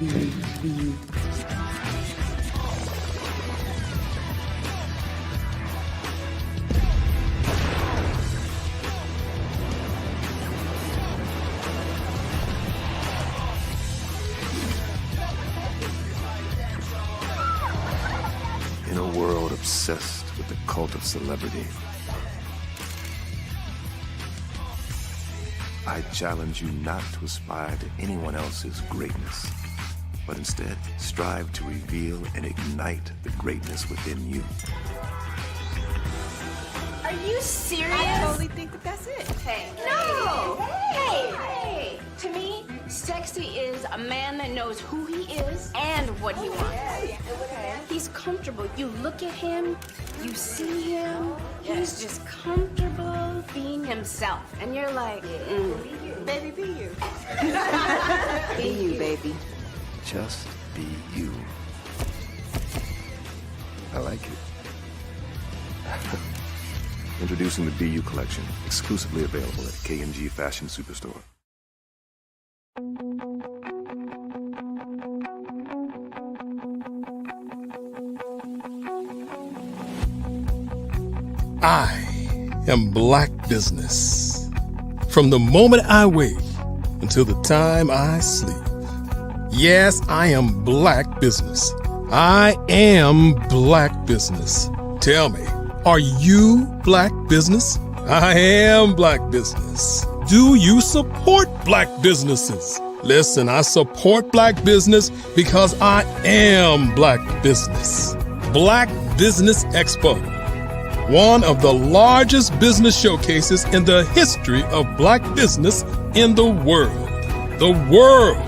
Be you. Be you. In a world obsessed with the cult of celebrity, I challenge you not to aspire to anyone else's greatness, but instead strive to reveal and ignite the greatness within you. Are you serious? I totally think that that's it. Hey. No! Hey! To me, sexy is a man that knows who he is and what he wants. Okay. He's comfortable. You look at him, you see him, he's just comfortable being himself. And you're like, Baby, be you. Be you, baby. Just be you. I like it. Introducing the Be You collection, exclusively available at K&G Fashion Superstore. I am Black Business. From the moment I wake until the time I sleep. Yes, I am Black Business. I am Black Business. Tell me, are you Black Business? I am Black Business. Do you support Black businesses? Listen, I support Black business because I am Black Business. Black Business Expo, one of the largest business showcases in the history of Black business in the world. The world!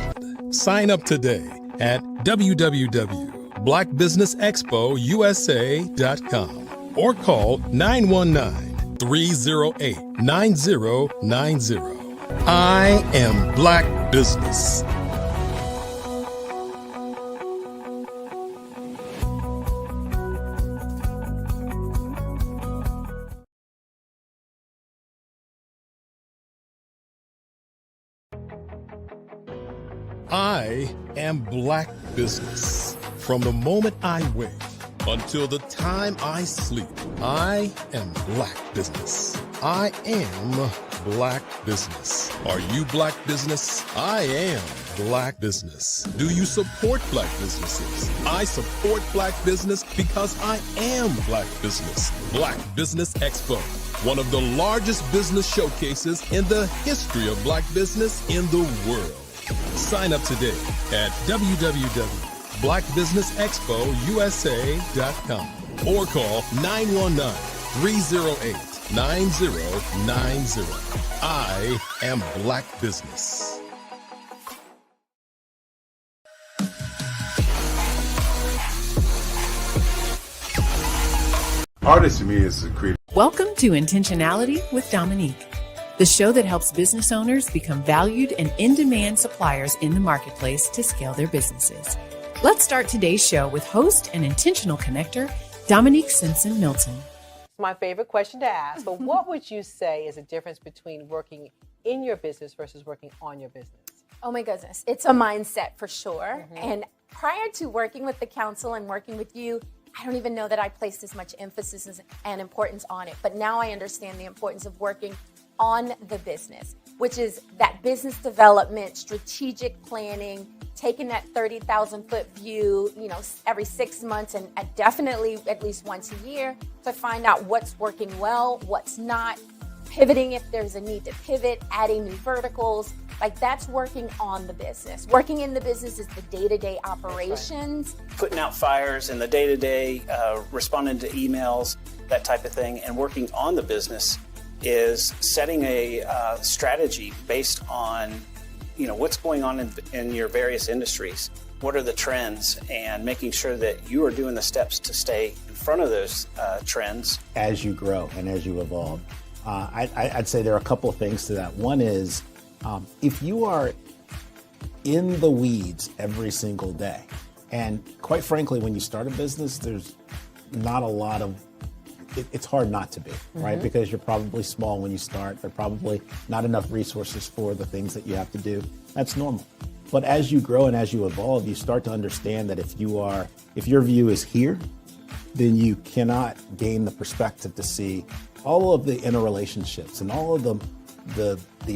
Sign up today at www.blackbusinessexpousa.com or call 919-308-9090. I am Black Business. I am Black Business. From the moment I wake until the time I sleep, I am Black Business. I am Black Business. Are you Black Business? I am Black Business. Do you support Black businesses? I support Black business because I am Black Business. Black Business Expo, one of the largest business showcases in the history of Black business in the world. Sign up today at www.blackbusinessexpousa.com or call 919-308-9090. I am Black Business. Artist to me is a creative. Welcome to Intentionality with Dominique, the show that helps business owners become valued and in-demand suppliers in the marketplace to scale their businesses. Let's start today's show with host and intentional connector, Dominique Simpson-Milton. My favorite question to ask, but what would you say is the difference between working in your business versus working on your business? Oh my goodness, it's a mindset for sure. And prior to working with the council and working with you, I don't even know that I placed as much emphasis and importance on it. But now I understand the importance of working on the business, which is that business development, strategic planning, taking that 30,000 foot view, every 6 months and definitely at least once a year to find out what's working well, what's not, pivoting if there's a need to pivot, adding new verticals. Like that's working on the business. Working in the business is the day-to-day operations. Putting out fires in the day-to-day, responding to emails, that type of thing. And working on the business is setting a strategy based on, what's going on in your various industries. What are the trends, and making sure that you are doing the steps to stay in front of those trends. As you grow and as you evolve. I'd say there are a couple of things to that. One is, if you are in the weeds every single day, and quite frankly, when you start a business, there's not a lot of, it's hard not to be, right? Because you're probably small when you start. There are probably not enough resources for the things that you have to do. That's normal. But as you grow and as you evolve, you start to understand that if your view is here, then you cannot gain the perspective to see all of the interrelationships and all of the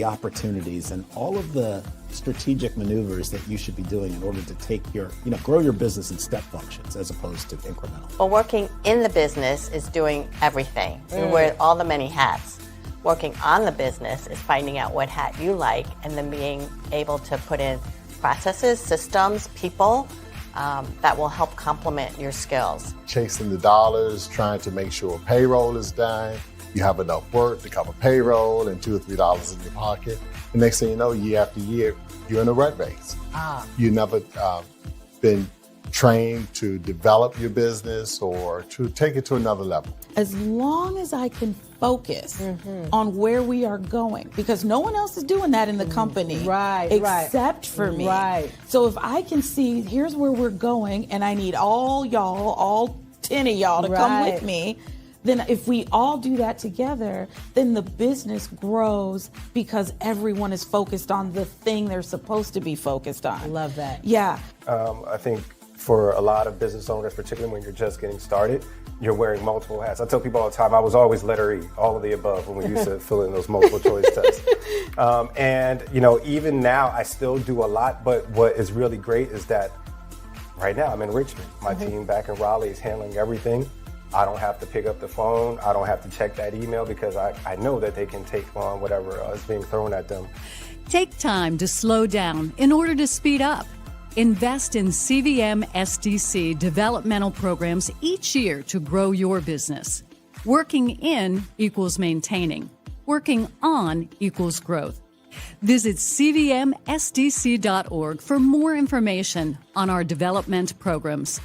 opportunities and all of the strategic maneuvers that you should be doing in order to grow your business in step functions as opposed to incremental. Well, working in the business is doing everything. You wear all the many hats. Working on the business is finding out what hat you like and then being able to put in processes, systems, people that will help complement your skills. Chasing the dollars, trying to make sure payroll is done. You have enough work to cover payroll and $2 or $3 in your pocket. The next thing you know, year after year, you're in a rat race. You've never been trained to develop your business or to take it to another level. As long as I can focus on where we are going, because no one else is doing that in the company except for me. So if I can see, here's where we're going, and I need all 10 of y'all to come with me, then if we all do that together, then the business grows because everyone is focused on the thing they're supposed to be focused on. Love that. Yeah. I think for a lot of business owners, particularly when you're just getting started, you're wearing multiple hats. I tell people all the time, I was always letter E, all of the above, when we used to fill in those multiple choice tests. And even now, I still do a lot, but what is really great is that right now I'm in Richmond. My team back in Raleigh is handling everything. I don't have to pick up the phone. I don't have to check that email because I know that they can take on whatever is being thrown at them. Take time to slow down in order to speed up. Invest in CVM SDC developmental programs each year to grow your business. Working in equals maintaining. Working on equals growth. Visit cvmsdc.org for more information on our development programs.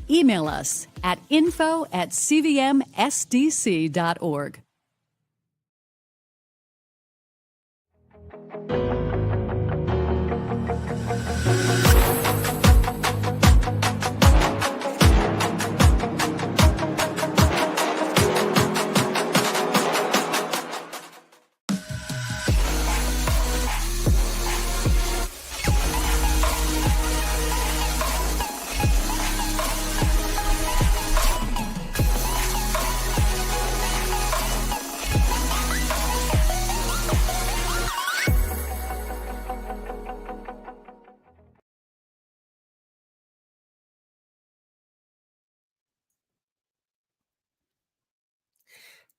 Email us at info@cvmsdc.org.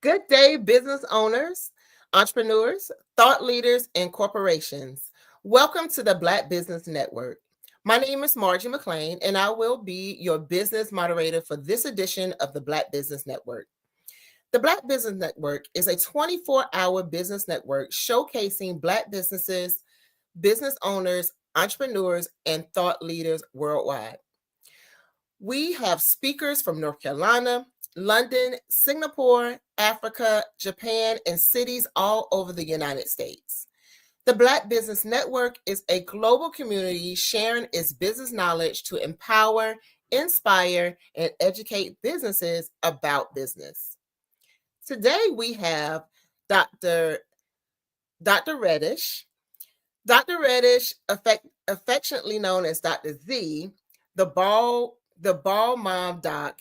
Good day, business owners, entrepreneurs, thought leaders, and corporations. Welcome to the Black Business Network. My name is Margie McLean, and I will be your business moderator for this edition of the Black Business Network. The Black Business Network is a 24-hour business network showcasing Black businesses, business owners, entrepreneurs, and thought leaders worldwide. We have speakers from North Carolina, London, Singapore, Africa, Japan, and cities all over the United States. The Black Business Network is a global community sharing its business knowledge to empower, inspire, and educate businesses about business. Today we have Dr. Reddish. Dr. Reddish, affectionately known as Dr. Z, the ball mom doc,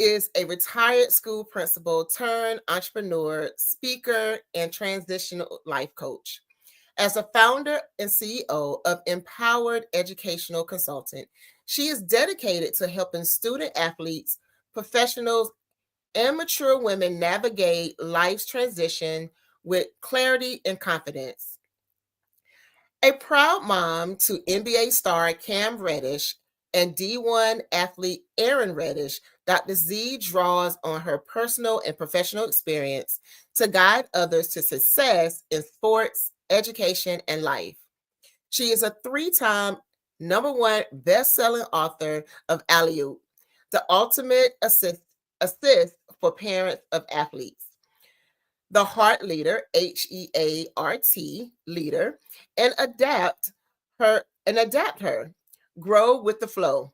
is a retired school principal turned entrepreneur, speaker, and transitional life coach. As a founder and CEO of Empowered Educational Consultant, she is dedicated to helping student athletes, professionals, and mature women navigate life's transition with clarity and confidence. A proud mom to NBA star Cam Reddish and D1 athlete Aaron Reddish, Dr. Z draws on her personal and professional experience to guide others to success in sports, education, and life. She is a 3-time #1 best-selling author of Alley-Oop, the ultimate assist for parents of athletes, The Heart Leader, HEART leader, and adapt her, Grow with the Flow.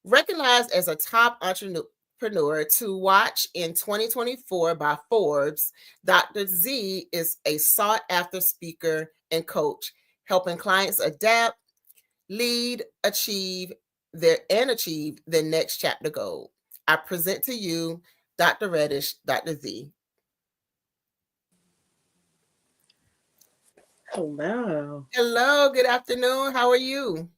Recognized as a top entrepreneur to watch in 2024 by Forbes, Dr. Z is a sought-after speaker and coach, helping clients adapt, lead, achieve their next chapter goal. I present to you Dr. Reddish, Dr. Z. Hello. Hello, good afternoon. How are you?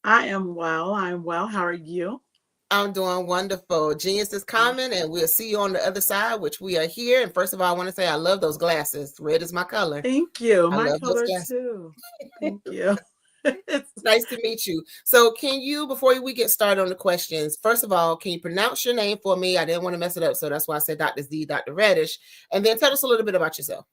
I am well. I'm well. How are you? I'm doing wonderful. Genius is coming, and we'll see you on the other side, which we are here. And first of all, I want to say I love those glasses. Red is my color. Thank you. I My love those color glasses. too. Thank you. It's nice to meet you. So can you, before we get started on the questions, first of all, can you pronounce your name for me? I didn't want to mess it up, so that's why I said Dr. Z, Dr. Reddish. And then tell us a little bit about yourself.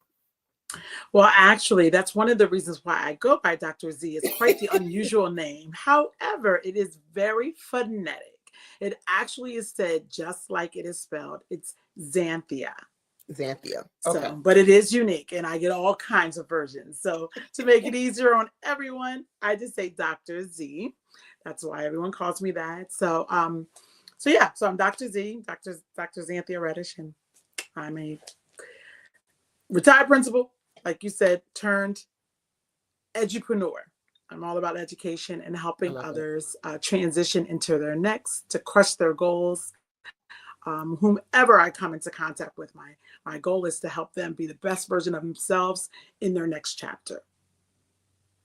Well, actually, that's one of the reasons why I go by Dr. Z. It's quite the unusual name. However, it is very phonetic. It actually is said just like it is spelled. It's Xanthia. Xanthia. Okay. So, but it is unique, and I get all kinds of versions. So to make it easier on everyone, I just say Dr. Z. That's why everyone calls me that. So, so I'm Dr. Z, Dr. Xanthia Reddish, and I'm a retired principal, like you said, turned edupreneur. I'm all about education and helping others transition into their next, to crush their goals. Whomever I come into contact with, my goal is to help them be the best version of themselves in their next chapter.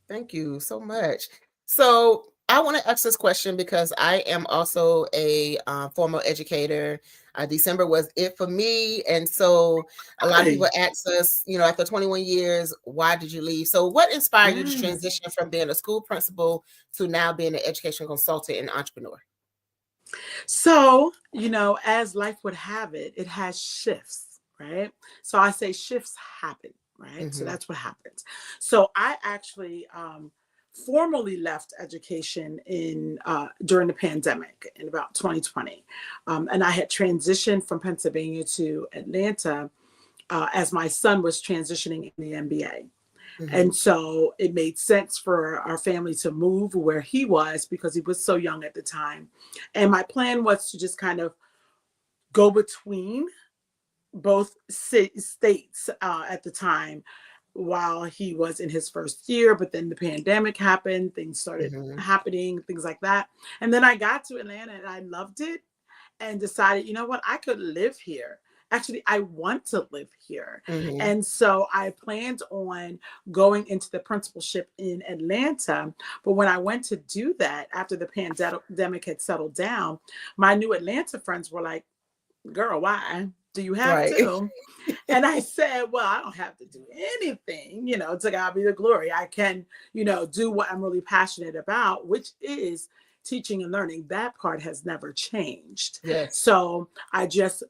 Thank you so much. So I want to ask this question because I am also a former educator. December was it for me. And so a lot of people ask us, after 21 years, why did you leave? So what inspired you to transition from being a school principal to now being an educational consultant and entrepreneur? So, as life would have it, it has shifts, right? So I say shifts happen, right? Mm-hmm. So that's what happens. So I actually formally left education during the pandemic in about 2020. And I had transitioned from Pennsylvania to Atlanta as my son was transitioning in the MBA. Mm-hmm. And so it made sense for our family to move where he was because he was so young at the time. And my plan was to just kind of go between both states at the time while he was in his first year. But then the pandemic happened, things started happening, things like that. And then I got to Atlanta and I loved it and decided, you know what, I could live here. Actually, I want to live here. Mm-hmm. And so I planned on going into the principalship in Atlanta. But when I went to do that, after the pandemic had settled down, my new Atlanta friends were like, girl, why? Do you have to? And I said, well, I don't have to do anything, to God be the glory. I can, do what I'm really passionate about, which is teaching and learning. That part has never changed. Yes. So I just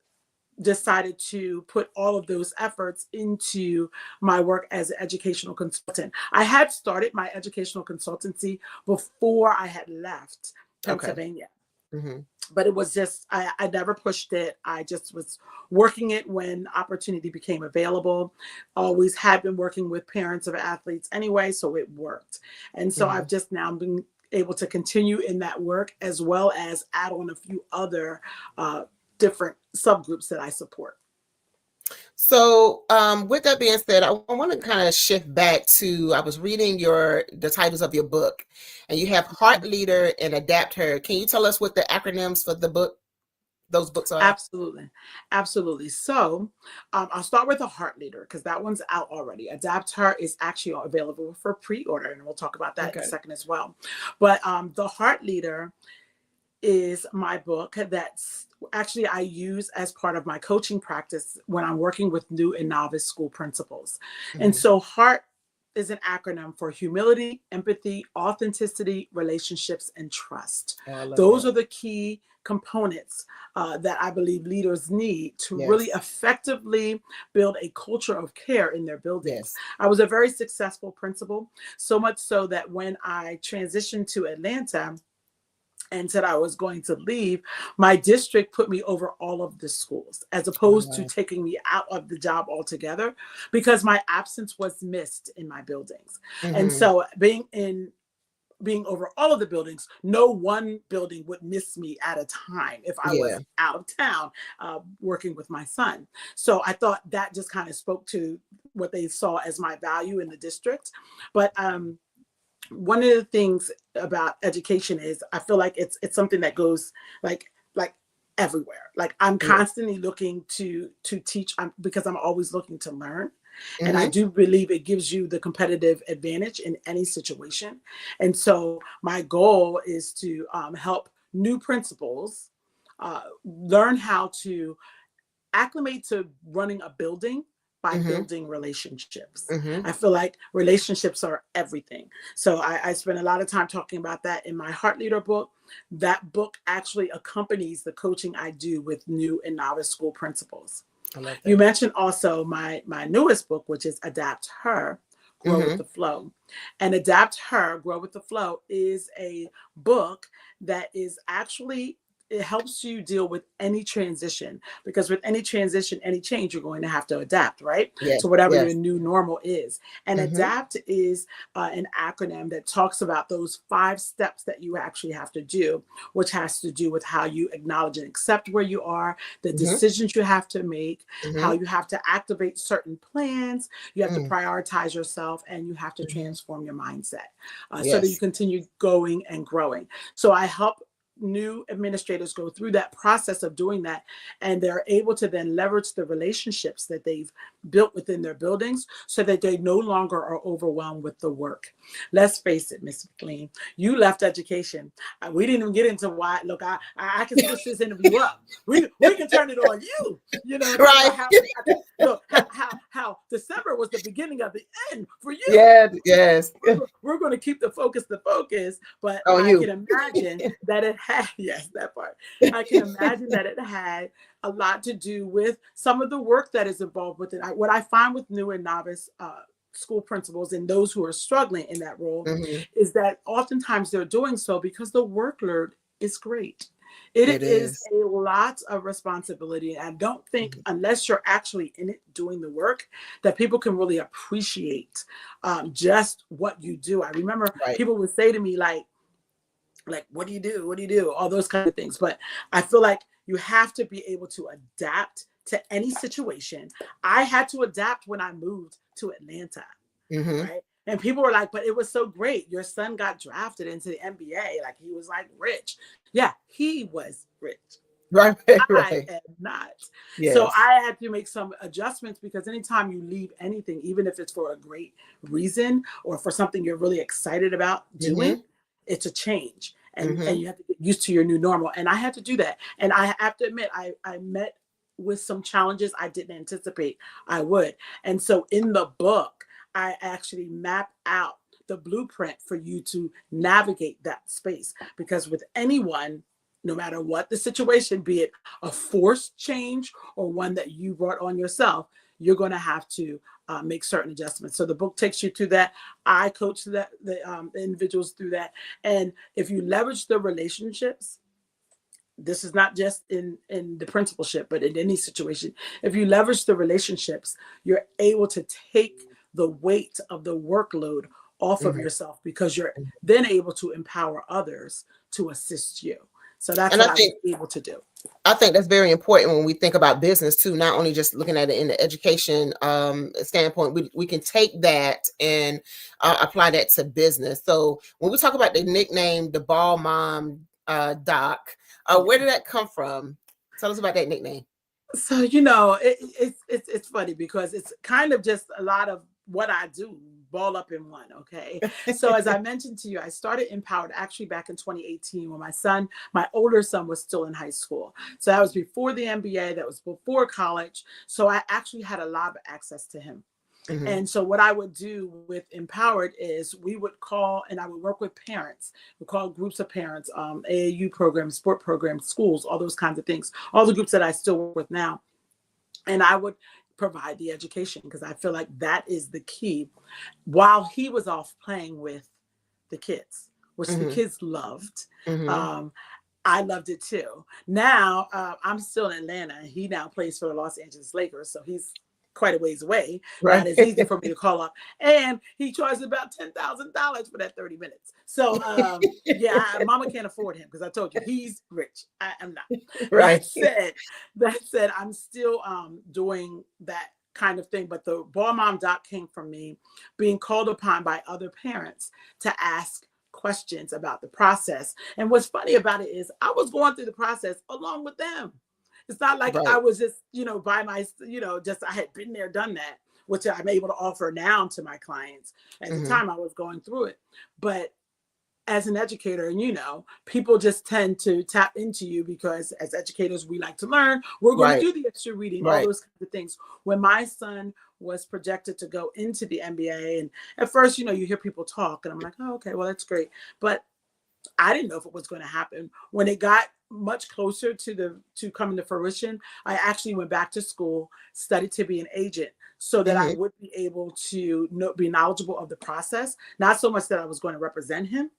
decided to put all of those efforts into my work as an educational consultant. I had started my educational consultancy before I had left Pennsylvania. Okay. Mm-hmm. But it was just, I never pushed it. I just was working it when opportunity became available. Always had been working with parents of athletes anyway, so it worked. And so I've just now been able to continue in that work as well as add on a few other different subgroups that I support. So with that being said, I want to kind of shift back to, I was reading the titles of your book, and you have Heart Leader and Adapt Her. Can you tell us what the acronyms for those books are? Absolutely. So I'll start with the Heart Leader because that one's out already. Adapt Her is actually available for pre-order, and we'll talk about that in a second as well. But the Heart Leader is my book that's actually I use as part of my coaching practice when I'm working with new and novice school principals. Mm-hmm. And so HEART is an acronym for humility, empathy, authenticity, relationships, and trust. Those are the key components that I believe leaders need to really effectively build a culture of care in their buildings. I was a very successful principal, so much so that when I transitioned to Atlanta and said I was going to leave, my district put me over all of the schools as opposed to taking me out of the job altogether because my absence was missed in my buildings. Mm-hmm. And so being over all of the buildings, no one building would miss me at a time if I was out of town working with my son. So I thought that just kind of spoke to what they saw as my value in the district. But one of the things about education is I feel like it's something that goes like everywhere. Like I'm constantly looking to teach because I'm always looking to learn. And I do believe it gives you the competitive advantage in any situation. And so my goal is to help new principals learn how to acclimate to running a building by building relationships. I feel like relationships are everything. So I spend a lot of time talking about that in my Heart Leader book. That book actually accompanies the coaching I do with new and novice school principals. I love that. You mentioned also my newest book, which is Adapt Her, Grow with the Flow. And Adapt Her, Grow with the Flow is a book that is actually, it helps you deal with any transition, because with any transition, any change, you're going to have to adapt, right? Yes, To whatever yes. your new normal is. And ADAPT is an acronym that talks about those 5 steps that you actually have to do, which has to do with how you acknowledge and accept where you are, the decisions you have to make, how you have to activate certain plans, you have to prioritize yourself, and you have to transform your mindset so that you continue going and growing. So I help new administrators go through that process of doing that, and they're able to then leverage the relationships that they've built within their buildings so that they no longer are overwhelmed with the work. Let's face it, Ms. McLean, you left education. We didn't even get into why. Look, I can switch this interview up. We can turn it on you. You know, right? How December was the beginning of the end for you. Yes. We're going to keep the focus, but on I you. can imagine that it had, yes, that part. I can imagine that it had a lot to do with some of the work that is involved with it. What I find with new and novice school principals and those who are struggling in that role is that oftentimes they're doing so because the workload is great. It is a lot of responsibility. And I don't think unless you're actually in it doing the work that people can really appreciate just what you do. I remember people would say to me like, what do you do? What do you do? All those kind of things. But I feel like you have to be able to adapt to any situation. I had to adapt when I moved to Atlanta, right? And people were like, but it was so great. Your son got drafted into the NBA. Like he was like rich. Yeah, he was rich. Right. I am not. Yes. So I had to make some adjustments because anytime you leave anything, even if it's for a great reason or for something you're really excited about doing, it's a change. And you have to get used to your new normal. And I had to do that. And I have to admit, I met with some challenges I didn't anticipate I would. And so in the book, I actually map out the blueprint for you to navigate that space. Because with anyone, no matter what the situation, be it a forced change or one that you brought on yourself, you're going to have to make certain adjustments. So the book takes you through that. I coach the individuals through that. And if you leverage the relationships, this is not just in the principalship, but in any situation. If you leverage the relationships, you're able to take the weight of the workload off of yourself because you're then able to empower others to assist you. So that's what I was able to do. I think that's very important when we think about business too, not only just looking at it in the education standpoint, we can take that and apply that to business. So when we talk about the nickname, the Ball Mom Doc, where did that come from? Tell us about that nickname. So, you know, it's funny because it's kind of just a lot of what I do ball up in one. Okay. So as I mentioned to you, I started Empowered actually back in 2018 when my older son was still in high school. So that was before the MBA, that was before college. So I actually had a lot of access to him. And so what I would do with Empowered is we would call and I would work with parents. We call groups of parents, AAU programs, sport programs, schools, all those kinds of things, all the groups that I still work with now. And I would provide the education because I feel like that is the key. While he was off playing with the kids, which the kids loved, I loved it too. Now I'm still in Atlanta. He now plays for the Los Angeles Lakers, so he's quite a ways away. Right. It's easy for me to call up. And he charges about $10,000 for that 30 minutes. So mama can't afford him because I told you he's rich. I am not. Right. That said, I'm still doing that kind of thing. But the Ball Mom Doc came from me being called upon by other parents to ask questions about the process. And what's funny about it is I was going through the process along with them. It's not like I was just, by my, just I had been there, done that, which I'm able to offer now to my clients. At the time I was going through it. But as an educator, and people just tend to tap into you because as educators, we like to learn. We're going to do the extra reading, all those kinds of things. When my son was projected to go into the MBA, and at first, you hear people talk, and I'm like, oh, okay, well, that's great. But I didn't know if it was going to happen. When it got much closer to coming to fruition, I actually went back to school, studied to be an agent so that I would be able to be knowledgeable of the process. Not so much that I was going to represent him.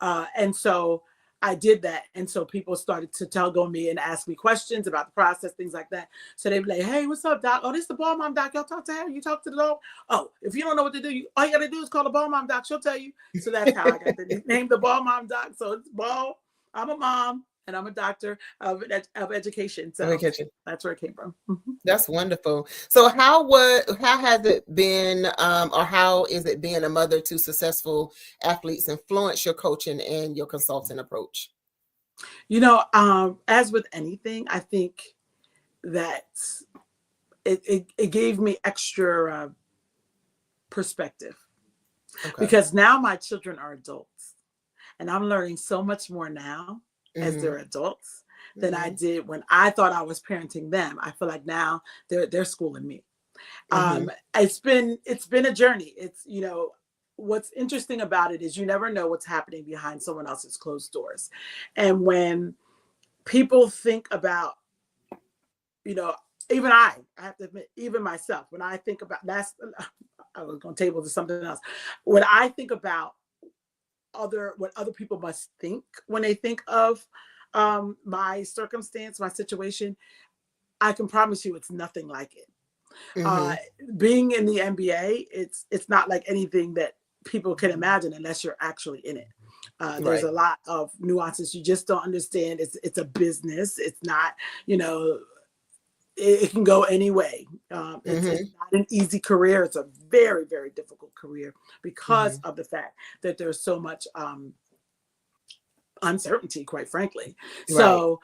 And so I did that. And so people started to go me and ask me questions about the process, things like that. So they'd be like, hey, what's up, doc? Oh, this is the Ball Mom Doc. Y'all talk to her. You talk to the dog. Oh, if you don't know what to do, all you got to do is call the Ball Mom Doc. She'll tell you. So that's how I got the name, the Ball Mom Doc. So it's Ball. I'm a mom and I'm a doctor of education. So that's where it came from. That's wonderful. So how has it been, or how is it being a mother to successful athletes influence your coaching and your consulting approach? As with anything, I think that it gave me extra perspective because now my children are adults and I'm learning so much more now as they're adults than I did when I thought I was parenting them. I feel like now they're schooling me. It's been a journey. It's, what's interesting about it is you never know what's happening behind someone else's closed doors. And when people think about, even I have to admit, even myself, when I think about I was going to table to something else. When I think about what other people must think when they think of my circumstance, my situation, I can promise you it's nothing like it. Being in the MBA, it's not like anything that people can imagine unless you're actually in it. There's a lot of nuances you just don't understand. It's a business. It's not, it can go any way. It's not an easy career. It's a very, very difficult career because of the fact that there's so much uncertainty, quite frankly. So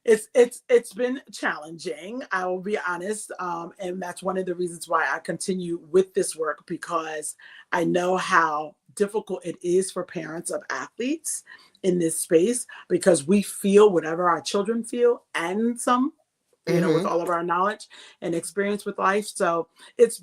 it's been challenging, I will be honest. And that's one of the reasons why I continue with this work, because I know how difficult it is for parents of athletes in this space, because we feel whatever our children feel and some, with all of our knowledge and experience with life. So it's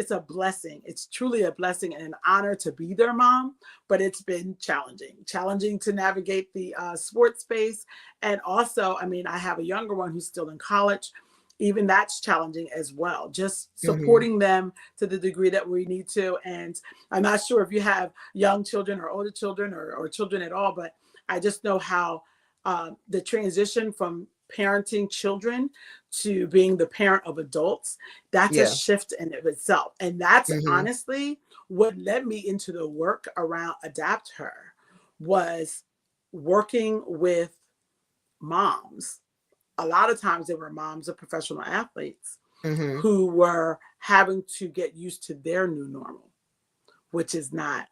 a blessing. It's truly a blessing and an honor to be their mom, but it's been challenging to navigate the sports space. And also, I have a younger one who's still in college. Even that's challenging as well, just supporting them to the degree that we need to. And I'm not sure if you have young children or older children or children at all, but I just know how the transition from parenting children to being the parent of adults, that's a shift in of itself. And that's honestly what led me into the work around Adapt Her, was working with moms. A lot of times they were moms of professional athletes who were having to get used to their new normal, which is not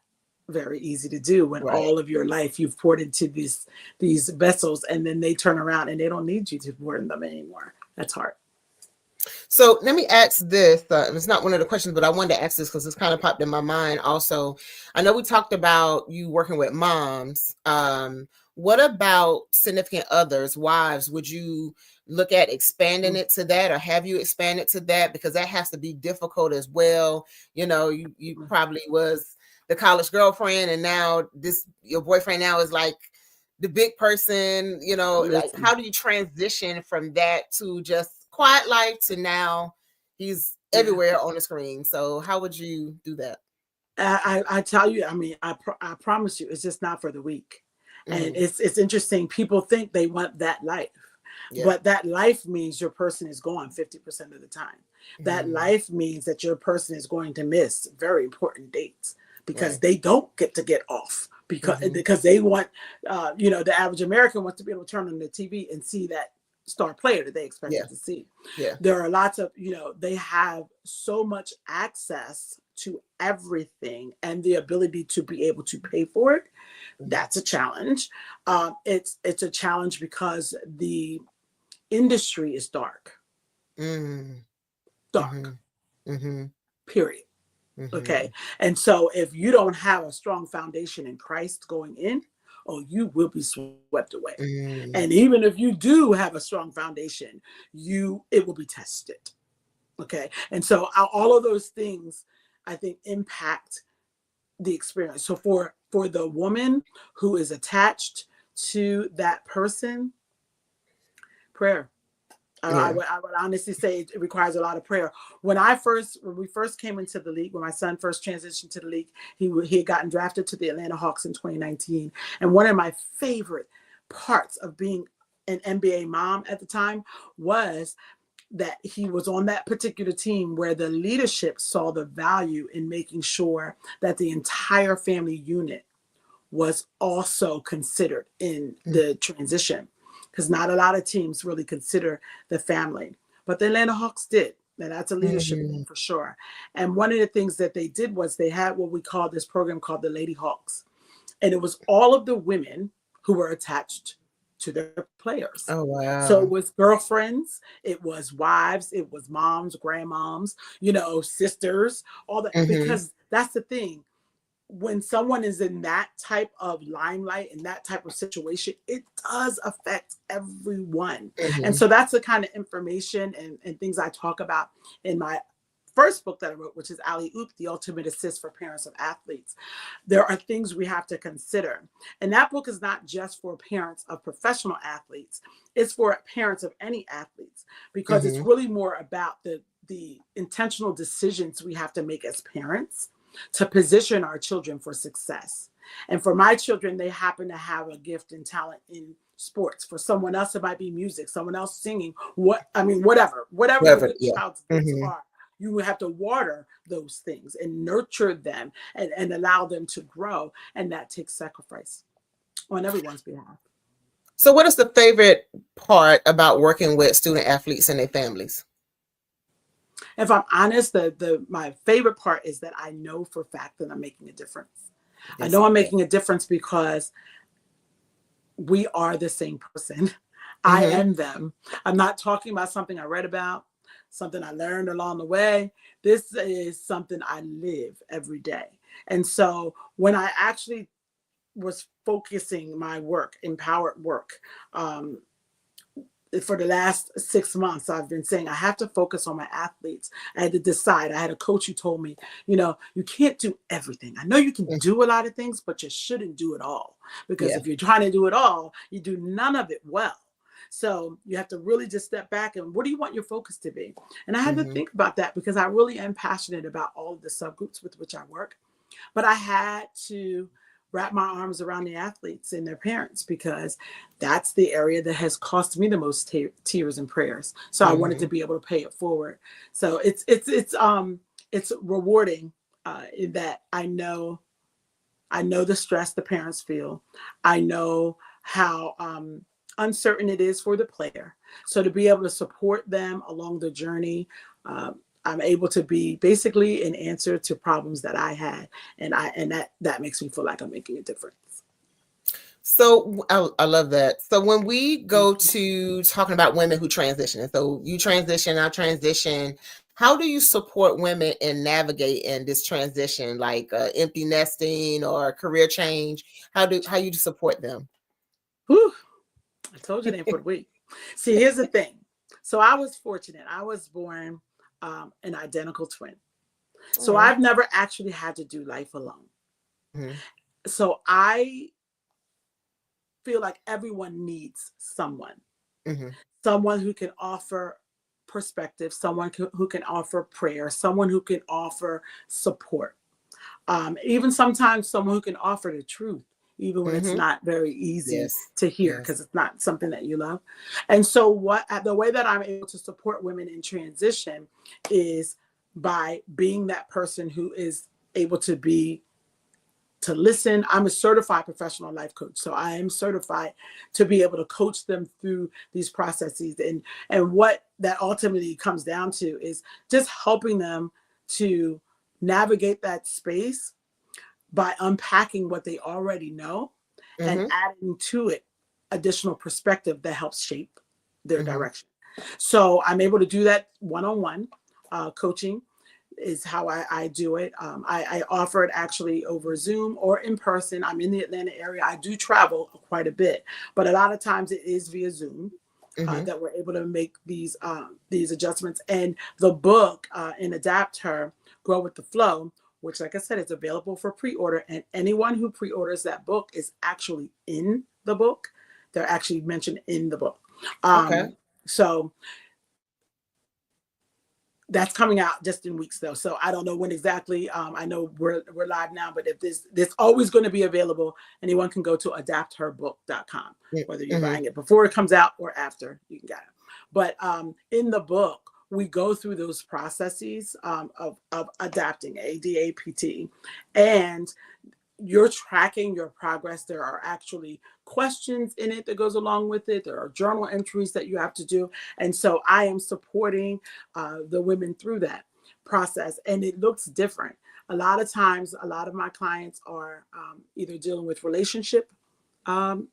very easy to do when all of your life you've poured into these vessels, and then they turn around and they don't need you to pour in them anymore. That's hard. So let me ask this. It's not one of the questions, but I wanted to ask this because it's kind of popped in my mind also. I know we talked about you working with moms. What about significant others, wives? Would you look at expanding it to that, or have you expanded to that? Because that has to be difficult as well. You probably was the college girlfriend, and now your boyfriend now is like the big person, like how do you transition from that to just quiet life to now he's everywhere on the screen? So how would you do that? I tell you, I promise you, it's just not for the weak. And it's interesting. People think they want that life, but that life means your person is gone 50% of the time. That life means that your person is going to miss very important dates, because they don't get to get off, because they want, the average American wants to be able to turn on the TV and see that star player that they expected Yeah. to see. Yeah. There are lots of, they have so much access to everything and the ability to be able to pay for it. That's a challenge. It's a challenge because the industry is dark. Dark. Period. Okay. And so if you don't have a strong foundation in Christ going in, you will be swept away. And even if you do have a strong foundation, it will be tested. Okay. And so all of those things, I think, impact the experience. So for the woman who is attached to that person, prayer. I would honestly say it requires a lot of prayer. When we first came into the league, when my son first transitioned to the league, he had gotten drafted to the Atlanta Hawks in 2019. And one of my favorite parts of being an NBA mom at the time was that he was on that particular team where the leadership saw the value in making sure that the entire family unit was also considered in the transition. Because not a lot of teams really consider the family, but the Atlanta Hawks did. And that's a leadership thing for sure. And one of the things that they did was they had what we call this program called the Lady Hawks. And it was all of the women who were attached to their players. Oh, wow. So it was girlfriends, it was wives, it was moms, grandmoms, sisters, all that. Because that's the thing. When someone is in that type of limelight and that type of situation, it does affect everyone. And so that's the kind of information and things I talk about in my first book that I wrote, which is Alley Oop, The Ultimate Assist for Parents of Athletes. There are things we have to consider. And that book is not just for parents of professional athletes. It's for parents of any athletes, because it's really more about the intentional decisions we have to make as parents to position our children for success. And for my children, they happen to have a gift and talent in sports. For someone else, it might be music, someone else singing, whatever the child's gifts are. You have to water those things and nurture them and allow them to grow. And that takes sacrifice on everyone's behalf. So what is the favorite part about working with student athletes and their families? If I'm honest, my favorite part is that I know for a fact that I'm making a difference. I know I'm making a difference because we are the same person. I am them. I'm not talking about something I read about, something I learned along the way. This is something I live every day. And so when I actually was focusing my work, empowered work, for the last 6 months, I've been saying I have to focus on my athletes. I had to decide. I had a coach who told me, you can't do everything. I know you can do a lot of things, but you shouldn't do it all. Because if you're trying to do it all, you do none of it well. So you have to really just step back and what do you want your focus to be? And I had to think about that because I really am passionate about all of the subgroups with which I work. But I had to wrap my arms around the athletes and their parents because that's the area that has cost me the most tears and prayers. So I wanted to be able to pay it forward. So it's rewarding in that I know the stress the parents feel. I know how uncertain it is for the player. So to be able to support them along the journey, I'm able to be basically an answer to problems that I had. And that makes me feel like I'm making a difference. So I love that. So when we go to talking about women who transition, and so you transition, I transition, how do you support women in navigating this transition, like empty nesting or career change? How you support them? Whew. I told you they for the week. See, here's the thing. So I was fortunate. I was born an identical twin. So I've never actually had to do life alone. So I feel like everyone needs someone. Someone who can offer perspective, someone who can offer prayer, someone who can offer support. Even sometimes someone who can offer the truth, even when it's not very easy to hear because it's not something that you love. And so the way that I'm able to support women in transition is by being that person who is able to be to listen. I'm a certified professional life coach, so I am certified to be able to coach them through these processes. And what that ultimately comes down to is just helping them to navigate that space by unpacking what they already know and adding to it additional perspective that helps shape their direction. So I'm able to do that one-on-one coaching is how I do it. I offer it actually over Zoom or in person. I'm in the Atlanta area. I do travel quite a bit, but a lot of times it is via Zoom that we're able to make these adjustments. And the book, in Adapt Her, Grow with the Flow, which, like I said, is available for pre-order. And anyone who pre-orders that book is actually in the book. They're actually mentioned in the book. So that's coming out just in weeks, though. So I don't know when exactly. I know we're live now, but if this always going to be available, anyone can go to adaptherbook.com, whether you're buying it before it comes out or after, you can get it. But in the book, we go through those processes of adapting, ADAPT, and you're tracking your progress. There are actually questions in it that goes along with it. There are journal entries that you have to do. And so I am supporting the women through that process. And it looks different. A lot of times, a lot of my clients are either dealing with relationship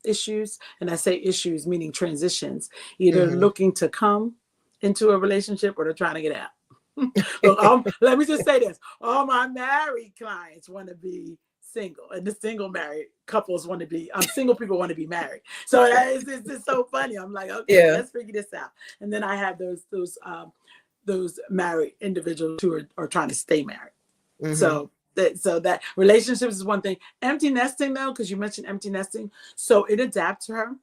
issues. And I say issues, meaning transitions, either looking to come into a relationship or they're trying to get out. Look, let me just say this. All my married clients want to be single, and the single married couples want to be, single people want to be married. So it's so funny. I'm like, okay, let's figure this out. And then I have those married individuals who are trying to stay married. So that relationships is one thing. Empty nesting, though, because you mentioned empty nesting. So it adapts to her.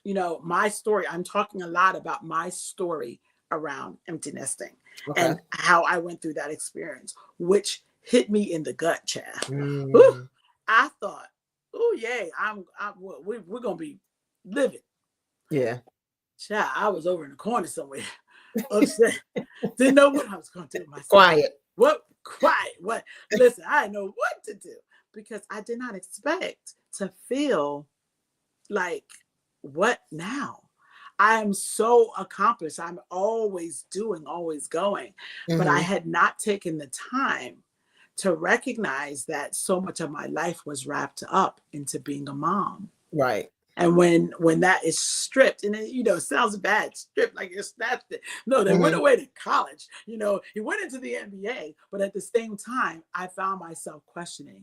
You know, my story, I'm talking a lot about my story around empty nesting and how I went through that experience, which hit me in the gut, child. Ooh, I thought, oh, yay, we're going to be living. Yeah. Child, I was over in the corner somewhere, upset. Didn't know what I was going to do myself. Quiet. What? Quiet. What? Listen, I didn't know what to do because I did not expect to feel like, what now? I am so accomplished. I'm always doing, always going. But I had not taken the time to recognize that so much of my life was wrapped up into being a mom. Right. And when that is stripped, and it sounds bad, stripped, like you're snatched it. No, they went away to college. He went into the NBA, but at the same time, I found myself questioning,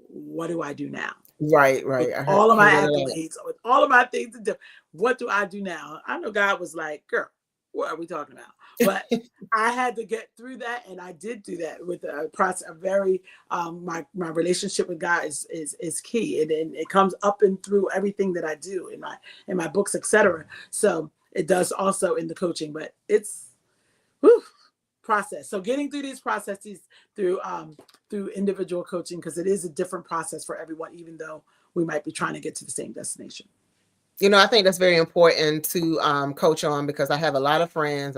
what do I do now? Right. With all of my accolades, with all of my things to do, what do I do now? I know God was like, girl, what are we talking about? But I had to get through that, and I did do that with a process. A very my relationship with God is key, and it comes up and through everything that I do in my books, etc. So it does also in the coaching, but it's process. So getting through these processes through individual coaching, because it is a different process for everyone, even though we might be trying to get to the same destination. I think that's very important to coach on, because I have a lot of friends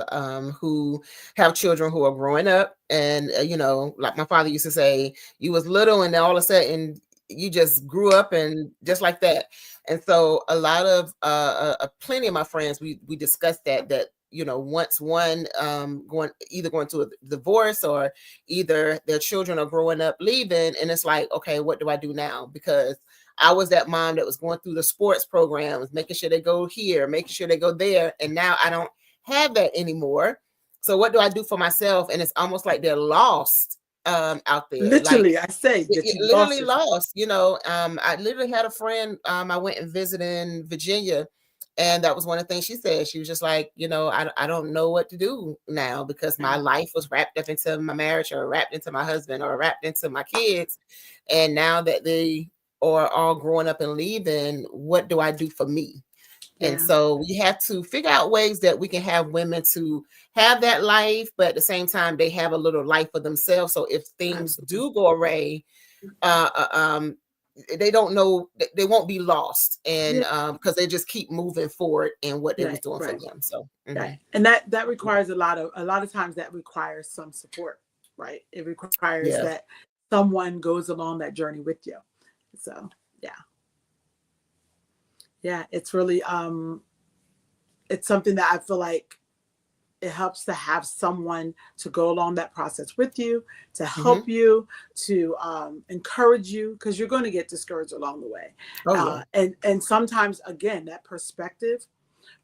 who have children who are growing up, and like my father used to say, you was little and then all of a sudden you just grew up, and just like that. And so a lot of plenty of my friends, we discussed that once one going to a divorce, or either their children are growing up leaving, and it's like, okay, what do I do now? Because I was that mom that was going through the sports programs, making sure they go here, making sure they go there. And now I don't have that anymore. So what do I do for myself? And it's almost like they're lost out there. Literally, like, I say, literally lost. I literally had a friend I went and visited in Virginia. And that was one of the things she said. She was just like, I don't know what to do now, because my life was wrapped up into my marriage, or wrapped into my husband, or wrapped into my kids. And now that they are all growing up and leaving, what do I do for me? Yeah. And so we have to figure out ways that we can have women to have that life, but at the same time, they have a little life for themselves. So if things do go away, they don't know, they won't be lost, and because they just keep moving forward in what they was doing for them. So and that requires a lot of times that requires some support, right? It requires that someone goes along that journey with you. So yeah, it's really it's something that I feel like it helps to have someone to go along that process with you, to help you, to encourage you, because you're going to get discouraged along the way. And sometimes, again, that perspective,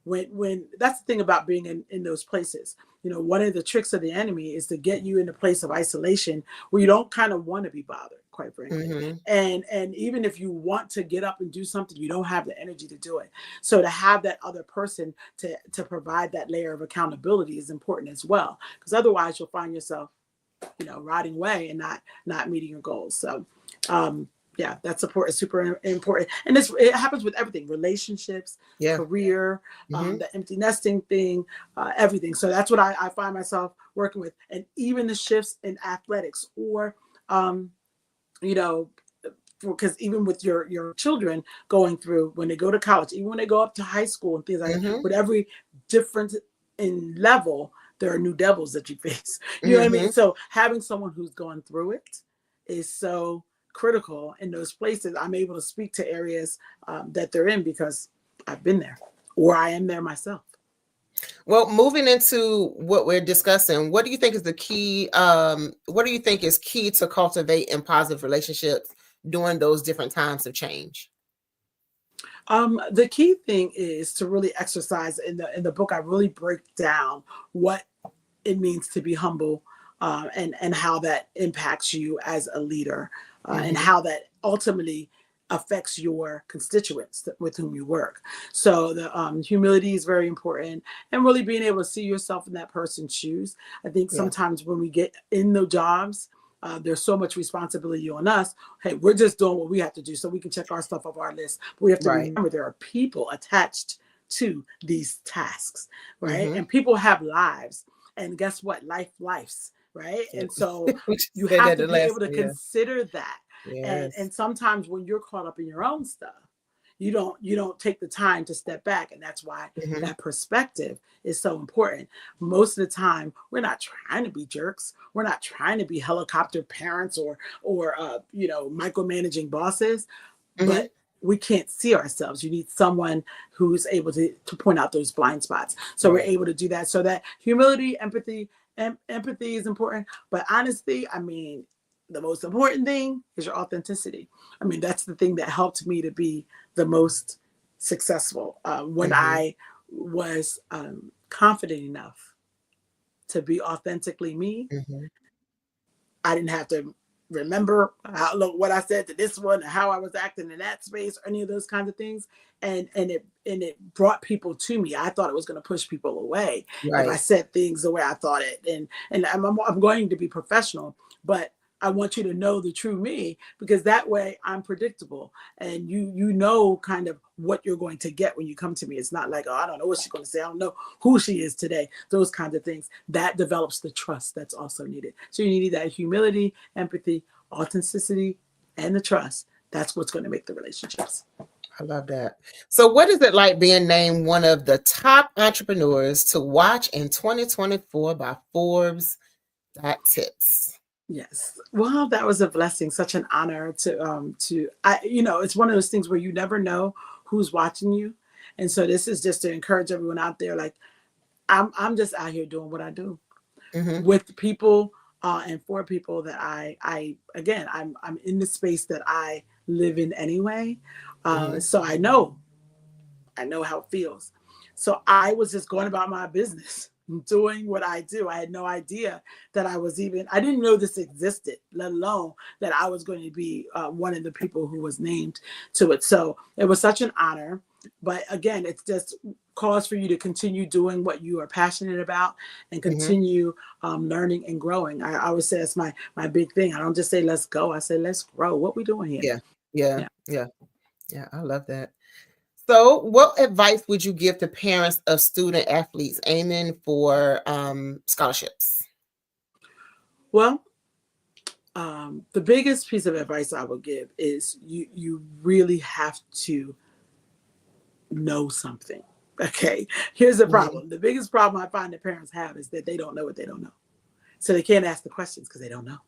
when that's the thing about being in those places. One of the tricks of the enemy is to get you in a place of isolation where you don't kind of want to be bothered, quite frankly. And even if you want to get up and do something, you don't have the energy to do it. So to have that other person to provide that layer of accountability is important as well, because otherwise you'll find yourself, rotting away and not meeting your goals. So that support is super important. And it happens with everything: relationships, career, the empty nesting thing, everything. So that's what I find myself working with. And even the shifts in athletics, or, because even with your children going through, when they go to college, even when they go up to high school and things like that, with every difference in level, there are new devils that you face. You know what I mean? So having someone who's gone through it is so critical in those places. I'm able to speak to areas that they're in because I've been there, or I am there myself. Well, moving into what we're discussing, what do you think is the key? What do you think is key to cultivating positive relationships during those different times of change? The key thing is to really exercise. In the book, I really break down what it means to be humble, and how that impacts you as a leader, and how that ultimately affects your constituents with whom you work. So the humility is very important, and really being able to see yourself in that person's shoes. I think sometimes when we get in the jobs, there's so much responsibility on us. Hey, we're just doing what we have to do so we can check our stuff off our list. But we have to remember there are people attached to these tasks, right? And people have lives. And guess what? Life's, right? And so you have to be able to consider that. And sometimes when you're caught up in your own stuff, you don't take the time to step back. And that's why that perspective is so important. Most of the time, we're not trying to be jerks. We're not trying to be helicopter parents or micromanaging bosses, but we can't see ourselves. You need someone who's able to point out those blind spots. So we're able to do that. So that humility, empathy is important. But honestly, I mean, the most important thing is your authenticity. I mean, that's the thing that helped me to be the most successful. When I was confident enough to be authentically me, I didn't have to remember what I said to this one, and how I was acting in that space, or any of those kinds of things. And it brought people to me. I thought it was going to push people away if I said things the way I thought it. And I'm going to be professional, but I want you to know the true me, because that way I'm predictable, and you know kind of what you're going to get when you come to me. It's not like, oh, I don't know what she's going to say. I don't know who she is today. Those kinds of things. That develops the trust that's also needed. So you need that humility, empathy, authenticity, and the trust. That's what's going to make the relationships. I love that. So what is it like being named one of the top entrepreneurs to watch in 2024 by Forbes? Tips. Yes. Well, that was a blessing, such an honor to it's one of those things where you never know who's watching you. And so this is just to encourage everyone out there. Like, I'm just out here doing what I do with people and for people that I'm in the space that I live in anyway. So I know how it feels. So I was just going about my business, doing what I do. I had no idea that I didn't know this existed, let alone that I was going to be one of the people who was named to it. So it was such an honor. But again, it's just cause for you to continue doing what you are passionate about and continue learning and growing. I always say it's my big thing. I don't just say, let's go. I say, let's grow. What we doing here? Yeah. I love that. So what advice would you give to parents of student athletes aiming for scholarships? Well, the biggest piece of advice I would give is you really have to know something. Okay. Here's the problem. The biggest problem I find that parents have is that they don't know what they don't know. So they can't ask the questions because they don't know.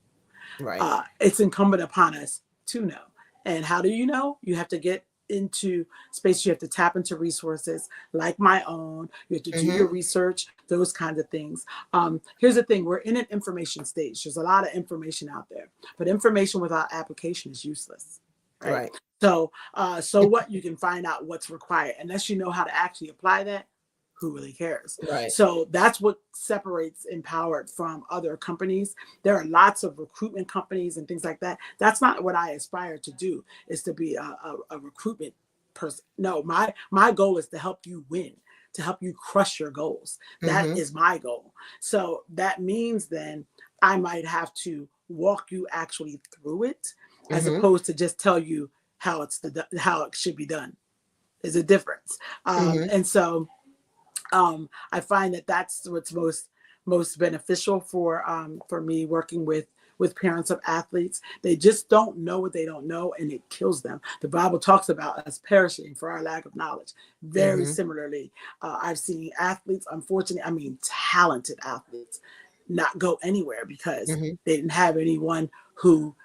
Right. It's incumbent upon us to know. And how do you know? You have to get into space. You have to tap into resources like my own. You have to do your research, those kinds of things. Here's the thing. We're in an information stage. There's a lot of information out there, but information without application is useless. Right. So, so what? You can find out what's required. Unless you know how to actually apply that, who really cares? Right. So that's what separates Empowered from other companies. There are lots of recruitment companies and things like that. That's not what I aspire to do, is to be a recruitment person. No, my goal is to help you win, to help you crush your goals. That is my goal. So that means then I might have to walk you actually through it, as opposed to just tell you how how it should be done. There's a difference. And so I find that that's what's most beneficial for me working with parents of athletes. They just don't know what they don't know, and it kills them. The Bible talks about us perishing for our lack of knowledge. Very similarly, I've seen athletes, unfortunately, I mean talented athletes, not go anywhere because they didn't have anyone who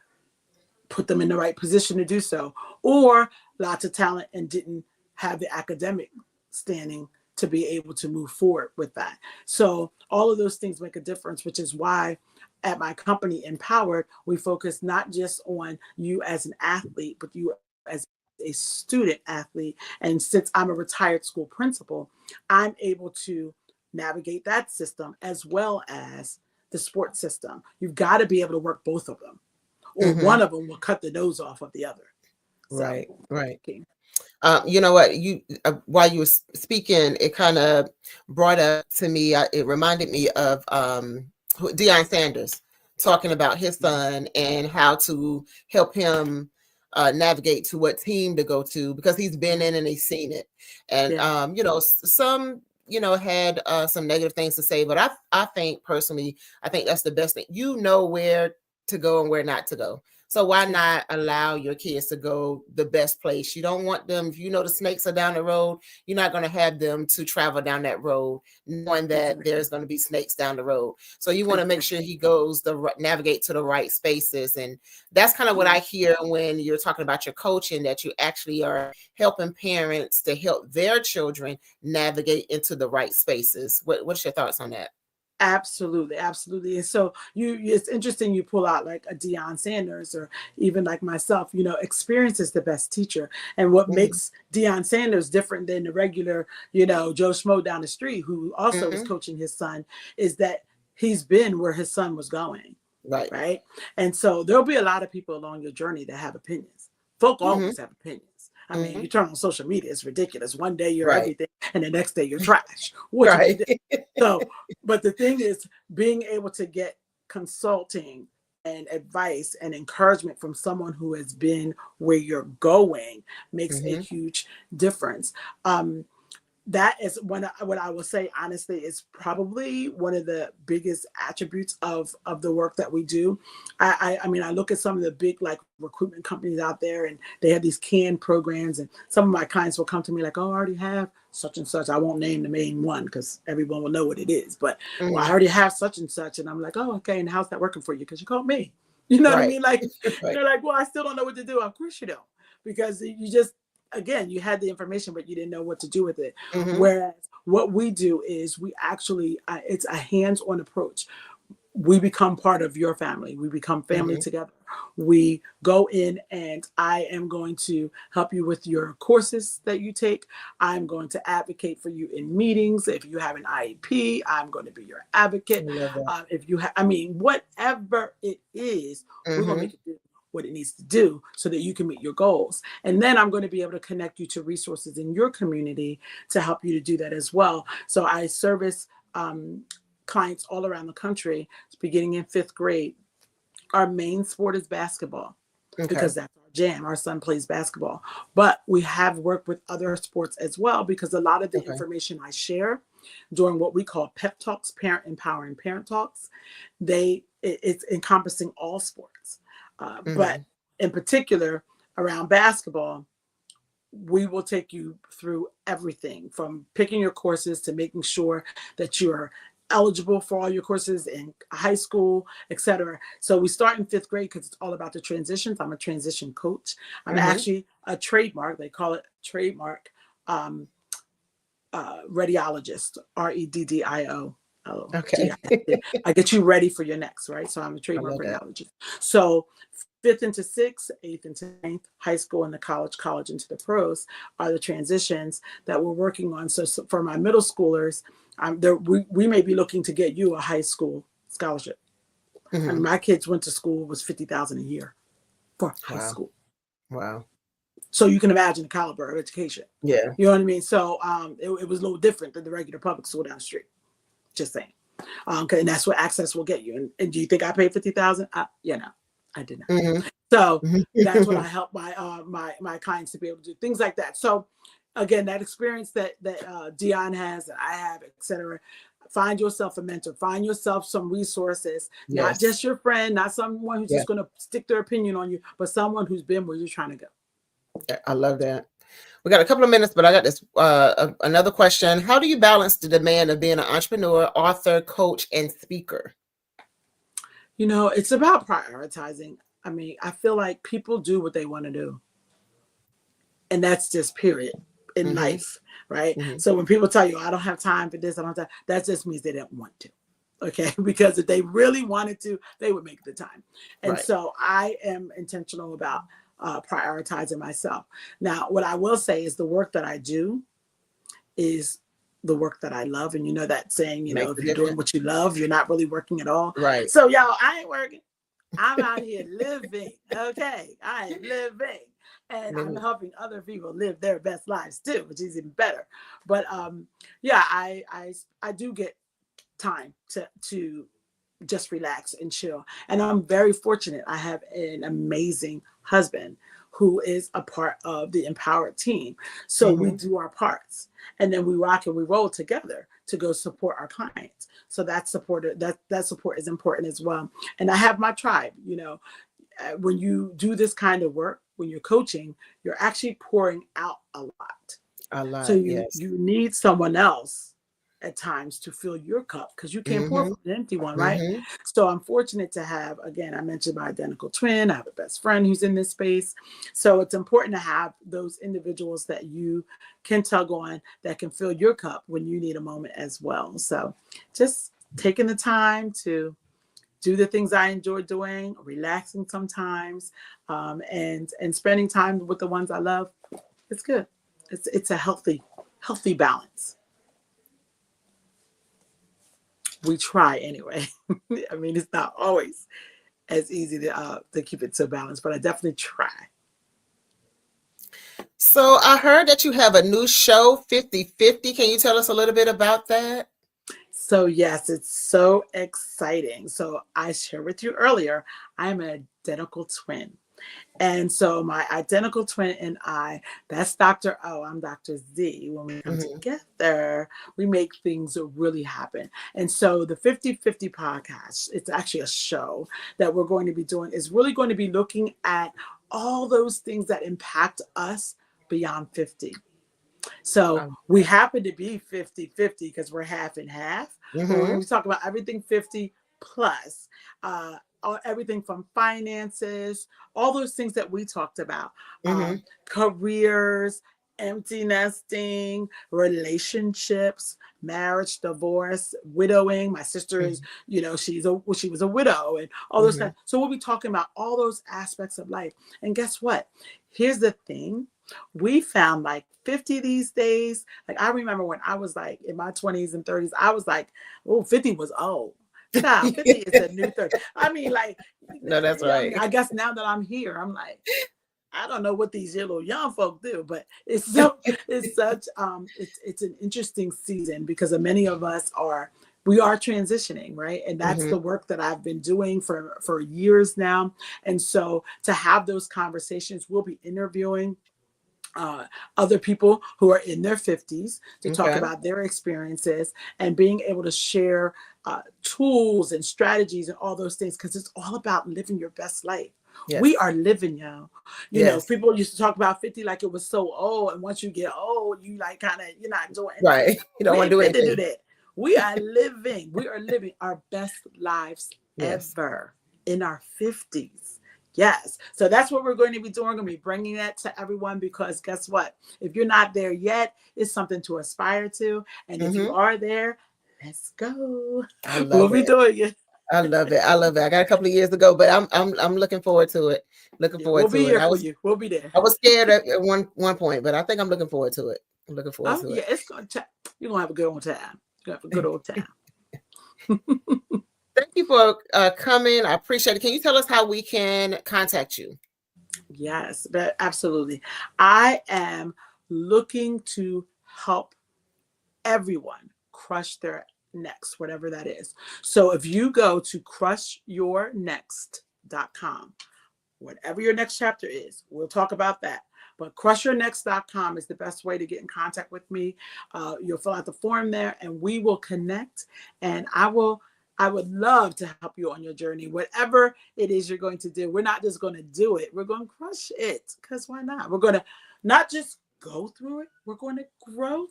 put them in the right position to do so, or lots of talent and didn't have the academic standing to be able to move forward with that. So all of those things make a difference, which is why at my company Empowered, we focus not just on you as an athlete, but you as a student athlete. And since I'm a retired school principal, I'm able to navigate that system as well as the sports system. You've got to be able to work both of them, or one of them will cut the nose off of the other. Right, right. You know what, you while you were speaking, it kind of brought up to me, it reminded me of Deion Sanders talking about his son and how to help him navigate to what team to go to, because he's been in and he's seen it. And you know, some had some negative things to say, but I think personally, I think that's the best thing. You know where to go and where not to go. So why not allow your kids to go the best place? You don't want them, if you know the snakes are down the road, you're not going to have them to travel down that road knowing that there's going to be snakes down the road. So you want to make sure he goes navigate to the right spaces. And that's kind of what I hear when you're talking about your coaching, that you actually are helping parents to help their children navigate into the right spaces. What's your thoughts on that? Absolutely, absolutely. And so it's interesting you pull out like a Deion Sanders, or even like myself. You know, experience is the best teacher. And what makes Deion Sanders different than the regular, Joe Schmo down the street who also is coaching his son, is that he's been where his son was going. Right. And so there'll be a lot of people along your journey that have opinions. Folk always have opinions. I mean, you turn on social media, it's ridiculous. One day you're everything, and the next day you're trash. So, but the thing is, being able to get consulting and advice and encouragement from someone who has been where you're going makes a huge difference. That is what I will say, honestly, is probably one of the biggest attributes of the work that we do. I mean, I look at some of the big like recruitment companies out there, and they have these canned programs, and some of my clients will come to me like, oh, I already have such and such. I won't name the main one because everyone will know what it is, but well, I already have such and such. And I'm like, oh, okay. And how's that working for you? Because you called me. You know what I mean? Like, they're like, well, I still don't know what to do. Of course you don't, because you just, again, you had the information, but you didn't know what to do with it. Whereas what we do is we actually, it's a hands-on approach. We become part of your family. We become family together. We go in, and I am going to help you with your courses that you take. I'm going to advocate for you in meetings. If you have an IEP, I'm going to be your advocate. If you have, I mean, whatever it is, we're going to make it do what it needs to do so that you can meet your goals. And then I'm going to be able to connect you to resources in your community to help you to do that as well. So I service clients all around the country, beginning in 5th grade. Our main sport is basketball because that's our jam. Our son plays basketball, but we have worked with other sports as well, because a lot of the information I share during what we call pep talks, parent empowering parent talks, it's encompassing all sports. But in particular around basketball, we will take you through everything from picking your courses to making sure that you're eligible for all your courses in high school, etc. So we start in 5th grade because it's all about the transitions. I'm a transition coach. I'm actually a trademark. They call it trademark radiologist, REDDIO. Okay. I get you ready for your next, right? So I'm a trademark radiologist. So 5th into 6th, 8th into 9th, high school into college into the pros are the transitions that we're working on. So for my middle schoolers, we may be looking to get you a high school scholarship. I mean, my kids went to school, it was $50,000 a year for high school. Wow. So you can imagine the caliber of education. Yeah. You know what I mean? So it was a little different than the regular public school down the street. Just saying. And that's what Access will get you. And do you think I paid $50,000? I did not. So that's what I help my clients to be able to do, things like that. So again, that experience that Dion has, that I have, etc. Find yourself a mentor. Find yourself some resources, not just your friend, not someone who's just going to stick their opinion on you, but someone who's been where you're trying to go. I love that. We got a couple of minutes, but I got this another question. How do you balance the demand of being an entrepreneur, author, coach, and speaker? You know, it's about prioritizing. I mean, I feel like people do what they want to do. And that's just period in life, right? So when people tell you, I don't have time for this, I don't have time, that just means they don't want to. Okay, because if they really wanted to, they would make the time. And so I am intentional about prioritizing myself. Now, what I will say is the work that I do is the work that I love. And you know that saying, you know, if you're doing what you love, you're not really working at all. Right. So y'all, I ain't working. I'm out here living. Okay, I am living. And I'm helping other people live their best lives too, which is even better. But I do get time to just relax and chill. And I'm very fortunate. I have an amazing husband who is a part of the Empowered team. So we do our parts and then we rock and we roll together to go support our clients. So that support is important as well. And I have my tribe. You know, when you do this kind of work, when you're coaching, you're actually pouring out a lot. So you need someone else at times to fill your cup because you can't pour from an empty one, right? So I'm fortunate to have, again, I mentioned my identical twin. I have a best friend who's in this space. So it's important to have those individuals that you can tug on that can fill your cup when you need a moment as well. So just taking the time to do the things I enjoy doing, relaxing sometimes, and spending time with the ones I love. It's good. It's a healthy balance. We try anyway. I mean, it's not always as easy to keep it so balanced, but I definitely try. So I heard that you have a new show, 50/50. Can you tell us a little bit about that? So yes, it's so exciting. So I shared with you earlier, I'm an identical twin. And so my identical twin and I, that's Dr. O, I'm Dr. Z. When we come together, we make things really happen. And so the 50/50 podcast, it's actually a show that we're going to be doing, is really going to be looking at all those things that impact us beyond 50. So we happen to be 50/50 because we're half and half. But we're going to talk about everything 50 plus. Everything from finances, all those things that we talked about, careers, empty nesting, relationships, marriage, divorce, widowing. My sister is, you know, she was a widow and all those things. So we'll be talking about all those aspects of life. And guess what? Here's the thing. We found like 50 these days. Like I remember when I was like in my 20s and 30s, I was like, oh, 50 was old. Nah, 50 is a new 30. I mean, like, no, that's right. I guess now that I'm here, I'm like, I don't know what these little young folk do, but it's such it's an interesting season because many of us we are transitioning, right? And that's the work that I've been doing for years now. And so to have those conversations, we'll be interviewing other people who are in their 50s to talk about their experiences and being able to share tools and strategies and all those things, because it's all about living your best life. Yes. We are living, y'all. You know, people used to talk about 50 like it was so old, and once you get old, you like kind of, you're not doing anything. Right. You don't want to do anything. Do that. We are living our best lives Yes. ever in our 50s. Yes. So that's what we're going to be doing. We're going to be bringing that to everyone because guess what? If you're not there yet, it's something to aspire to. And if you are there, let's go. I love We'll be doing it. I love it. I love it. I got a couple of years to go, but I'm looking forward to it. Looking forward We'll to be it. here for you. We'll be there. I was scared at one point, but I think I'm looking forward to it. I'm looking forward to it. It's going to. You're gonna have a good old time. You're gonna have a good old time. Thank you for coming. I appreciate it. Can you tell us how we can contact you? Yes, but absolutely. I am looking to help everyone crush their next, whatever that is. So if you go to crushyournext.com, whatever your next chapter is, we'll talk about that. But crushyournext.com is the best way to get in contact with me. You'll fill out the form there and we will connect, and I would love to help you on your journey. Whatever it is you're going to do, we're not just going to do it. We're going to crush it, because why not? We're going to not just go through it. We're going to grow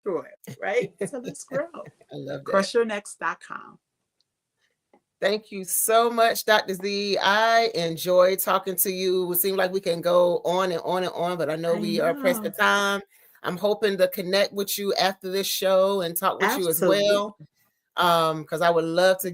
through it, right? So let's grow. I love that. Crushyournext.com. Thank you so much, Dr. Z. I enjoyed talking to you. It seemed like we can go on and on and on, but I know we are pressed for time. I'm hoping to connect with you after this show and talk with you as well. Because I would love to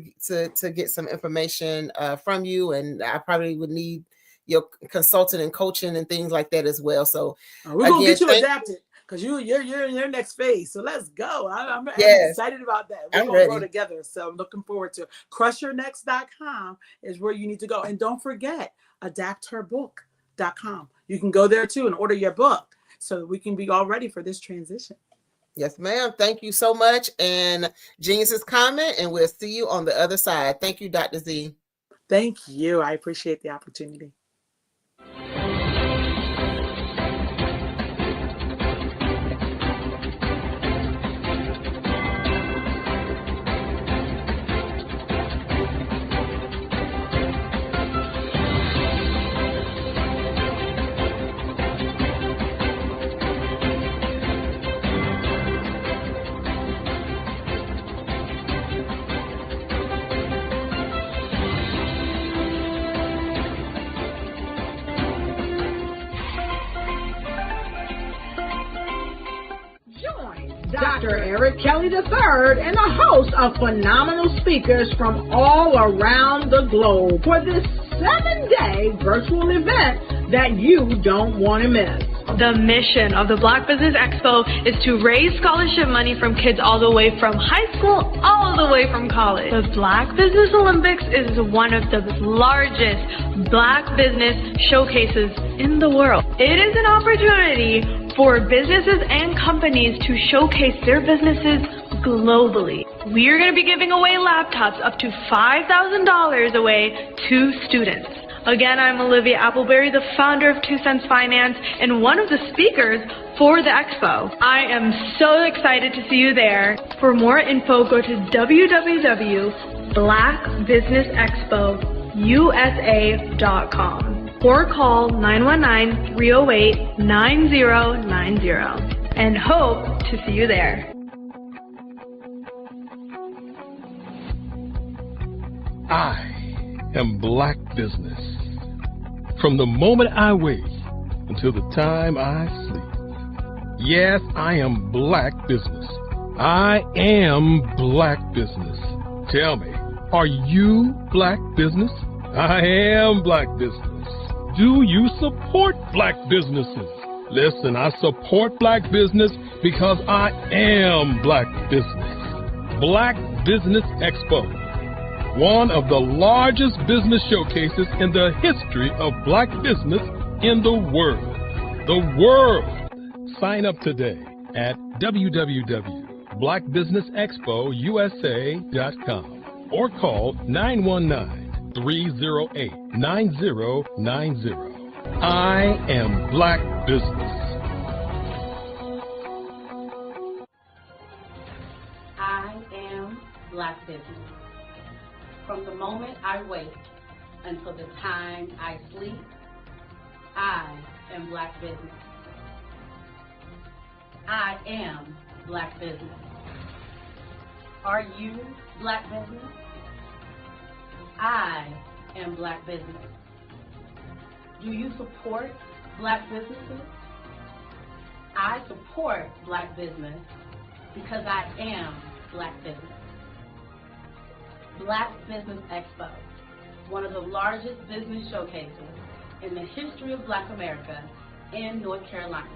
get some information from you, and I probably would need your consulting and coaching and things like that as well. So we're gonna get you adapted because you're in your next phase. So let's go. I'm excited about that. We're gonna grow together. So I'm looking forward to it. Crushyournext.com is where you need to go, and don't forget adaptherbook.com. You can go there too and order your book so we can be all ready for this transition. Yes, ma'am. Thank you so much. And Genius's comment, and we'll see you on the other side. Thank you, Dr. Z. Thank you. I appreciate the opportunity. Dr. Eric Kelly III and a host of phenomenal speakers from all around the globe for this 7-day virtual event that you don't want to miss. The mission of the Black Business Expo is to raise scholarship money from kids all the way from high school, all the way from college. The Black Business Olympics is one of the largest Black business showcases in the world. It is an opportunity for businesses and companies to showcase their businesses globally. We are going to be giving away laptops up to $5,000 away to students. Again, I'm Olivia Appleberry, the founder of 2 Cents Finance and one of the speakers for the expo. I am so excited to see you there. For more info, go to www.blackbusinessexpousa.com or call 919-308-9090 and hope to see you there. I am Black Business. From the moment I wake until the time I sleep. Yes, I am Black Business. I am Black Business. Tell me, are you Black Business? I am Black Business. Do you support Black businesses? Listen, I support Black business because I am Black Business. Black Business Expo, one of the largest business showcases in the history of Black business in the world. The world! Sign up today at www.blackbusinessexpousa.com or call 919-308-9090. I am Black Business. I am Black Business. From the moment I wake until the time I sleep, I am Black Business. I am Black Business. Are you Black business? I am Black business. Do you support Black businesses? I support Black business because I am Black business. Black Business Expo, one of the largest business showcases in the history of Black America in North Carolina.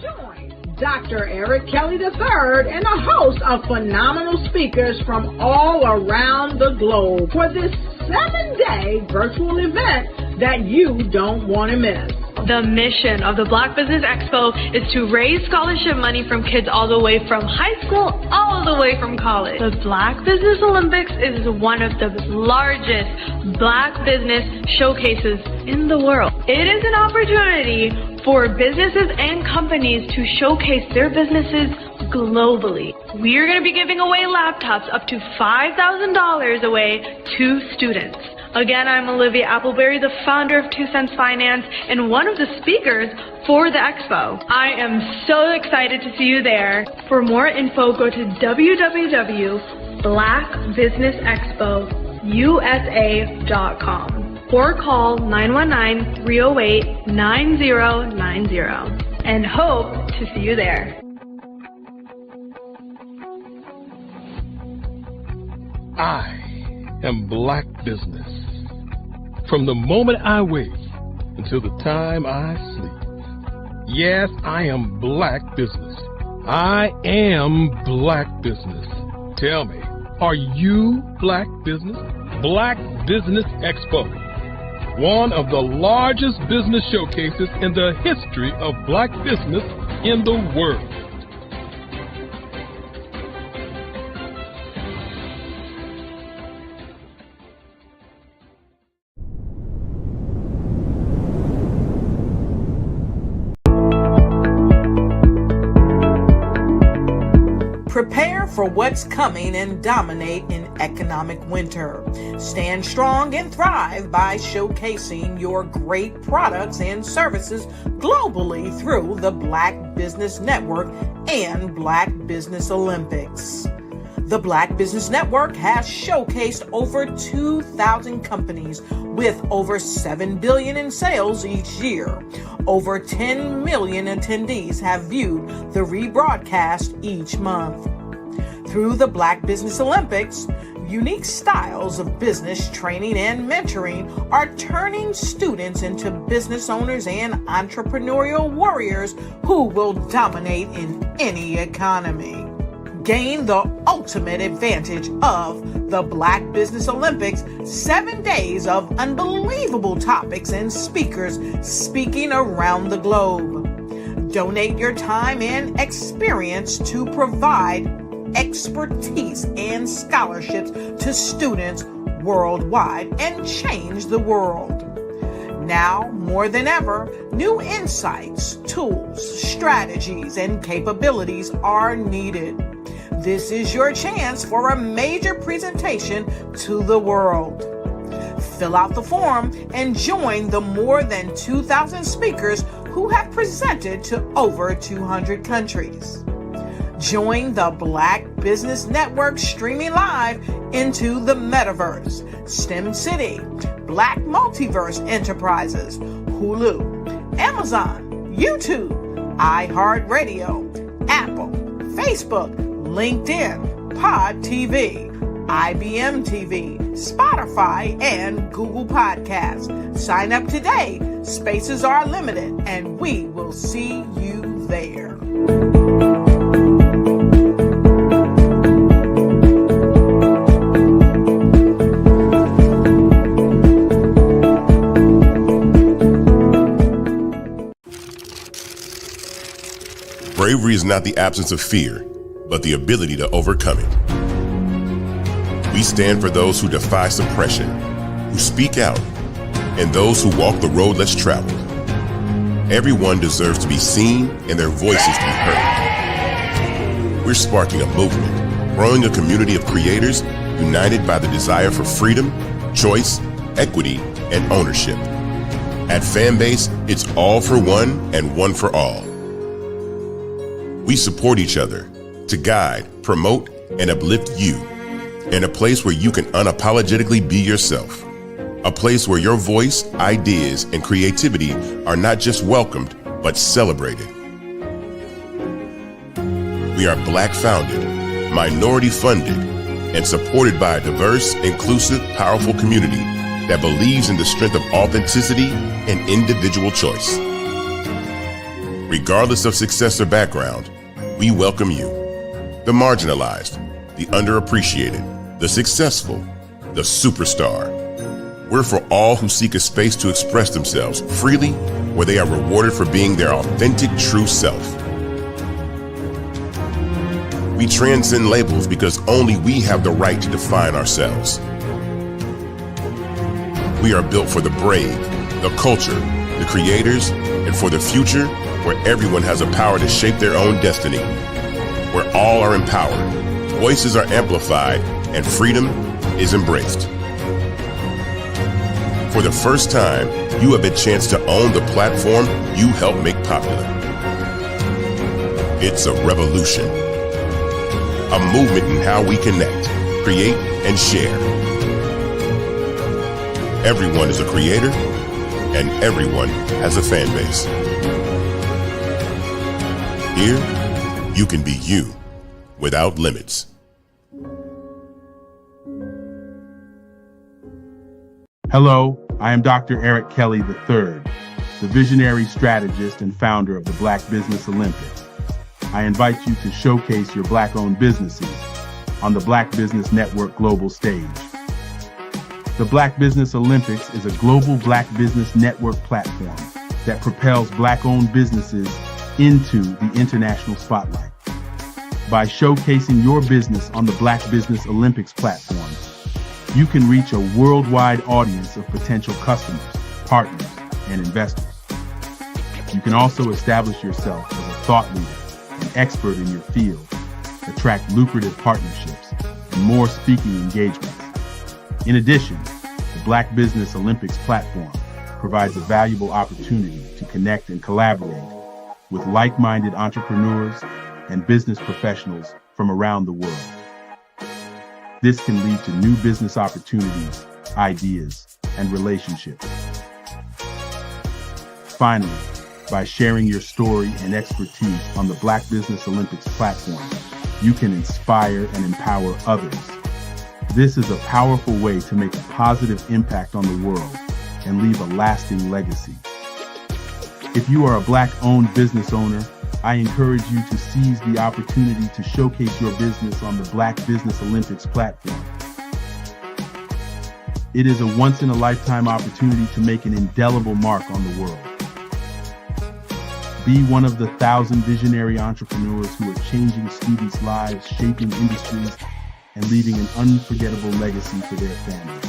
Join Dr. Eric Kelly III and a host of phenomenal speakers from all around the globe for this 7-day virtual event that you don't want to miss. The mission of the Black Business Expo is to raise scholarship money from kids all the way from high school all the way from college. The Black Business Olympics is one of the largest Black business showcases in the world. It is an opportunity for businesses and companies to showcase their businesses globally. We are going to be giving away laptops up to $5,000 away to students. Again, I'm Olivia Appleberry, the founder of 2 Cents Finance and one of the speakers for the expo. I am so excited to see you there. For more info, go to www.blackbusinessexpousa.com or call 919-308-9090 and hope to see you there. I am Black business. From the moment I wake until the time I sleep. Yes, I am Black business. I am Black business. Tell me, are you Black business? Black Business Expo, one of the largest business showcases in the history of Black business in the world. Prepare for what's coming and dominate in economic winter. Stand strong and thrive by showcasing your great products and services globally through the Black Business Network and Black Business Olympics. The Black Business Network has showcased over 2,000 companies with over $7 billion in sales each year. Over 10 million attendees have viewed the rebroadcast each month. Through the Black Business Olympics, unique styles of business training and mentoring are turning students into business owners and entrepreneurial warriors who will dominate in any economy. Gain the ultimate advantage of the Black Business Olympics, 7 days of unbelievable topics and speakers speaking around the globe. Donate your time and experience to provide expertise and scholarships to students worldwide and change the world. Now, more than ever, new insights, tools, strategies, and capabilities are needed. This is your chance for a major presentation to the world. Fill out the form and join the more than 2,000 speakers who have presented to over 200 countries. Join the Black Business Network streaming live into the Metaverse, STEM City, Black Multiverse Enterprises, Hulu, Amazon, YouTube, iHeartRadio, Apple, Facebook, LinkedIn, Pod TV, IBM TV, Spotify, and Google Podcasts. Sign up today. Spaces are limited, and we will see you there. Bravery is not the absence of fear, but the ability to overcome it. We stand for those who defy suppression, who speak out, and those who walk the road less traveled. Everyone deserves to be seen and their voices to be heard. We're sparking a movement, growing a community of creators united by the desire for freedom, choice, equity, and ownership. At Fanbase, it's all for one and one for all. We support each other to guide, promote, and uplift you in a place where you can unapologetically be yourself. A place where your voice, ideas, and creativity are not just welcomed, but celebrated. We are Black founded, minority funded, and supported by a diverse, inclusive, powerful community that believes in the strength of authenticity and individual choice. Regardless of success or background, we welcome you. The marginalized, the underappreciated, the successful, the superstar. We're for all who seek a space to express themselves freely, where they are rewarded for being their authentic, true self. We transcend labels because only we have the right to define ourselves. We are built for the brave, the culture, the creators, and for the future where everyone has a power to shape their own destiny, where all are empowered, voices are amplified, and freedom is embraced. For the first time, you have a chance to own the platform you helped make popular. It's a revolution, a movement in how we connect, create, and share. Everyone is a creator, and everyone has a fan base. Here, you can be you without limits. Hello, I am Dr. Eric Kelly III, the visionary strategist and founder of the Black Business Olympics. I invite you to showcase your Black-owned businesses on the Black Business Network global stage. The Black Business Olympics is a global Black Business Network platform that propels Black-owned businesses into the international spotlight. By showcasing your business on the Black Business Olympics platform, you can reach a worldwide audience of potential customers, partners, and investors. You can also establish yourself as a thought leader, an expert in your field, attract lucrative partnerships, and more speaking engagements. In addition, the Black Business Olympics platform provides a valuable opportunity to connect and collaborate with like-minded entrepreneurs and business professionals from around the world. This can lead to new business opportunities, ideas, and relationships. Finally, by sharing your story and expertise on the Black Business Olympics platform, you can inspire and empower others. This is a powerful way to make a positive impact on the world and leave a lasting legacy. If you are a Black-owned business owner, I encourage you to seize the opportunity to showcase your business on the Black Business Olympics platform. It is a once-in-a-lifetime opportunity to make an indelible mark on the world. Be one of the 1,000 visionary entrepreneurs who are changing students' lives, shaping industries, and leaving an unforgettable legacy for their families.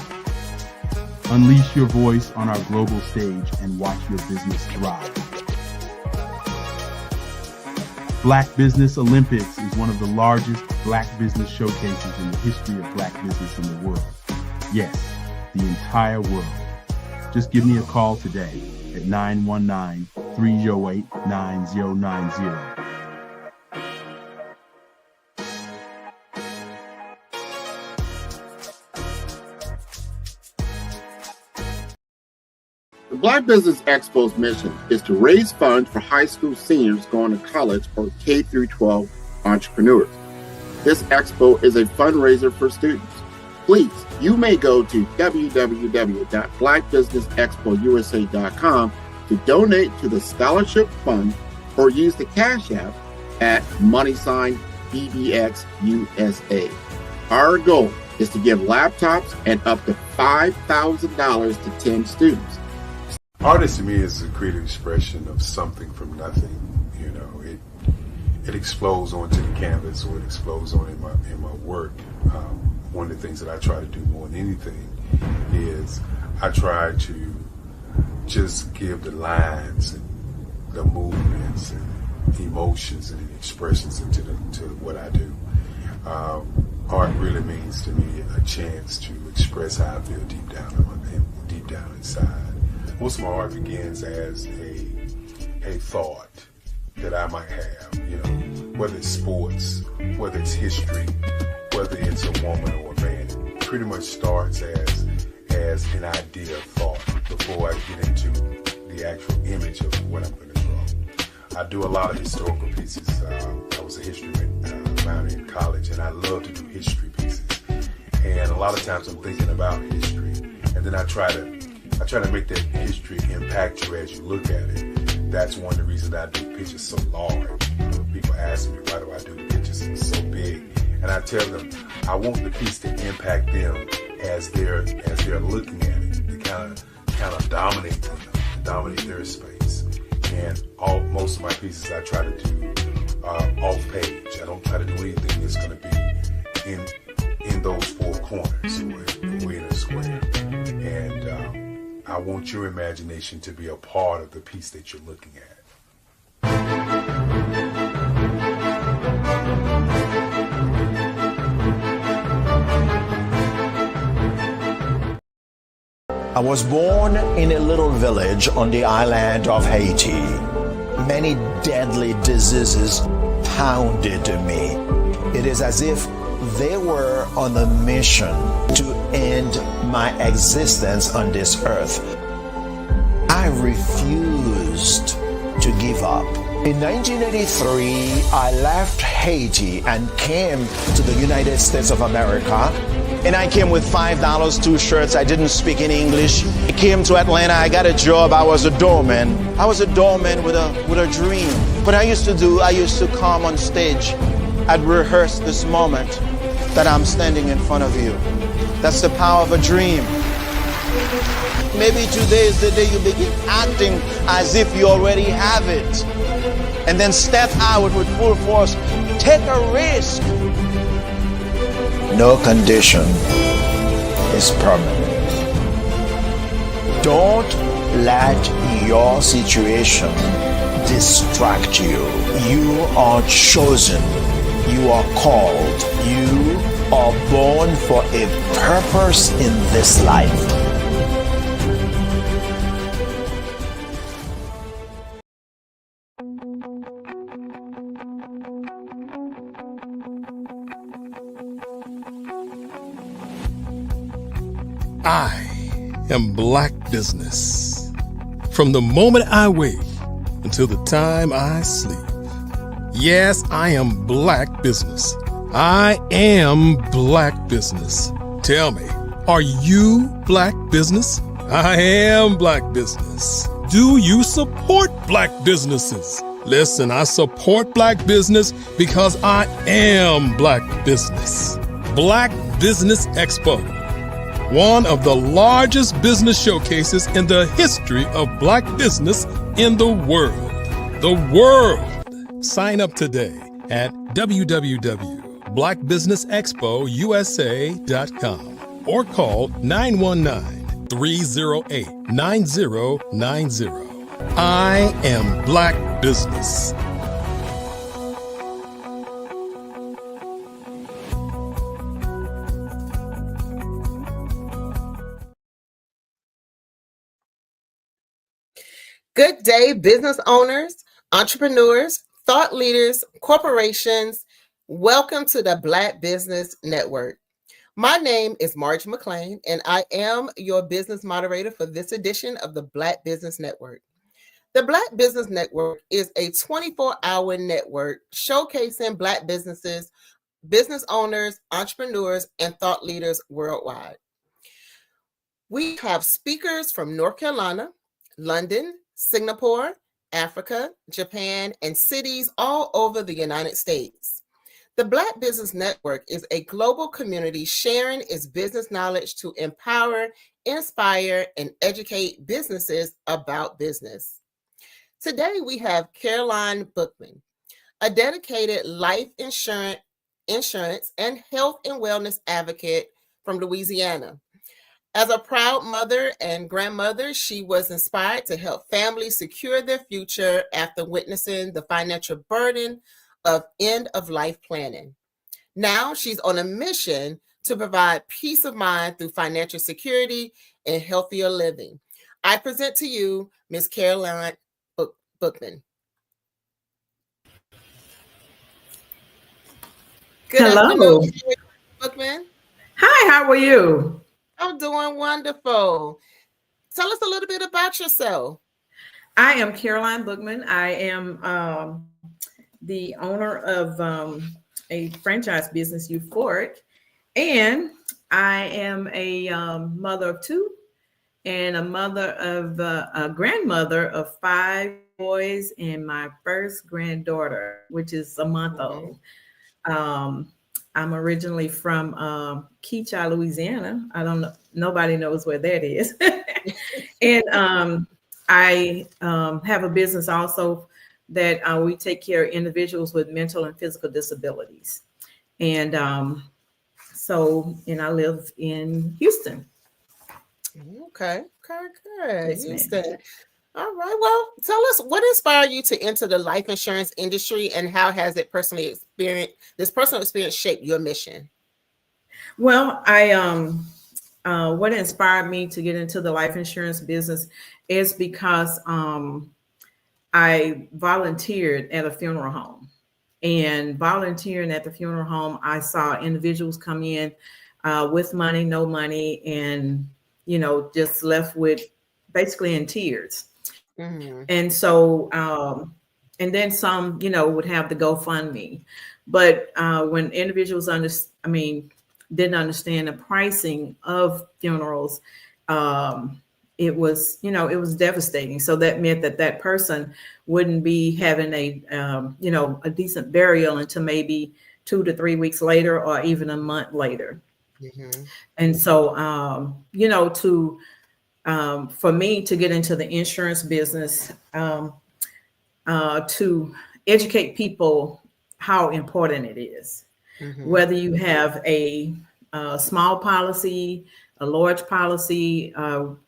Unleash your voice on our global stage and watch your business thrive. Black Business Olympics is one of the largest Black business showcases in the history of Black business in the world. Yes, the entire world. Just give me a call today at 919-308-9090. The Black Business Expo's mission is to raise funds for high school seniors going to college or K-12 entrepreneurs. This expo is a fundraiser for students. Please, you may go to www.blackbusinessexpousa.com to donate to the scholarship fund or use the Cash App at $BBXUSA. Our goal is to give laptops and up to $5,000 to 10 students. Artist to me is a creative expression of something from nothing. You know, it explodes onto the canvas, or it explodes on in my work. One of the things that I try to do more than anything is I try to just give the lines and the movements and emotions and expressions into what I do. Art really means to me a chance to express how I feel deep down inside. Most of my art begins as a thought that I might have, you know, whether it's sports, whether it's history, whether it's a woman or a man. It pretty much starts as an idea of thought before I get into the actual image of what I'm going to draw. I do a lot of historical pieces. I was a history minor in college, and I love to do history pieces. And a lot of times I'm thinking about history, and then I try to make that history impact you as you look at it. That's one of the reasons I do pictures so large. People ask me, why do I do pictures so big? And I tell them, I want the piece to impact them as they're looking at it, to kind of dominate them, dominate their space. And most of my pieces I try to do off page. I don't try to do anything that's going to be in those four corners or in a square. And I want your imagination to be a part of the piece that you're looking at. I was born in a little village on the island of Haiti. Many deadly diseases pounded me. It is as if they were on a mission to end my existence on this earth. I refused to give up. In 1983, I left Haiti and came to the United States of America. And I came with $5, 2 shirts. I didn't speak in English. I came to Atlanta. I got a job. I was a doorman. I was a doorman with a dream. What I used to come on stage. I'd rehearse this moment that I'm standing in front of you. That's the power of a dream. Maybe today is the day you begin acting as if you already have it. And then step out with full force. Take a risk. No condition is permanent. Don't let your situation distract you. You are chosen. You are called. You are born for a purpose in this life. I am Black Business. From the moment I wake until the time I sleep. Yes, I am Black Business. I am Black Business. Tell me, are you Black Business? I am Black Business. Do you support Black businesses? Listen, I support Black business because I am Black Business. Black Business Expo. One of the largest business showcases in the history of Black business in the world. The world! Sign up today at www.blackbusinessexpousa.com or call 919-308-9090. I am Black Business. Good day, business owners, entrepreneurs, thought leaders, corporations. Welcome to the Black Business Network. My name is Marge McLean, and I am your business moderator for this edition of the Black Business Network. The Black Business Network is a 24-hour network showcasing Black businesses, business owners, entrepreneurs, and thought leaders worldwide. We have speakers from North Carolina, London, Singapore, Africa, Japan, and cities all over the United States. The Black Business Network is a global community sharing its business knowledge to empower, inspire, and educate businesses about business. Today, we have Caroline Bookman, a dedicated life insurance and health and wellness advocate from Louisiana. As a proud mother and grandmother, she was inspired to help families secure their future after witnessing the financial burden of end-of-life planning. Now she's on a mission to provide peace of mind through financial security and healthier living. I present to you Ms. Caroline Bookman. Good Hello. afternoon. Bookman. Hi, how are you? I'm doing wonderful. Tell us a little bit about yourself. I am Caroline Bookman. I am the owner of a franchise business, Euphoric, and I am a mother of two and a mother of a grandmother of 5 boys and my first granddaughter, which is a month old. I'm originally from Keachai, Louisiana. I don't know, nobody knows where that is. And I have a business also that we take care of individuals with mental and physical disabilities. And and I live in Houston. Okay, good. Yes, Houston. ma'am. All right. Well, tell us what inspired you to enter the life insurance industry, and how has it personal experience shaped your mission? Well, what inspired me to get into the life insurance business is because I volunteered at a funeral home. And volunteering at the funeral home, I saw individuals come in with money, no money, and just left with basically in tears. And so, and then some, would have the GoFundMe. But when individuals didn't understand the pricing of funerals, it was, it was devastating. So that meant that person wouldn't be having a decent burial until maybe 2 to 3 weeks later, or even a month later. And so, for me to get into the insurance business, to educate people how important it is, whether you have a small policy, a large policy,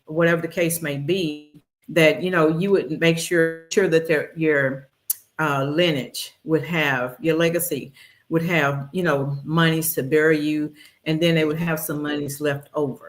whatever the case may be, that you would make sure that your lineage would have, your legacy would have monies to bury you, and then they would have some monies left over.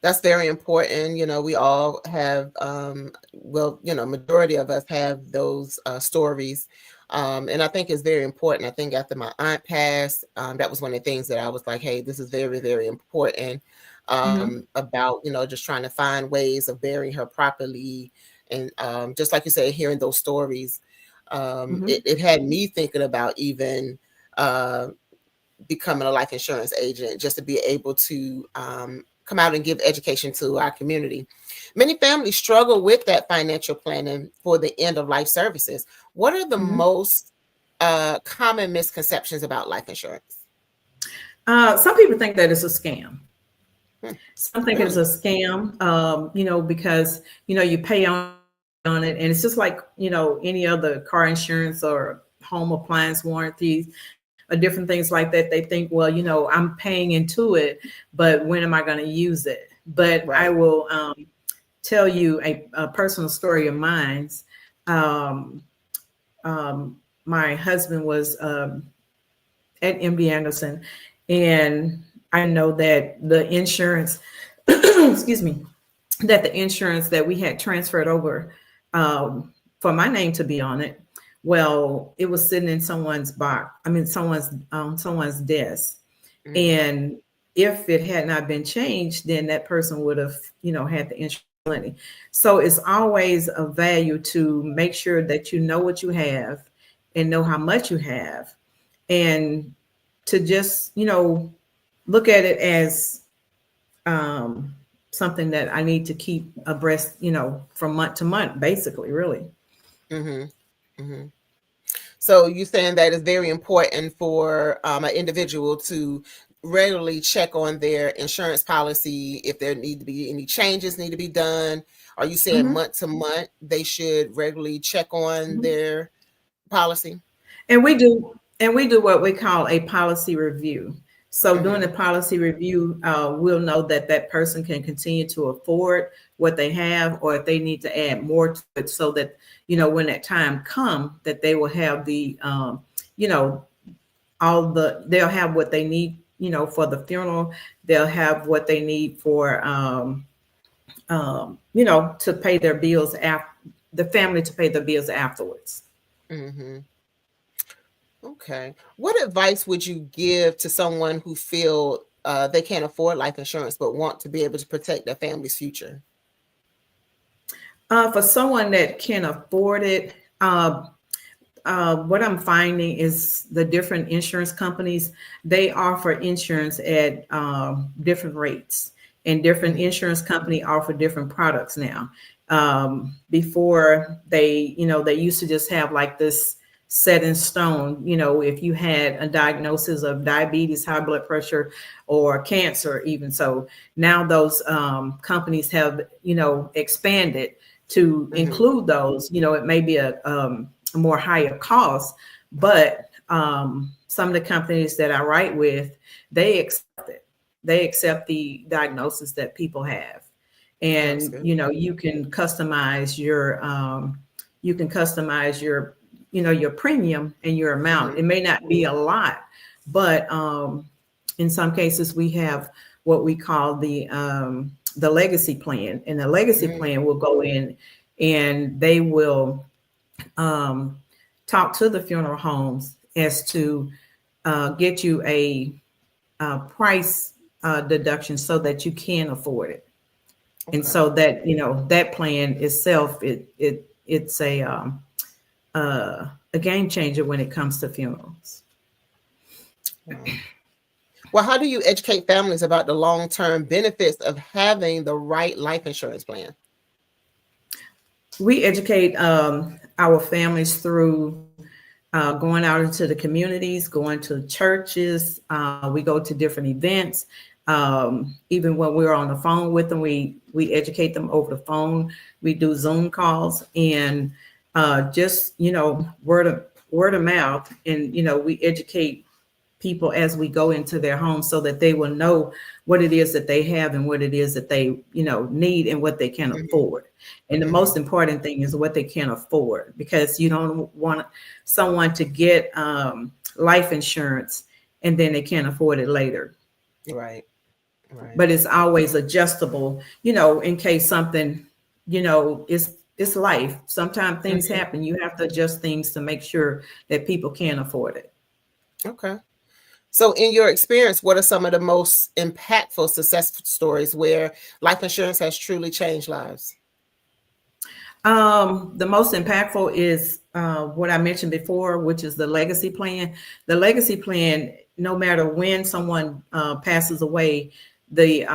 That's very important. We all have, majority of us have those stories. And I think it's very important. I think after my aunt passed, that was one of the things that I was like, hey, this is very, very important about, just trying to find ways of burying her properly. And just like you said, hearing those stories, it had me thinking about even becoming a life insurance agent, just to be able to come out and give education to our community. Many families struggle with that financial planning for the end of life services. What are the most common misconceptions about life insurance? Some people think that it's a scam. Some think it's a scam, because, you pay on it, and it's just like, any other car insurance or home appliance warranties, or different things like that. They think, well, I'm paying into it, but when am I going to use it? But I will tell you a personal story of mine. My husband was at MD Anderson, and I know that the insurance, excuse me, that the insurance that we had transferred over for my name to be on it, well, it was sitting in someone's box. Someone's desk. And if it had not been changed, then that person would have, had the insurance money. So it's always a value to make sure that you know what you have and know how much you have, and to just, look at it as something that I need to keep abreast, from month to month, basically, really. So you're saying that it's very important for an individual to regularly check on their insurance policy if there need to be any changes need to be done. Are you saying month to month they should regularly check on their policy? And we do what we call a policy review. So during the policy review, we'll know that that person can continue to afford what they have, or if they need to add more to it, so that, when that time comes, that they will have the, they'll have what they need, for the funeral. They'll have what they need for, to pay their bills the family to pay their bills afterwards. Okay. What advice would you give to someone who feel they can't afford life insurance but want to be able to protect their family's future? For someone that can afford it, what I'm finding is the different insurance companies, they offer insurance at different rates, and different insurance company offer different products now. Before they used to just have like this set in stone, if you had a diagnosis of diabetes, high blood pressure, or cancer even. So now those companies have, expanded to include those. It may be a more higher cost, but some of the companies that I write with, they accept it. They accept the diagnosis that people have. And, you can customize your your premium and your amount. It may not be a lot, but in some cases we have what we call the legacy plan, and the legacy plan will go in and they will talk to the funeral homes as to get you a price deduction so that you can afford it. Okay. And so that that plan itself, it's a game changer when it comes to funerals. Well, how do you educate families about the long-term benefits of having the right life insurance plan? We educate our families through going out into the communities, going to churches. We go to different events. Even when we're on the phone with them, we educate them over the phone. We do Zoom calls, and just word of mouth, and we educate people as we go into their homes so that they will know what it is that they have and what it is that they need and what they can afford. And the most important thing is what they can afford, because you don't want someone to get life insurance and then they can't afford it later. Right. But it's always adjustable, in case something, it's life. Sometimes things happen. You have to adjust things to make sure that people can afford it. Okay. So in your experience, what are some of the most impactful success stories where life insurance has truly changed lives? The most impactful is what I mentioned before, which is the legacy plan. The legacy plan, no matter when someone passes away, the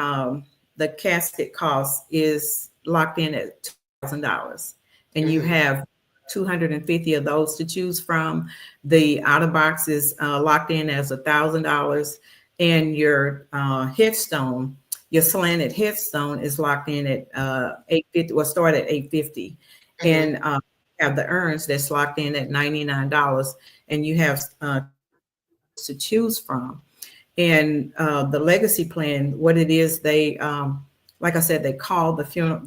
casket cost is locked in at $2,000, and you have 250 of those to choose from. The out of box is locked in as $1,000, and your headstone, your slanted headstone, is locked in at $850. Well, start at $850, and have the urns that's locked in at $99, and you have to choose from. And the legacy plan, what it is, they like I said, they call the funeral.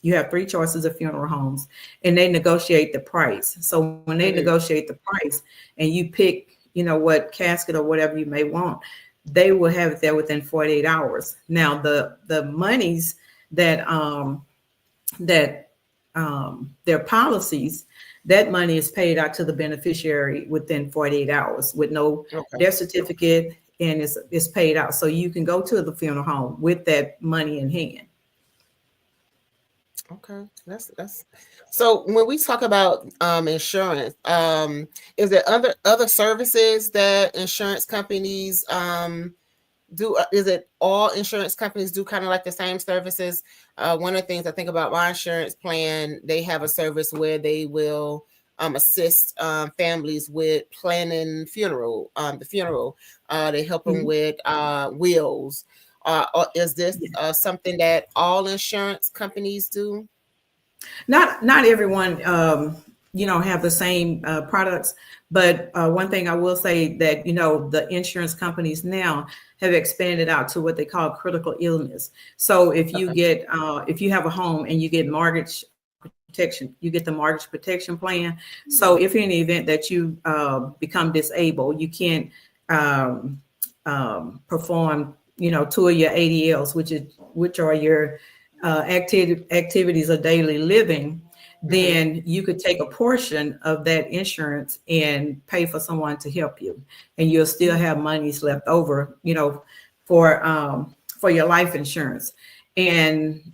You have 3 choices of funeral homes, and they negotiate the price. So when they negotiate the price and you pick, what casket or whatever you may want, they will have it there within 48 hours. Now, the monies that their policies, that money is paid out to the beneficiary within 48 hours with no death certificate, and it's paid out. So you can go to the funeral home with that money in hand. Okay, that's so. When we talk about insurance, is there other services that insurance companies do? Is it all insurance companies do kind of like the same services? One of the things I think about my insurance plan, they have a service where they will assist families with planning the funeral. They help them with wills. Or is this something that all insurance companies do? Not everyone, have the same products, but one thing I will say that, the insurance companies now have expanded out to what they call critical illness. So if you get, if you have a home and you get mortgage protection, you get the mortgage protection plan. So if in the event that you become disabled, you can't perform 2 of your ADLs, which are your activities of daily living, then you could take a portion of that insurance and pay for someone to help you, and you'll still have monies left over, for your life insurance. And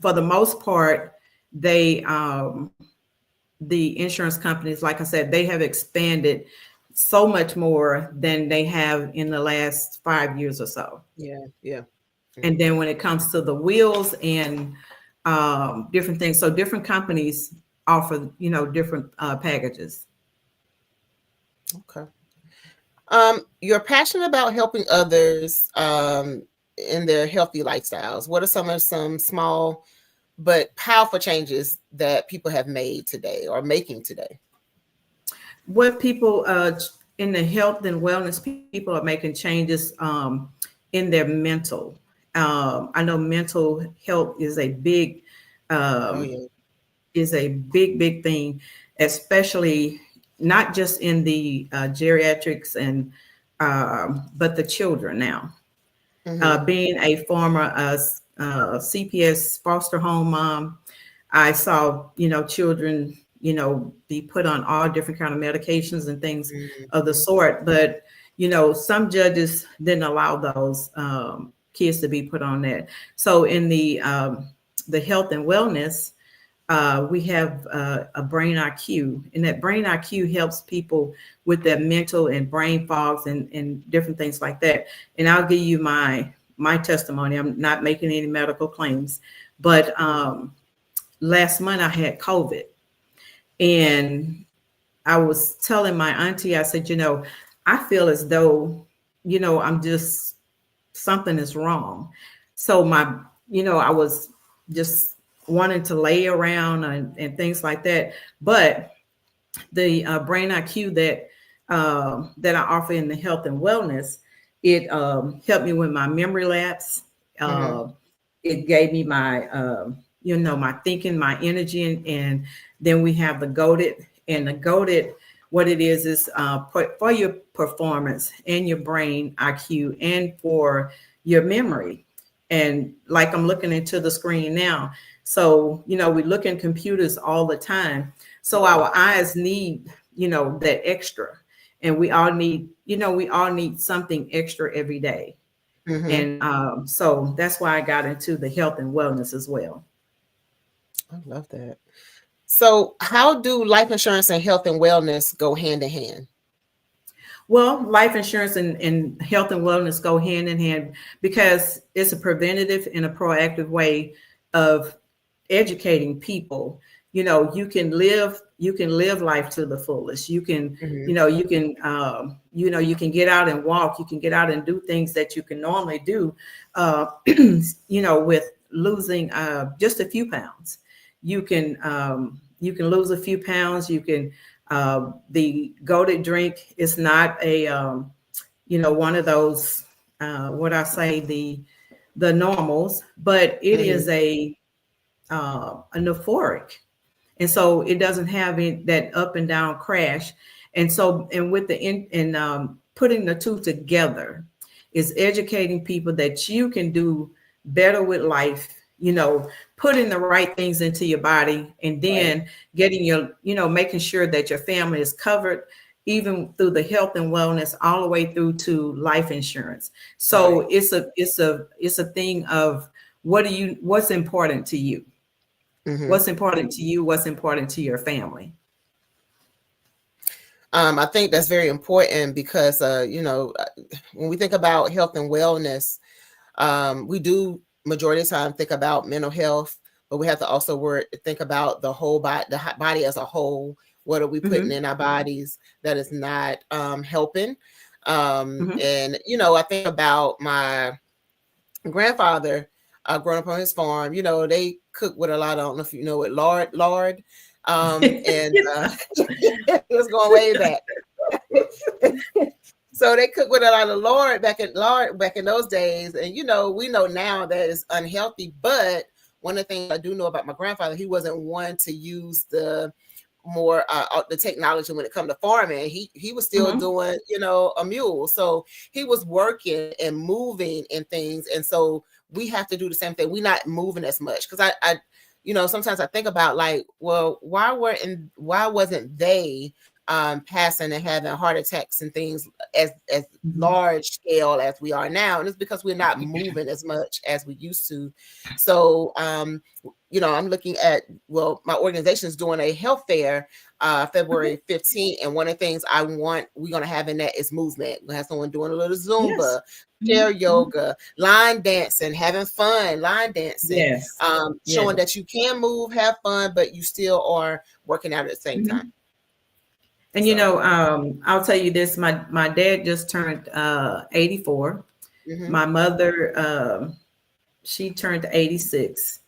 for the most part, they the insurance companies, like I said, they have expanded so much more than they have in the last 5 years or so. Yeah. And then when it comes to the wheels and different things, so different companies offer, different packages. Okay. You're passionate about helping others in their healthy lifestyles. What are some small but powerful changes that people have made today or making today? What people in the health and wellness, people are making changes in their mental. I know mental health is a big big thing, especially not just in the geriatrics and but the children now. Being a former CPS foster home mom, I saw children be put on all different kind of medications and things of the sort, but some judges didn't allow those kids to be put on that. So in the health and wellness, we have a brain IQ, and that brain IQ helps people with their mental and brain fogs and different things like that. And I'll give you my testimony. I'm not making any medical claims, but last month I had COVID, and I was telling my auntie, I said, I feel as though, I'm just, something is wrong. So I was just wanting to lay around and things like that. But the brain IQ that I offer in the health and wellness, it helped me with my memory lapse. It gave me my, my thinking, my energy. And then we have the GOATed, and the GOATed, what it is for your performance and your brain IQ and for your memory. And like I'm looking into the screen now. So, we look in computers all the time. So our eyes need, that extra. And we all need something extra every day. And so that's why I got into the health and wellness as well. I love that. So how do life insurance and health and wellness go hand in hand? Well, life insurance and health and wellness go hand in hand because it's a preventative and a proactive way of educating people. You can live life to the fullest. You can, you can get out and walk. You can get out and do things that you can normally do, with losing just a few pounds. You can lose a few pounds. You can, the GOATed drink is not a, one of those, the normals, but it is a euphoric. And so it doesn't have that up and down crash. And so, and with putting the two together is educating people that you can do better with life, putting the right things into your body, and then getting your, making sure that your family is covered, even through the health and wellness, all the way through to life insurance. So it's a thing of what's important to you. What's important to you, what's important to your family. I think that's very important because, when we think about health and wellness, we do majority of the time think about mental health, but we have to also think about the whole body, the body as a whole. What are we putting in our bodies that is not helping? And, I think about my grandfather growing up on his farm. They cook with a lot of, I don't know if you know it, lard. And it was going way back. So they cook with a lot of lard back in those days. And, we know now that it's unhealthy. But one of the things I do know about my grandfather, he wasn't one to use the more the technology when it comes to farming. He was still doing, a mule. So he was working and moving and things. And so we have to do the same thing. We're not moving as much because I sometimes I think about like, well, why wasn't they passing and having heart attacks and things as large scale as we are now? And it's because we're not moving as much as we used to. So, I'm looking at, well, my organization is doing a health fair February 15th. And one of the things we're going to have in that is movement. We'll have someone doing a little Zumba, chair yoga, line dancing, having fun, line dancing, showing that you can move, have fun, but you still are working out at the same time. And I'll tell you this: my dad just turned 84. My mother, she turned 86.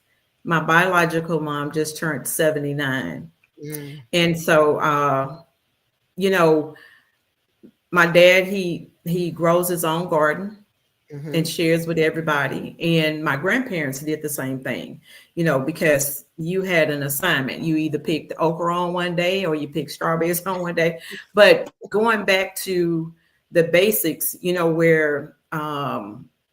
My biological mom just turned 79. And so, my dad, he grows his own garden and shares with everybody. And my grandparents did the same thing, because you had an assignment. You either picked okra on one day or you picked strawberries on one day. But going back to the basics, where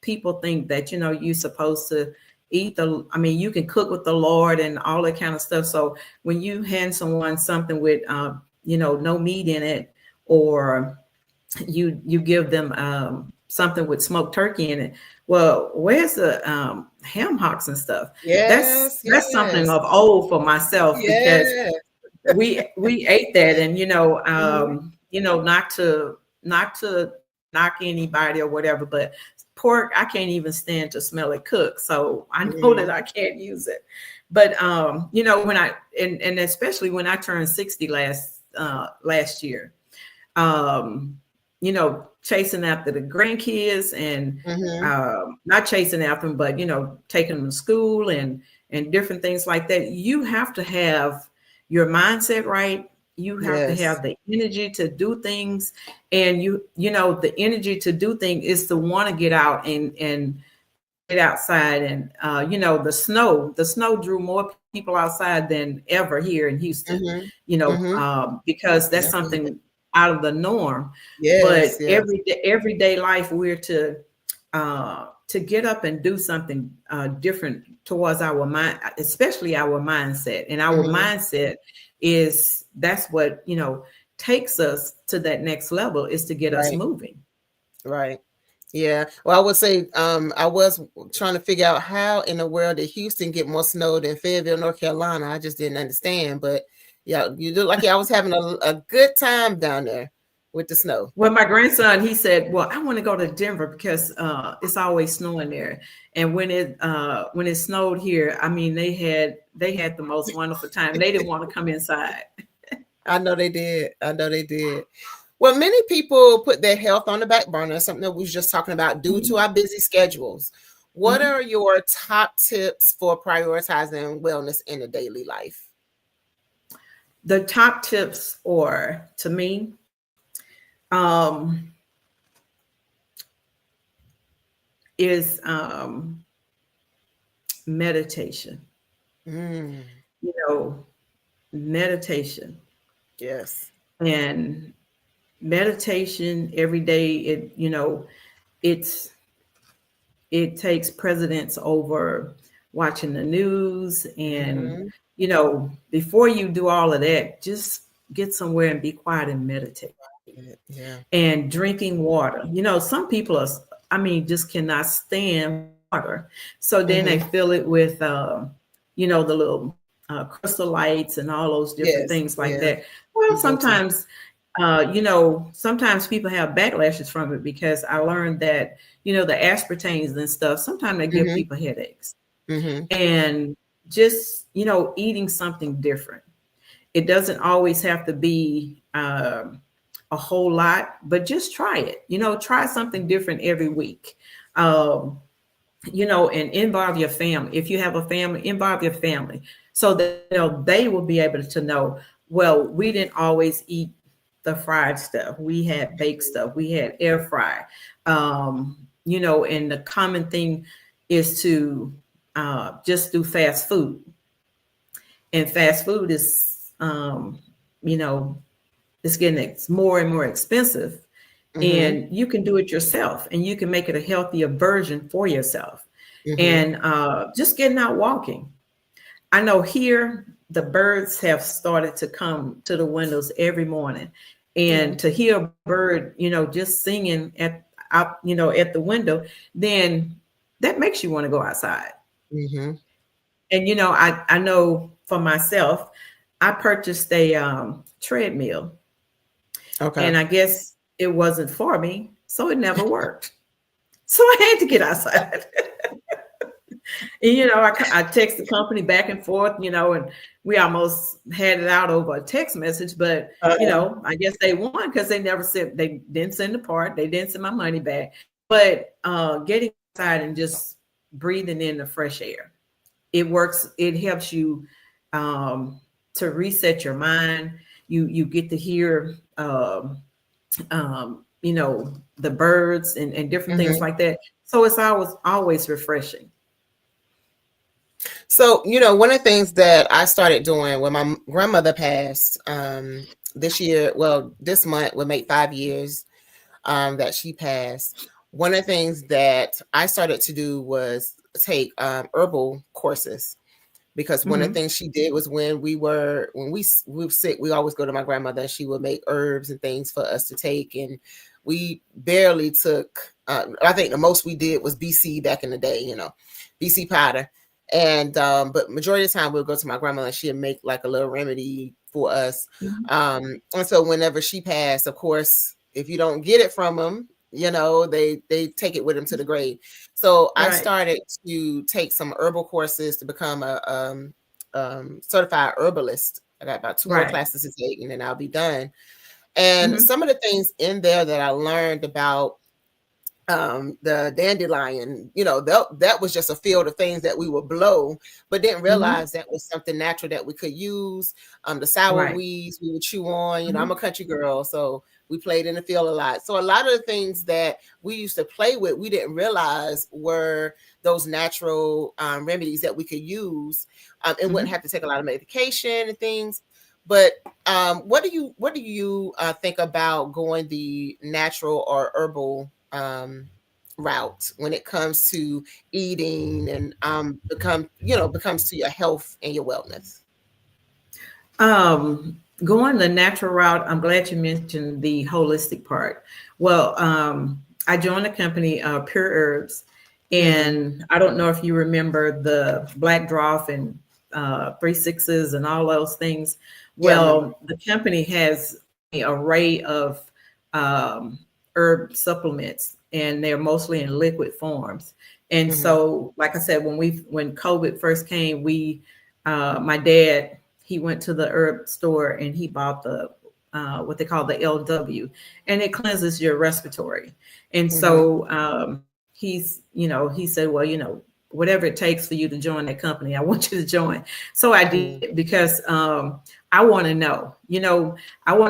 people think that, you're supposed to eat you can cook with the Lord and all that kind of stuff. So when you hand someone something with, no meat in it, or you give them something with smoked turkey in it, well, where's the ham hocks and stuff? That's something of old for myself, because we ate that, and not to knock anybody or whatever, but pork, I can't even stand to smell it cooked. So I know that I can't use it. But when and especially when I turned 60 last year, chasing after the grandkids and not chasing after them, but taking them to school and different things like that. You have to have your mindset right. You have to have the energy to do things, and the energy to do things is to want to get out and get outside. And the snow drew more people outside than ever here in Houston. Because that's something out of the norm. But everyday life, we're to get up and do something different towards our mind, especially our mindset. And our mindset that's what takes us to that next level, is to get us moving. Right. Yeah. Well, I would say I was trying to figure out how in the world did Houston get more snow than Fayetteville, North Carolina. I just didn't understand. But yeah, you look like I was having a good time down there with the snow. Well, my grandson, he said, well, I want to go to Denver because it's always snowing there. And when it snowed here, they had the most wonderful time. They didn't want to come inside. I know they did. Well, many people put their health on the back burner, something that we was just talking about, due to our busy schedules. What are your top tips for prioritizing wellness in a daily life? The top tips are, to me, is meditation. Meditation. Yes. And meditation every day, it takes precedence over watching the news. And before you do all of that, just get somewhere and be quiet and meditate. And drinking water. Some people just cannot stand water, so then they fill it with the little crystal lights and all those different things like that. Well, sometimes sometimes people have backlashes from it, because I learned that the aspartames and stuff, sometimes they give people headaches. And just eating something different. It doesn't always have to be a whole lot, but just try it. Try something different every week. And involve your family. If you have a family, involve your family, so that they will be able to know, well, we didn't always eat the fried stuff. We had baked stuff. We had air fry. And the common thing is to just do fast food. And fast food is, it's getting more and more expensive. And you can do it yourself, and you can make it a healthier version for yourself. And just getting out walking. I know here the birds have started to come to the windows every morning, and to hear a bird, just singing at the window, then that makes you want to go outside. Mm-hmm. And I know for myself, I purchased a treadmill, Okay. and I guess it wasn't for me, so it never worked. So I had to get outside. And I text the company back and forth, and we almost had it out over a text message, but I guess they won because they didn't send the part, they didn't send my money back. But getting outside and just breathing in the fresh air, it works. It helps you to reset your mind. You get to hear the birds and different things like that. So it's always refreshing. So, one of the things that I started doing when my grandmother passed this month will make 5 years that she passed. One of the things that I started to do was take herbal courses, because one of the things she did was when we were sick, we always go to my grandmother and she would make herbs and things for us to take. And we barely took, I think the most we did was BC back in the day, BC powder. And but majority of the time we'll go to my grandmother and she'll make like a little remedy for us. And so whenever she passed, of course, if you don't get it from them, they take it with them to the grave. So I started to take some herbal courses to become a certified herbalist. I got about 2 more classes to take and then I'll be done. And some of the things in there that I learned about the dandelion, that was just a field of things that we would blow, but didn't realize that was something natural that we could use. The sour weeds we would chew on. I'm a country girl, so we played in the field a lot. So a lot of the things that we used to play with, we didn't realize were those natural remedies that we could use, and wouldn't have to take a lot of medication and things. But what do you think about going the natural or herbal route when it comes to eating and becomes to your health and your wellness? Going the natural route, I'm glad you mentioned the holistic part. Well, I joined the company Pure Herbs, and I don't know if you remember the Black Dwarf and 3-6s and all those things. Well, the company has an array of herb supplements, and they're mostly in liquid forms. And so, like I said, when COVID first came, my dad, he went to the herb store and he bought the what they call the LW, and it cleanses your respiratory. And so he said, well, whatever it takes for you to join that company, I want you to join. So I did, because I want to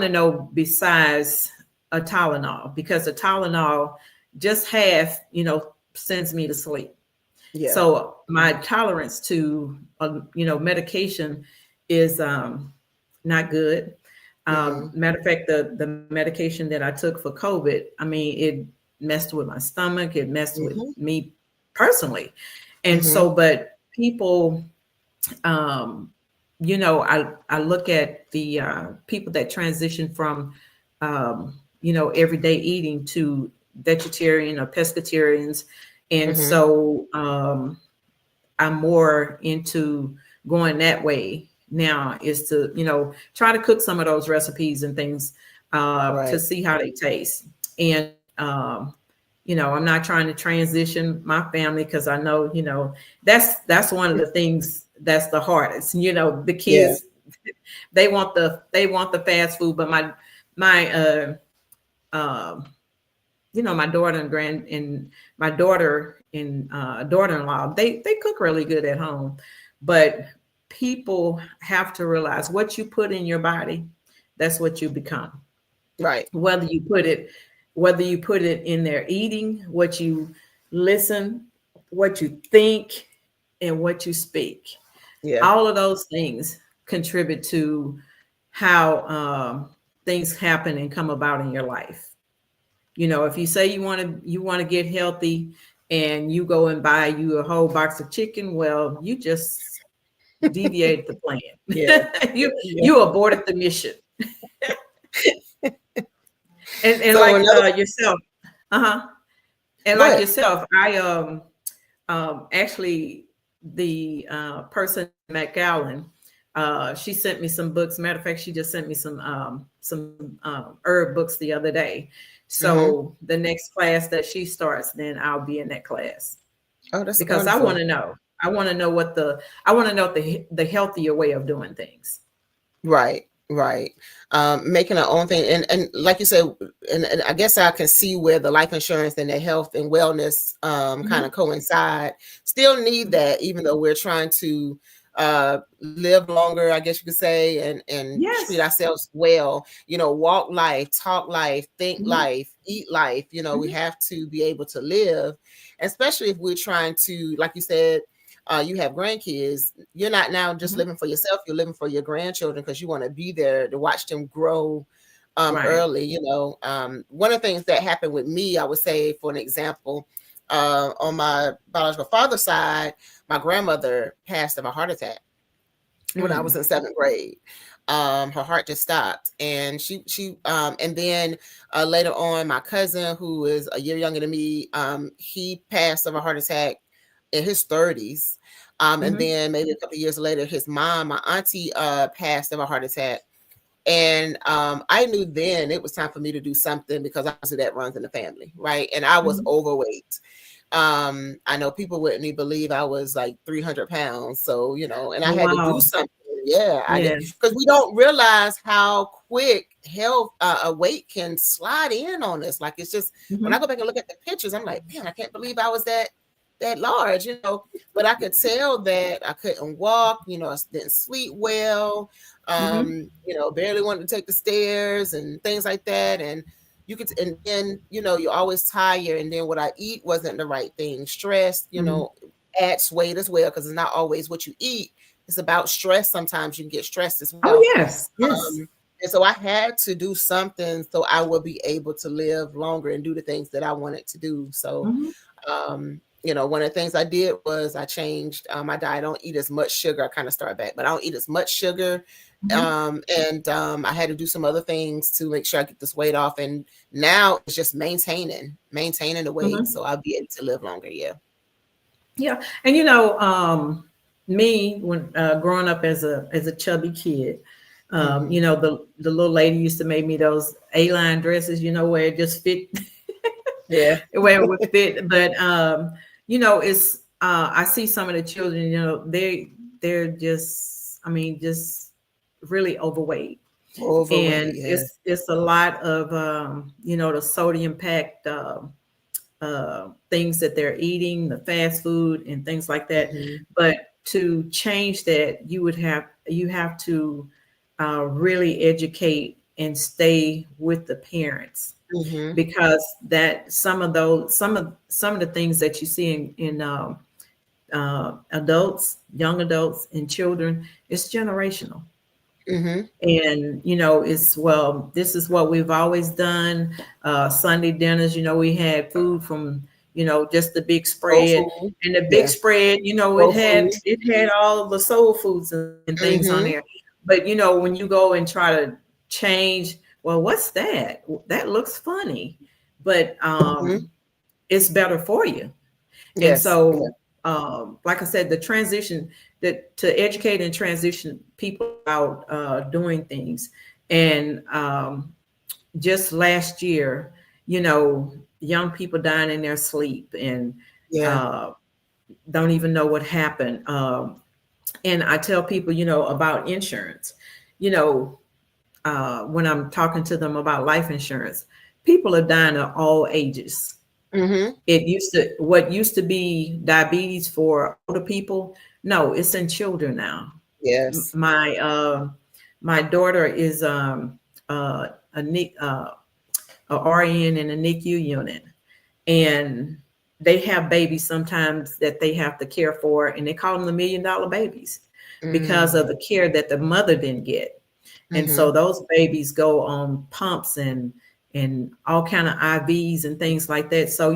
know, besides a Tylenol, because a Tylenol just half, sends me to sleep. Yeah. So my tolerance to, medication is not good. Matter of fact, the medication that I took for COVID, it messed with my stomach. It messed with me personally. And so, but people, I look at the people that transition from, everyday eating to vegetarian or pescatarians. And so I'm more into going that way now, is to, try to cook some of those recipes and things to see how they taste. And, I'm not trying to transition my family, because I know, that's one of the things that's the hardest. The kids, they want the fast food, but my daughter and my daughter and daughter-in-law, they cook really good at home. But people have to realize what you put in your body, that's what you become. Right. Whether you put it in their eating, what you listen, what you think, and what you speak. Yeah. All of those things contribute to how things happen and come about in your life. If you say you want to get healthy and you go and buy you a whole box of chicken, well, you just deviated the plan. Yeah. You aborted the mission. and So like another- yourself, and Go like ahead. yourself, I actually the person McGowan, she sent me some books. Matter of fact, she just sent me some herb books the other day. So the next class that she starts, then I'll be in that class. Oh, that's because wonderful. I want to know. I want to know the healthier way of doing things. Right. Making our own thing. And like you said, and I guess I can see where the life insurance and the health and wellness kind of coincide. Still need that, even though we're trying to live longer, I guess you could say, and treat ourselves well, walk life, talk life, think life, eat life. We have to be able to live, especially if we're trying to, like you said, you have grandkids. You're not now just living for yourself, you're living for your grandchildren because you want to be there to watch them grow early. One of the things that happened with me, I would say, for an example, on my biological father's side, my grandmother passed of a heart attack when I was in 7th grade. Her heart just stopped, and she and then later on, my cousin, who is a year younger than me, he passed of a heart attack in his 30s. And then maybe a couple of years later, his mom, my auntie, passed of a heart attack. And I knew then it was time for me to do something because obviously that runs in the family, right? And I was overweight. I know people wouldn't even believe I was like 300 pounds. So, and I had to do something. Yeah, I did, because we don't realize how quick health weight can slide in on us. Like, it's just when I go back and look at the pictures, I'm like, man, I can't believe I was that large, but I could tell that I couldn't walk, I didn't sleep well, barely wanted to take the stairs and things like that. And you could, and then, you're always tired. And then what I eat wasn't the right thing. Stress, adds weight as well, because it's not always what you eat. It's about stress. Sometimes you can get stressed as well. Oh, yes. And so I had to do something so I would be able to live longer and do the things that I wanted to do. So, one of the things I did was I changed my diet. I don't eat as much sugar. I kind of started back, but I don't eat as much sugar. And I had to do some other things to make sure I get this weight off. And now it's just maintaining the weight. So I'll be able to live longer. Yeah. Yeah. And, me, when growing up as a chubby kid, the little lady used to make me those A-line dresses, where it just fit. Yeah. Where it would fit. But, it's, I see some of the children, they're just, just really overweight. And it's a lot of, the sodium packed things that they're eating, the fast food and things like that. But to change that, you have to really educate and stay with the parents. Because that some of the things that you see in adults, young adults, and children, it's generational. And this is what we've always done. Sunday dinners, we had food from just the big spread, and the big spread, it had all of the soul foods and things on there. But when you go and try to change, well, what's that? That looks funny, but it's better for you. And so, like I said, the transition to educate and transition people out doing things. And just last year, young people dying in their sleep and don't even know what happened. And I tell people, about insurance, when I'm talking to them about life insurance, people are dying at all ages. What used to be diabetes for older people, no, it's in children now. Yes. My daughter is a RN in a NICU unit, and they have babies sometimes that they have to care for, and they call them the $1 million babies because of the care that the mother didn't get. And so those babies go on pumps and all kind of IVs and things like that. So,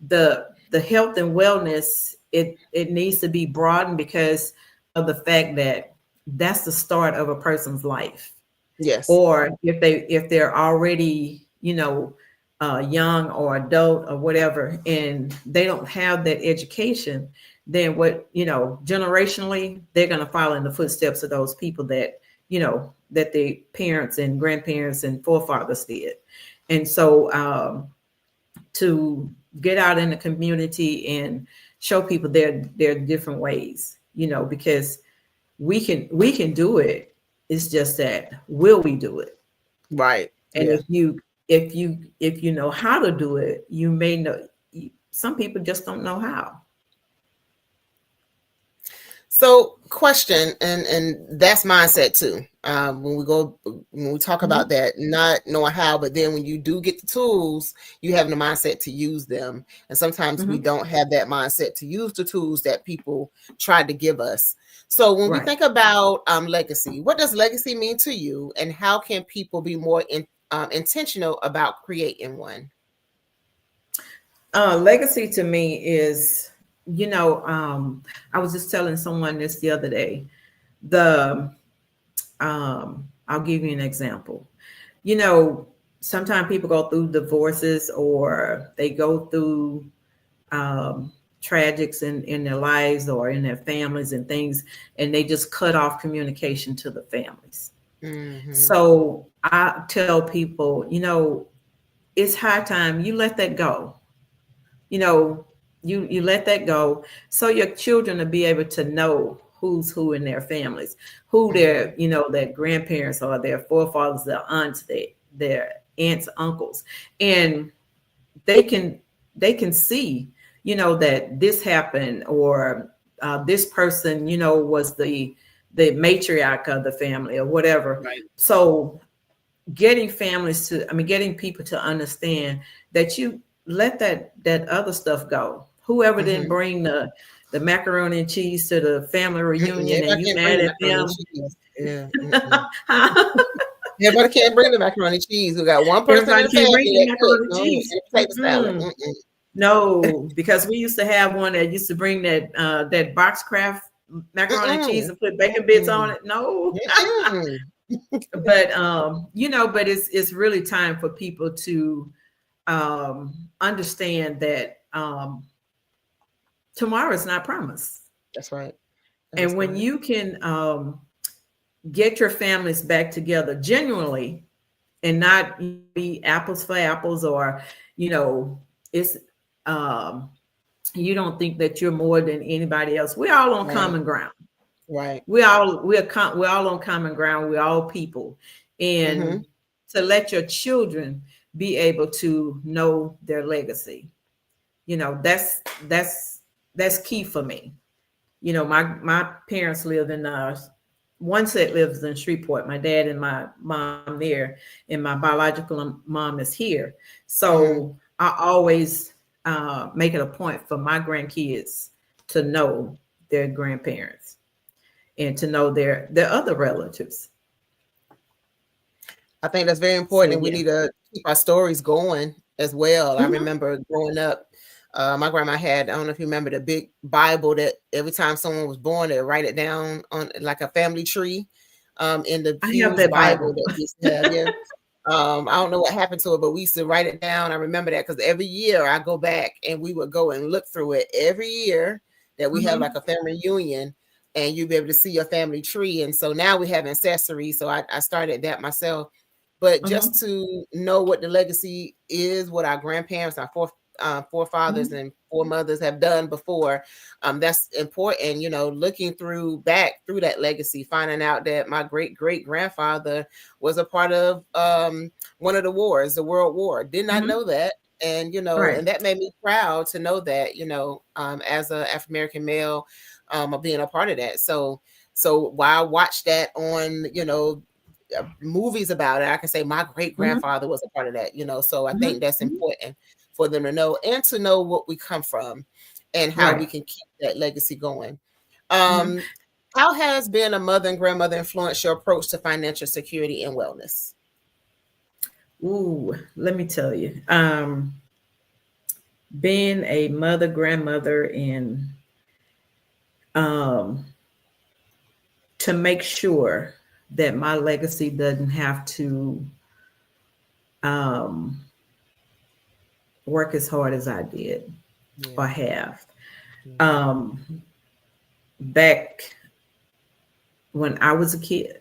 the health and wellness, it needs to be broadened because the fact that that's the start of a person's life. Yes. Or if they're already, young or adult or whatever, and they don't have that education, then generationally, they're going to follow in the footsteps of those people that, that their parents and grandparents and forefathers did. And so to get out in the community and show people there are different ways, because we can do it. It's just that, will we do it? Right. And Yeah. if you know how to do it, you may know. Some people just don't know how. So, question, and that's mindset too. When we talk about that, not knowing how, but then when you do get the tools, you have the mindset to use them. And sometimes we don't have that mindset to use the tools that people tried to give us. So when we think about legacy, what does legacy mean to you, and how can people be more intentional about creating one? Legacy to me is, I was just telling someone this the other day. I'll give you an example. Sometimes people go through divorces, or they go through tragics in their lives or in their families and things, and they just cut off communication to the families. So I tell people, it's high time you let that go. You let that go, so your children will be able to know who's who in their families, who their, their grandparents are, their forefathers, their aunts, their aunts, uncles, and they can see, that this happened, or this person, was the matriarch of the family or whatever. Right. So getting people to understand that you let that other stuff go. Whoever didn't bring the macaroni and cheese to the family reunion, and you mad at them. Yeah. Everybody can't bring the macaroni and cheese. We got one person in the family that cooks. And potato salad. No, because we used to have one that used to bring that Boxcraft macaroni and cheese and put bacon bits on it. No. But but it's really time for people to understand that tomorrow is not promised. That's right. And when you can get your families back together genuinely, and not be apples for apples, or it's you don't think that you're more than anybody else. We're all on common ground. Right. We're all on common ground. We're all people. And to let your children be able to know their legacy, that's key for me. My parents live in one set lives in Shreveport, my dad and my mom there, and my biological mom is here. So I always make it a point for my grandkids to know their grandparents and to know their other relatives. I think that's very important. And we need to keep our stories going as well. I remember growing up, my grandma had, I don't know if you remember, the big Bible that every time someone was born, they write it down on like a family tree in the huge Bible that we used to have. Yeah. I don't know what happened to it, but we used to write it down. I remember that because every year I go back and we would go and look through it every year that we have like a family reunion, and you'd be able to see your family tree. And so now we have accessories. So I started that myself. But just to know what the legacy is, what our grandparents, our forefathers and foremothers have done before, that's important. Looking back through that legacy, finding out that my great grandfather was a part of one of the wars, the World War. Did not know that, and and that made me proud to know that. As a African American male, of being a part of that. So while I watched that on movies about it, I can say my great grandfather was a part of that. So I think that's important for them to know, and to know what we come from and how we can keep that legacy going. How has being a mother and grandmother influenced your approach to financial security and wellness? Ooh, let me tell you, being a mother, grandmother, and to make sure that my legacy doesn't have to work as hard as I did or have. Back when I was a kid,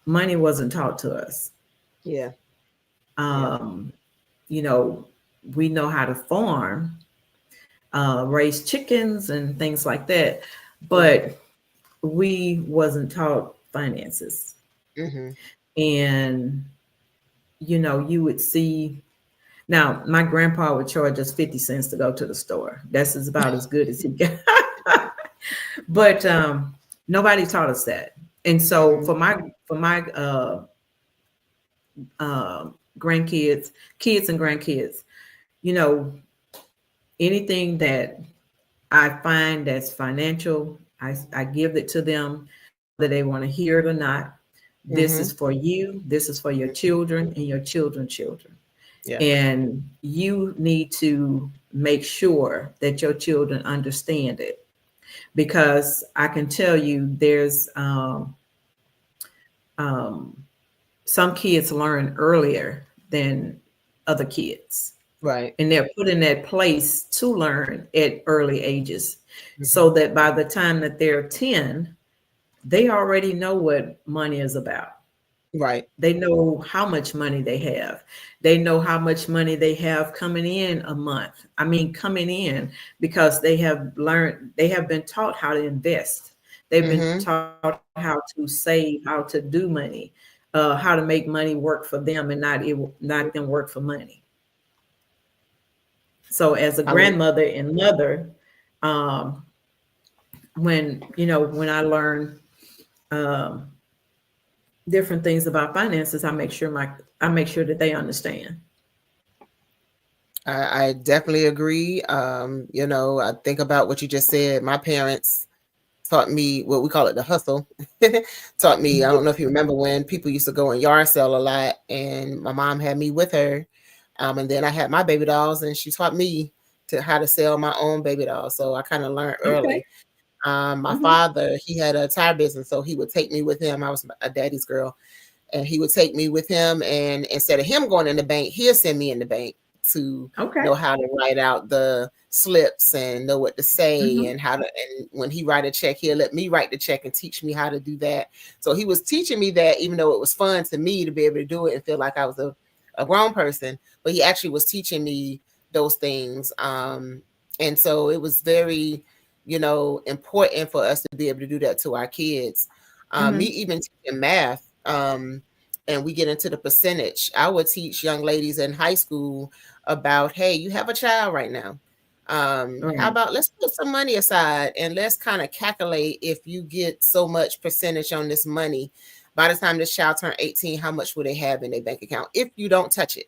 money wasn't taught to us. Yeah. You know, we know how to farm, raise chickens and things like that, but we wasn't taught finances. And, you know, you would see, now my grandpa would charge us 50 cents to go to the store. That's about as good as he got. But nobody taught us that. And so for my grandkids, kids and grandkids, you know, anything that I find that's financial, I give it to them, whether they want to hear it or not. This is for you. This is for your children and your children's children. Yeah. And you need to make sure that your children understand it. Because I can tell you there's some kids learn earlier than other kids. Right. And they're put in that place to learn at early ages, so that by the time that they're 10, they already know what money is about. Right. They know how much money they have. They know how much money they have coming in a month. I mean, coming in, because they have been taught how to invest. They've been taught how to save, how to do money, how to make money work for them and not them work for money. So as a grandmother and mother, when I learn different things about finances, I make sure that they understand. I definitely agree. You know, I think about what you just said. My parents taught me what we call it, the hustle. Taught me, I don't know if you remember when people used to go and yard sale a lot, and my mom had me with her. And then I had my baby dolls, and she taught me how to sell my own baby dolls. So I kind of learned early. My father, he had a tire business, so he would take me with him. I was a daddy's girl, and he would take me with him. And instead of him going in the bank, he'll send me in the bank to know how to write out the slips and know what to say and how to. And when he write a check, he'll let me write the check and teach me how to do that. So he was teaching me that, even though it was fun to me to be able to do it and feel like I was a grown person, but he actually was teaching me those things. And so it was very, important for us to be able to do that to our kids. Me even teaching math, and we get into the percentage. I would teach young ladies in high school about, hey, you have a child right now. How about let's put some money aside and let's kind of calculate, if you get so much percentage on this money, by the time this child turns 18, how much will they have in their bank account if you don't touch it?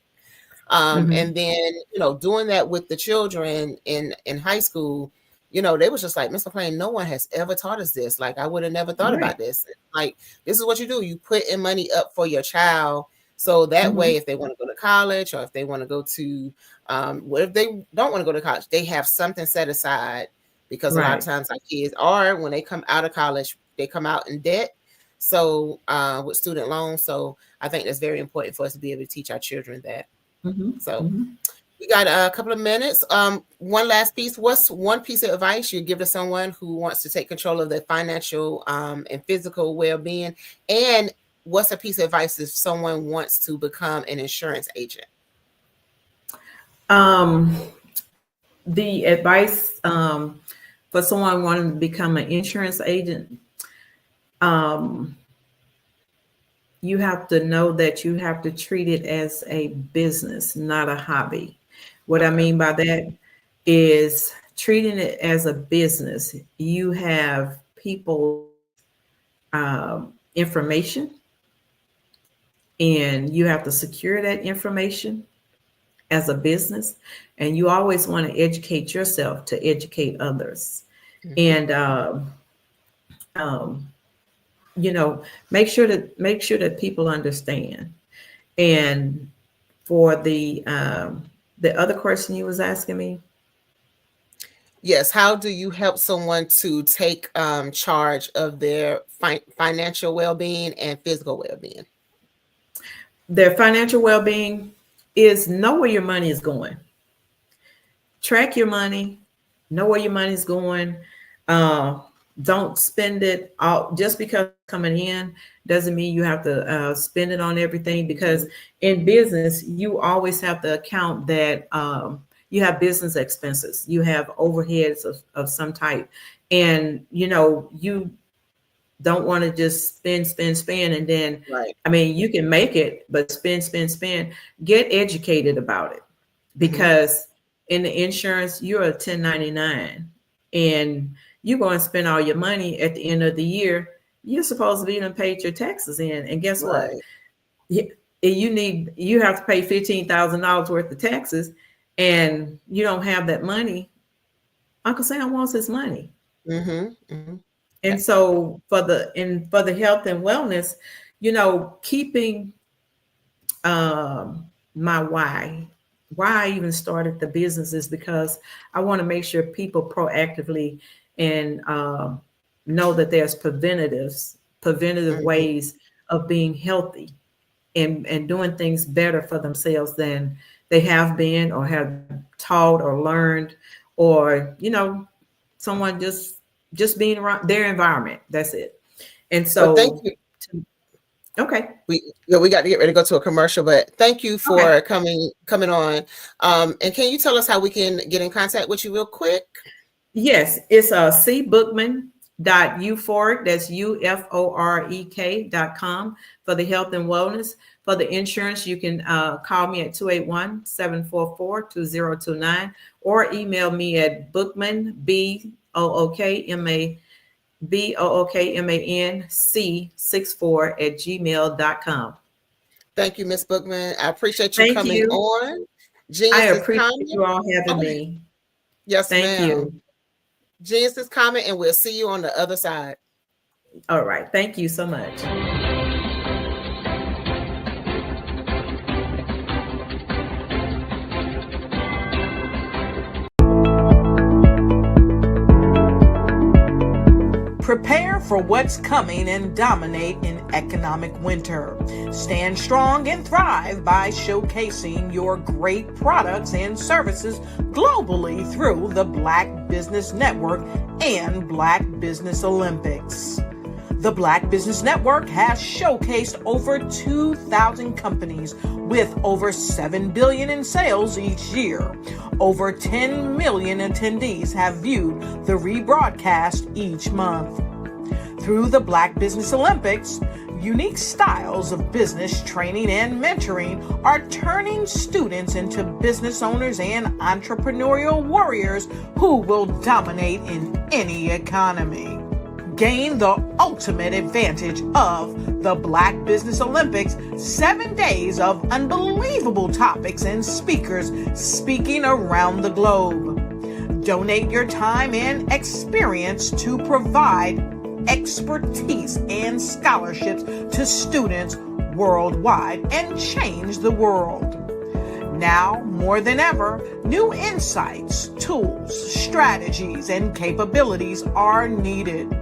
And then, doing that with the children in high school, they was just like, Mr. Plain, no one has ever taught us this. Like, I would have never thought about this. Like, this is what you do. You put in money up for your child. So that way, if they want to go to college, or if they want to go to, if they don't want to go to college, they have something set aside, because a lot of times our kids are, when they come out of college, they come out in debt. So with student loans. So I think that's very important for us to be able to teach our children that. So we got a couple of minutes. One last piece. What's one piece of advice you give to someone who wants to take control of their financial and physical well-being? And what's a piece of advice if someone wants to become an insurance agent? The advice for someone wanting to become an insurance agent, you have to know that you have to treat it as a business, not a hobby. What I mean by that is treating it as a business. You have people information, and you have to secure that information as a business. And you always want to educate yourself to educate others. And make sure that people understand. And for the other question you was asking me, Yes. How do you help someone to take charge of their financial well-being and physical well-being? Their financial well-being is know where your money is going. Track your money, know where your money is going. Don't spend it all just because it's coming in doesn't mean you have to spend it on everything, because in business, you always have to account that you have business expenses, you have overheads of some type. And, you don't want to just spend. And then, right. I mean, you can make it, but spend. Get educated about it, because in the insurance, you're a 1099 and you're going to spend all your money at the end of the year. You're supposed to be even paid your taxes in. And guess what? You have to pay $15,000 worth of taxes, and you don't have that money. Uncle Sam wants his money. And so for the health and wellness, keeping my why I even started the business is because I want to make sure people proactively and know that there's preventative ways of being healthy and doing things better for themselves than they have been or have taught or learned, or someone just being around their environment. That's it. And so thank you. Okay. We got to get ready to go to a commercial, but thank you for coming on. And can you tell us how we can get in contact with you real quick? Yes, it's cbookman.euphoric, that's UFOREK.com for the health and wellness. For the insurance, you can call me at 281-744-2029 or email me at bookman, bookmanc64@gmail.com. Thank you, Ms. Bookman. I appreciate you coming on. I appreciate you all having me. Yes, thank you. Genius is coming, and we'll see you on the other side. All right. Thank you so much. Prepare for what's coming and dominate in economic winter. Stand strong and thrive by showcasing your great products and services globally through the Black Business Network and Black Business Olympics. The Black Business Network has showcased over 2,000 companies with over $7 billion in sales each year. Over 10 million attendees have viewed the rebroadcast each month. Through the Black Business Olympics, unique styles of business training and mentoring are turning students into business owners and entrepreneurial warriors who will dominate in any economy. Gain the ultimate advantage of the Black Business Olympics, 7 days of unbelievable topics and speakers speaking around the globe. Donate your time and experience to provide expertise and scholarships to students worldwide and change the world. Now, more than ever, new insights, tools, strategies, and capabilities are needed.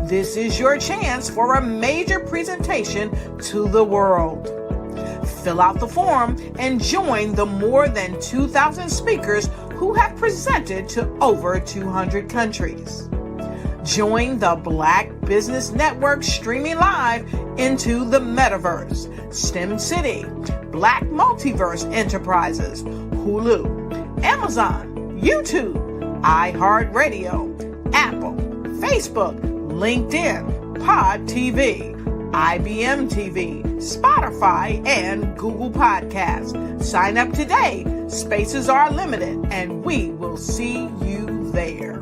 This is your chance for a major presentation to the world. Fill out the form and join the more than 2,000 speakers who have presented to over 200 countries. Join the Black Business Network streaming live into the Metaverse, STEM City, Black Multiverse Enterprises, Hulu, Amazon, YouTube, iHeartRadio, Apple, Facebook, LinkedIn, Pod TV, IBM TV, Spotify, and Google Podcasts. Sign up today. Spaces are limited, and we will see you there.